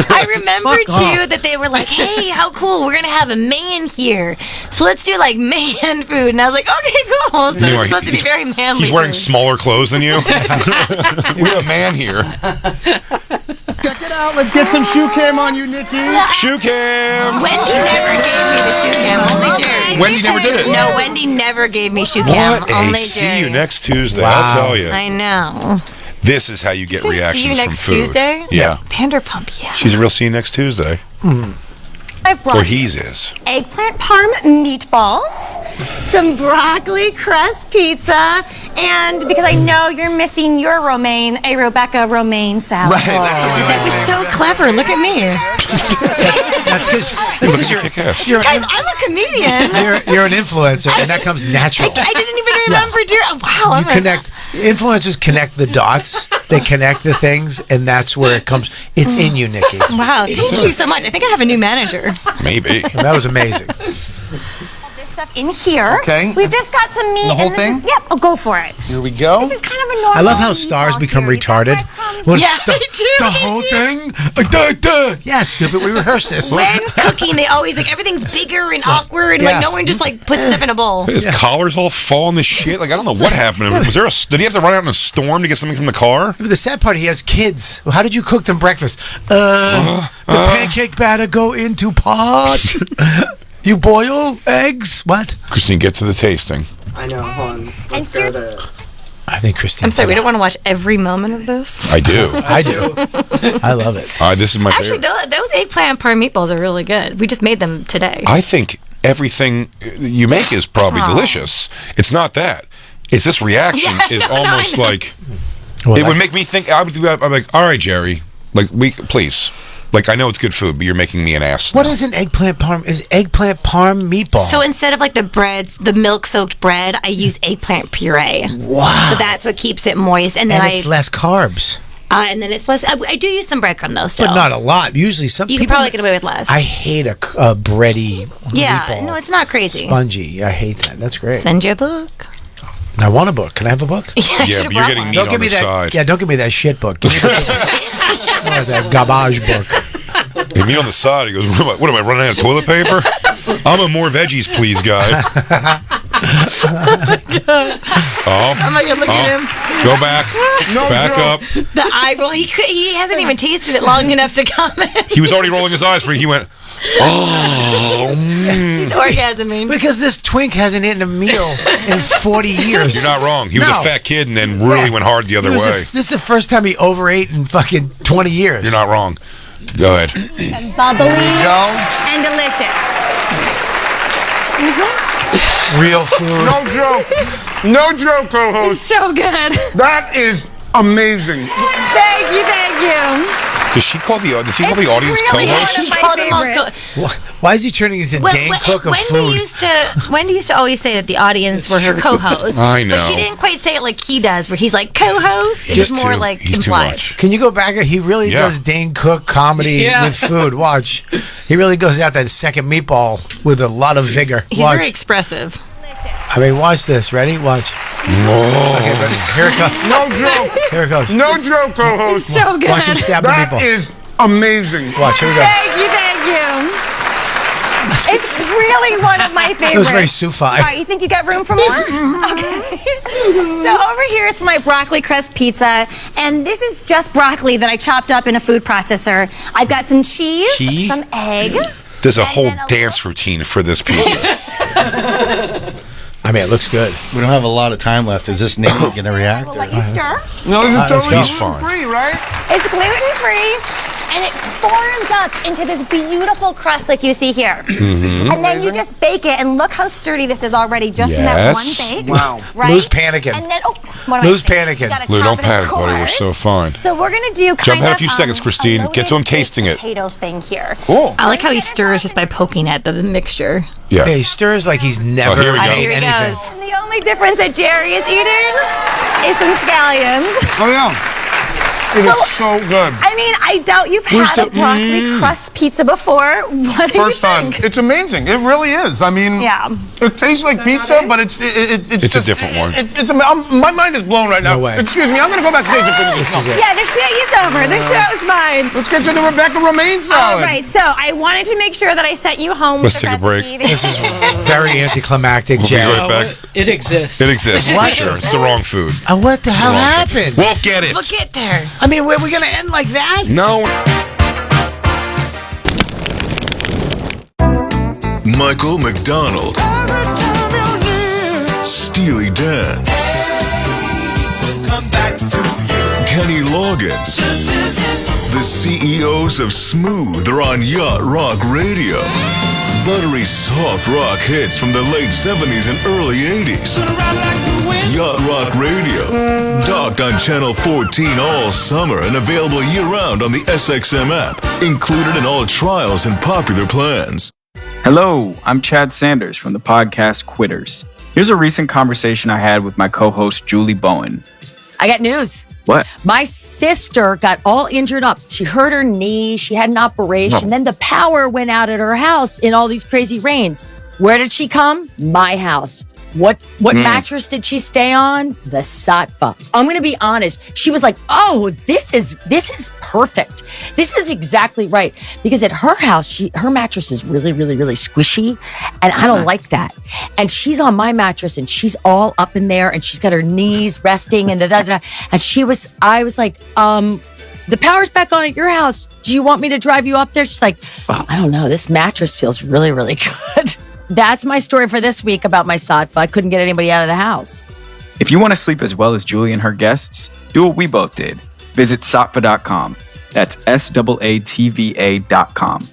I remember too that they were like, "Hey, how cool! We're gonna have a man here, so let's do like man food." And I was like, "Okay, cool." So it's supposed to be very manly. He's wearing food. smaller clothes than you. We have a man here. Check it out. Let's get some shoe cam on you, Nikki. Shoe cam. Wendy never gave me the shoe cam. Only Jerry. Wendy never did it. No, Wendy never gave me shoe cam. What Only a see Jerry. you next Tuesday. I'll tell you. I know. This is how you get reactions see you from next food. Tuesday? Yeah. Vanderpump, yeah. She's a real see you next Tuesday. I've brought Or he's is. eggplant parm meatballs, some broccoli crust pizza, and because I know you're missing your romaine, a Rebecca romaine salad. Right. That was so clever. Look at me. That's because you're Guys, I'm a comedian. you're an influencer, and that comes natural. I didn't even remember doing. Wow, You connect influencers connect the dots. They connect the things, and that's where it comes. It's in you, Nikki. Wow, thank you so much. I think I have a new manager. Maybe. That was amazing. This stuff in here. Okay. We've just got some meat. The whole and this thing? is- Yep. Oh, go for it. Here we go. This is kind of a normal. I love how stars become retarded. Yeah, they do. The whole thing? Yeah, stupid. We rehearsed this. When cooking, they always like everything's bigger and awkward. Yeah. Like no one just like puts stuff in a bowl. His collar's all falling to shit. Like I don't know what happened. Was there did he have to run out in a storm to get something from the car? But the sad part, he has kids. Well, how did you cook them breakfast? The pancake batter go into pot. You boil eggs? What? Christine, get to the tasting. I know. Hold on. Let's here- go to. I think Christine. I'm sorry, we don't want to watch every moment of this. I do. I do. I love it. This is my Actually, favorite. those eggplant parm meatballs are really good. We just made them today. I think everything you make is probably delicious. It's not that. It's this reaction is almost like it would make me think. I'm like, all right, Jerry, like please. Like, I know it's good food, but you're making me an ass. What is an eggplant parm? Is eggplant parm meatball? So instead of like the milk-soaked bread, I use eggplant puree. Wow. So that's what keeps it moist, and then it's less carbs. And then it's less. I do use some breadcrumb though, still. But not a lot. Usually some You people... can probably get away with less. I hate a bready Yeah, meatball. no, it's not crazy. Spongy. I hate that. That's great. Send you a book. I want a book. Can I have a book? Yeah, but you're getting meat Don't on give me the that. side. Yeah, don't give me that shit book. Give me that garbage book. And me on the side, he goes, what am I running out of toilet paper? I'm a more veggies, please, guy. Oh my God, look at him. Go back. Back up. The eye roll. He hasn't even tasted it long enough to comment. He was already rolling his eyes for you. He went, oh. He's orgasming. Because this twink hasn't eaten a meal in 40 years. You're not wrong. He was a fat kid and then really went hard the other way. This is the first time he overate in fucking 20 years. You're not wrong. Go ahead. Bubbly and delicious. Real food. No joke. No joke, co-host. So good. That is amazing. Thank you. Does he call the audience really co-host? one of my favorites. Why is he turning into Dane Cook of food? Wendy used to always say that the audience were her co-host. I know. But she didn't quite say it like he does, where he's like co-host. It's more like implied. Can you go back? He really does Dane Cook comedy with food. Watch. He really goes out that second meatball with a lot of vigor. He's very expressive. I mean, watch this. Ready? Watch. Okay, ready? Here it comes. No joke. Here it goes. No joke, co-host. So good. Watch him stab the meatball. That is amazing. Watch. Here we go. Thank you. It's really one of my favorites. It was very Sufi. All right, you think you got room for more? Okay. So over here is for my broccoli crust pizza, and this is just broccoli that I chopped up in a food processor. I've got some cheese, some egg. There's a whole dance routine for this pizza. I mean, it looks good. We don't have a lot of time left. Is this Nate going to react? We'll let you stir. No, this is totally He's fine. gluten-free, right? It's gluten-free, and it forms up into this beautiful crust like you see here. Mm-hmm. And then you just bake it, and look how sturdy this is already just from that one bake. Wow. Right? Lou's panicking. And then, what am I Lou's saying? panicking. You gotta Lou, chop don't it, of panic, buddy. We're course. so fine. So we're gonna do kind Jump ahead of a few seconds, Christine. Get to him tasting it. Potato thing here. Cool. I like how he stirs just by poking at the mixture. Yeah. He stirs like he's never here we go. made Here he anything. goes. And the only difference that Jerry is eating is some scallions. Oh, yeah. It is so good. I mean, I doubt you've Where's had a the- broccoli crust pizza before. What do you First time. think? It's amazing. It really is. I mean, it tastes like pizza, but it's It's a different one. My mind is blown right now. No way. Excuse me. I'm going to go backstage and finish This this. is it. Yeah, the show is over. The show's mine. Let's get to the Rebecca Romaine salad. All right, so I wanted to make sure that I sent you home Let's with the take a break. recipe. This is very anticlimactic, We'll be Jerry. right back. It exists. It exists, for What? sure. It's the wrong food. What the hell wrong thing. happened? We'll get it. We'll get there. I mean, were we going to end like that? No. Michael McDonald, Steely Dan, Kenny Loggins. The CEOs of Smooth are on Yacht Rock Radio. buttery soft rock hits from the late 70s and early 80s. Yacht Rock Radio, docked on Channel 14 all summer and available year-round on the SXM app, included in all trials and popular plans. Hello, I'm Chad Sanders from the podcast Quitters. Here's a recent conversation I had with my co-host Julie Bowen. I got news. What? My sister got all injured up. She hurt her knee. She had an operation. Oh. Then the power went out at her house in all these crazy rains. Where did she come? My house. What mattress did she stay on? The Satva. I'm going to be honest. She was like, "Oh, this is perfect. This is exactly right." Because at her house, her mattress is really, really, really squishy, and I don't like that. And she's on my mattress, and she's all up in there, and she's got her knees resting, and and I was like, "The power's back on at your house. Do you want me to drive you up there?" She's like, "I don't know. This mattress feels really, really good." That's my story for this week about my Satva. I couldn't get anybody out of the house. If you want to sleep as well as Julie and her guests, do what we both did. Visit satva.com. That's SAATVA.com.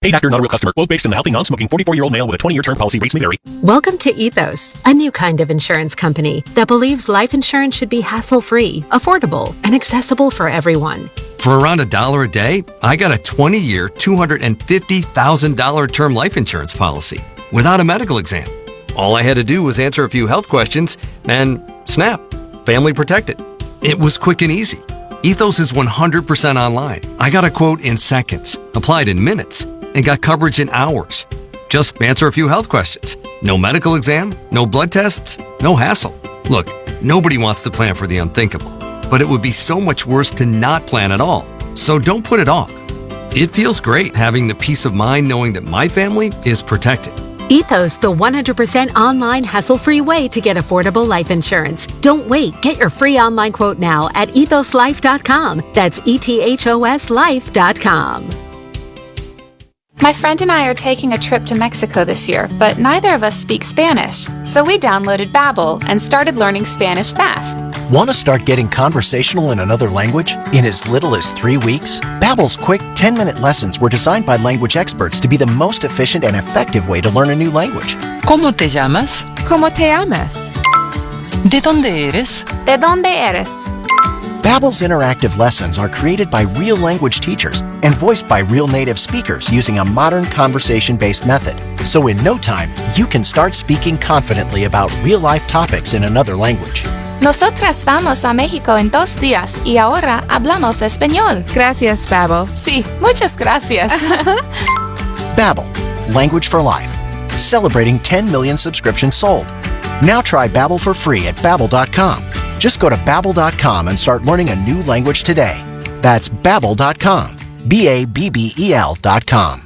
Hey, doctor, not a real customer. Quote based on a healthy, non-smoking 44-year-old male with a 20-year term policy. Rates may vary. Welcome to Ethos, a new kind of insurance company that believes life insurance should be hassle-free, affordable, and accessible for everyone. For around $1 a day, I got a 20-year, $250,000 term life insurance policy without a medical exam. All I had to do was answer a few health questions and snap, family protected. It was quick and easy. Ethos is 100% online. I got a quote in seconds, applied in minutes, and got coverage in hours. Just answer a few health questions. No medical exam, no blood tests, no hassle. Look, nobody wants to plan for the unthinkable, but it would be so much worse to not plan at all. So don't put it off. It feels great having the peace of mind knowing that my family is protected. Ethos, the 100% online hassle-free way to get affordable life insurance. Don't wait. Get your free online quote now at ethoslife.com. That's ethoslife.com. My friend and I are taking a trip to Mexico this year, but neither of us speak Spanish. So we downloaded Babbel and started learning Spanish fast. Want to start getting conversational in another language in as little as 3 weeks? Babbel's quick 10-minute lessons were designed by language experts to be the most efficient and effective way to learn a new language. ¿Cómo te llamas? ¿Cómo te llamas? ¿De dónde eres? ¿De dónde eres? Babbel's interactive lessons are created by real language teachers and voiced by real native speakers using a modern conversation-based method. So in no time, you can start speaking confidently about real-life topics in another language. Nosotras vamos a México en 2 días y ahora hablamos español. Gracias, Babbel. Sí, muchas gracias. Babbel, language for life. Celebrating 10 million subscriptions sold. Now try Babbel for free at Babbel.com. Just go to Babbel.com and start learning a new language today. That's Babbel.com. Babbel.com.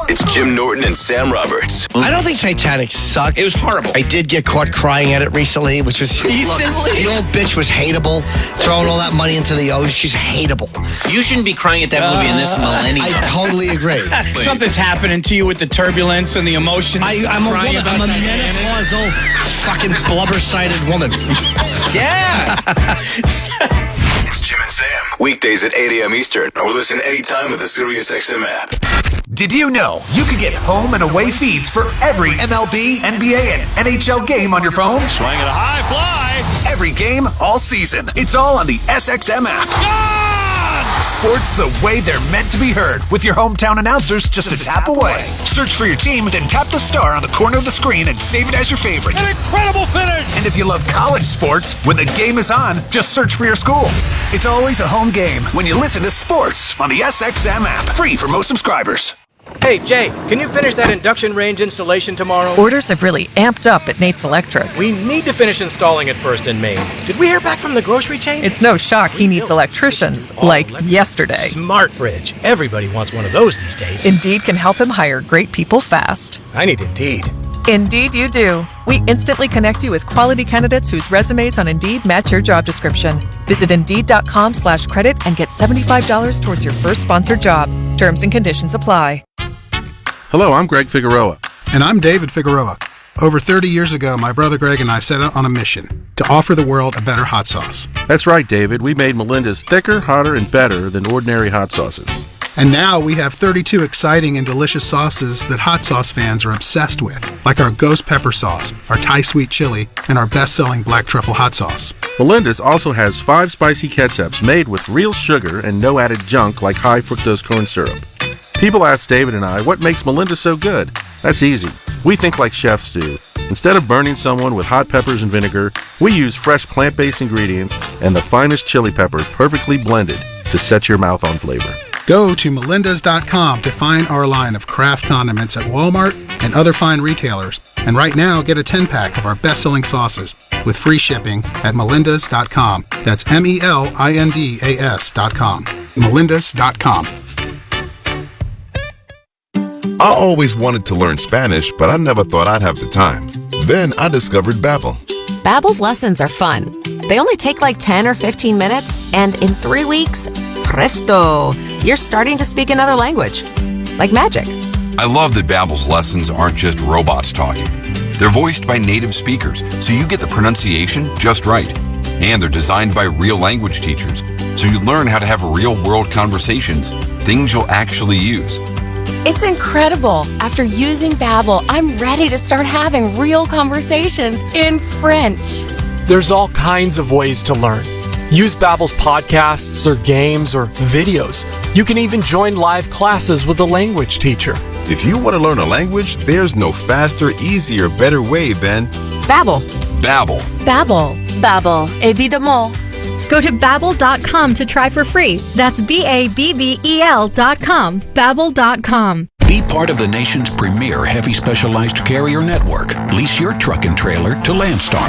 It's Jim Norton and Sam Roberts. I don't think Titanic sucked. It was horrible. I did get caught crying at it recently, which was... Recently? The old bitch was hateable, throwing all that money into the ocean. She's hateable. You shouldn't be crying at that movie in this millennium. I totally agree. Something's happening to you with the turbulence and the emotions. I'm a woman. I'm a menopausal, fucking blubber-sided woman. Yeah! It's Jim and Sam. Weekdays at 8 a.m. Eastern, or listen anytime with the SiriusXM app. Did you know you can get home and away feeds for every MLB, NBA, and NHL game on your phone? Swing it a high fly. Every game, all season. It's all on the SXM app. Sports the way they're meant to be heard, with your hometown announcers just a tap away. Search for your team, then tap the star on the corner of the screen and save it as your favorite. An incredible finish! And if you love college sports, when the game is on, just search for your school. It's always a home game when you listen to sports on the SXM app. Free for most subscribers. Hey, Jay, can you finish that induction range installation tomorrow? Orders have really amped up at Nate's Electric. We need to finish installing it first in Maine. Did we hear back from the grocery chain? It's no shock he needs electricians, like yesterday. Smart fridge. Everybody wants one of those these days. Indeed can help him hire great people fast. I need Indeed. Indeed you do. We instantly connect you with quality candidates whose resumes on Indeed match your job description. Visit Indeed.com/credit and get $75 towards your first sponsored job. Terms and conditions apply. Hello, I'm Greg Figueroa. And I'm David Figueroa. Over 30 years ago, my brother Greg and I set out on a mission to offer the world a better hot sauce. That's right, David. We made Melinda's thicker, hotter, and better than ordinary hot sauces. And now we have 32 exciting and delicious sauces that hot sauce fans are obsessed with, like our ghost pepper sauce, our Thai sweet chili, and our best-selling black truffle hot sauce. Melinda's also has 5 spicy ketchups made with real sugar and no added junk like high fructose corn syrup. People ask David and I, what makes Melinda so good? That's easy. We think like chefs do. Instead of burning someone with hot peppers and vinegar, we use fresh plant-based ingredients and the finest chili peppers perfectly blended to set your mouth on flavor. Go to melindas.com to find our line of craft condiments at Walmart and other fine retailers. And right now, get a 10-pack of our best-selling sauces with free shipping at melindas.com. That's melindas.com. melindas.com. I always wanted to learn Spanish, but I never thought I'd have the time. Then I discovered Babbel. Babbel's lessons are fun. They only take like 10 or 15 minutes, and in 3 weeks, presto, you're starting to speak another language. Like magic. I love that Babbel's lessons aren't just robots talking. They're voiced by native speakers, so you get the pronunciation just right. And they're designed by real language teachers, so you learn how to have real-world conversations, things you'll actually use. It's incredible. After using Babbel, I'm ready to start having real conversations in French. There's all kinds of ways to learn. Use Babbel's podcasts or games or videos. You can even join live classes with a language teacher. If you want to learn a language, there's no faster, easier, better way than Babbel. Babbel. Babbel. Babbel. Évidemment. Go to Babbel.com to try for free. That's BABBEL.com. Babbel.com. Be part of the nation's premier heavy specialized carrier network. Lease your truck and trailer to Landstar.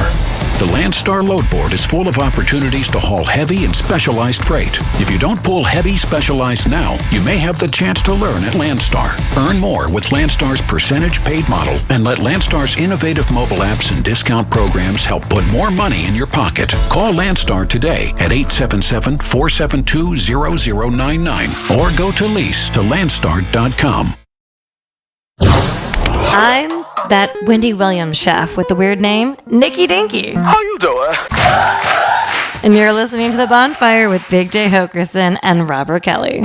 The Landstar load board is full of opportunities to haul heavy and specialized freight. If you don't pull heavy specialized now, you may have the chance to learn at Landstar. Earn more with Landstar's percentage paid model and let Landstar's innovative mobile apps and discount programs help put more money in your pocket. Call Landstar today at 877-472-0099 or go to lease to landstar.com. I'm that Wendy Williams chef with the weird name, Nikki Dinky. How you doing? And you're listening to The Bonfire with Big J. Oakerson and Robert Kelly.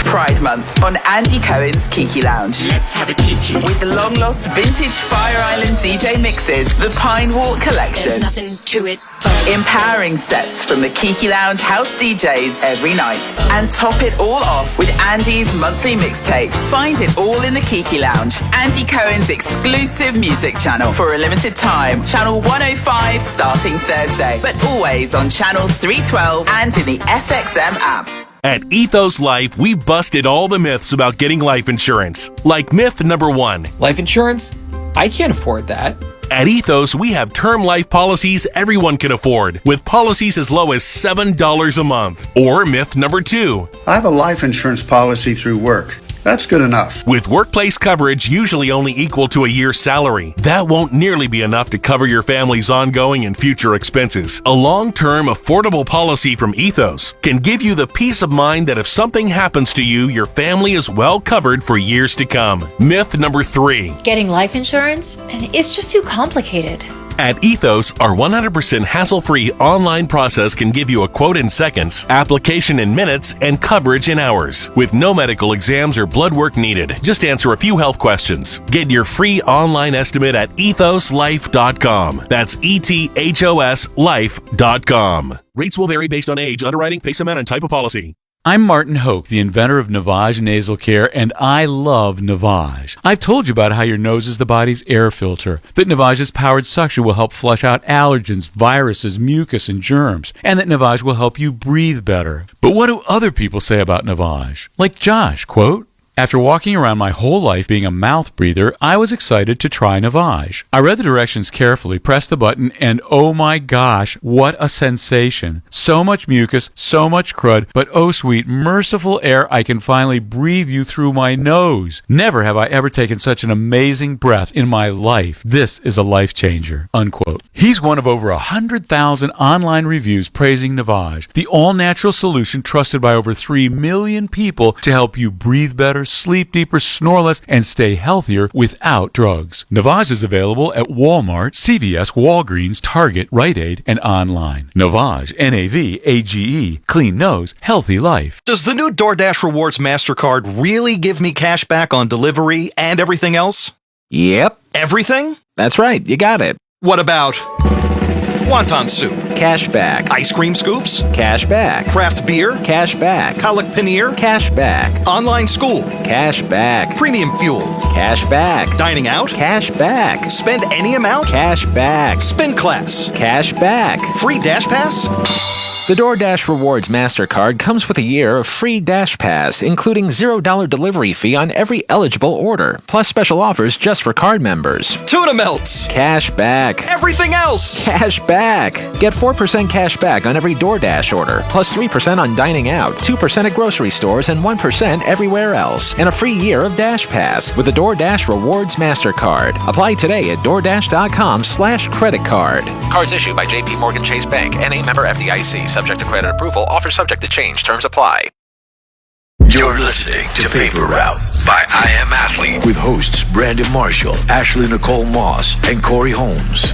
Pride Month on Andy Cohen's Kiki Lounge. Let's have a kiki. With the long-lost vintage Fire Island DJ mixes, the Pine Walk Collection. There's nothing to it but empowering sets from the Kiki Lounge house DJs every night. And top it all off with Andy's monthly mixtapes. Find it all in the Kiki Lounge, Andy Cohen's exclusive music channel for a limited time. Channel 105 starting Thursday, but always on channel 312 and in the SXM app. At Ethos Life, we busted all the myths about getting life insurance. Like myth number 1. Life insurance? I can't afford that. At Ethos, we have term life policies everyone can afford, with policies as low as $7 a month. Or myth number 2. I have a life insurance policy through work. That's good enough. With workplace coverage usually only equal to a year's salary, that won't nearly be enough to cover your family's ongoing and future expenses. A long-term, affordable policy from Ethos can give you the peace of mind that if something happens to you, your family is well covered for years to come. Myth number 3. Getting life insurance? It's just too complicated. At Ethos, our 100% hassle-free online process can give you a quote in seconds, application in minutes, and coverage in hours. With no medical exams or blood work needed, just answer a few health questions. Get your free online estimate at ethoslife.com. That's ETHOS life.com. Rates will vary based on age, underwriting, face amount, and type of policy. I'm Martin Hoke, the inventor of Navage Nasal Care, and I love Navage. I've told you about how your nose is the body's air filter, that Navage's powered suction will help flush out allergens, viruses, mucus, and germs, and that Navage will help you breathe better. But what do other people say about Navage? Like Josh, quote, "After walking around my whole life being a mouth breather, I was excited to try Navage. I read the directions carefully, pressed the button, and oh my gosh, what a sensation. So much mucus, so much crud, but oh sweet, merciful air, I can finally breathe you through my nose. Never have I ever taken such an amazing breath in my life. This is a life changer," unquote. He's one of over 100,000 online reviews praising Navage, the all-natural solution trusted by over 3 million people to help you breathe better, sleep deeper, snore less, and stay healthier without drugs. Navage is available at Walmart, CVS, Walgreens, Target, Rite Aid, and online. Navage, N-A-V-A-G-E. Clean nose, healthy life. Does the new DoorDash Rewards MasterCard really give me cash back on delivery and everything else? Yep. Everything? That's right. You got it. What about wonton soup? Cash back. Ice cream scoops? Cash back. Craft beer? Cash back. Colic paneer? Cash back. Online school? Cash back. Premium fuel? Cash back. Dining out? Cash back. Spend any amount? Cash back. Spin class? Cash back. Free Dash Pass? The DoorDash Rewards MasterCard comes with a year of free Dash Pass, including $0 delivery fee on every eligible order, plus special offers just for card members. Tuna melts! Cash back. Everything else! Cash back. Get 4% cash back on every DoorDash order, plus 3% on dining out, 2% at grocery stores, and 1% everywhere else, and a free year of Dash Pass with the DoorDash Rewards MasterCard. Apply today at DoorDash.com/credit card. Cards issued by J.P. Morgan Chase Bank, N.A. member FDIC. Subject to credit approval. Offer subject to change. Terms apply. You're listening to Paper Route by I Am Athlete with hosts Brandon Marshall, Ashley Nicole Moss, and Corey Holmes.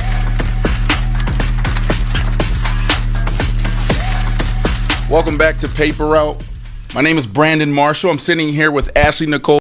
Welcome back to Paper Route. My name is Brandon Marshall. I'm sitting here with Ashley Nicole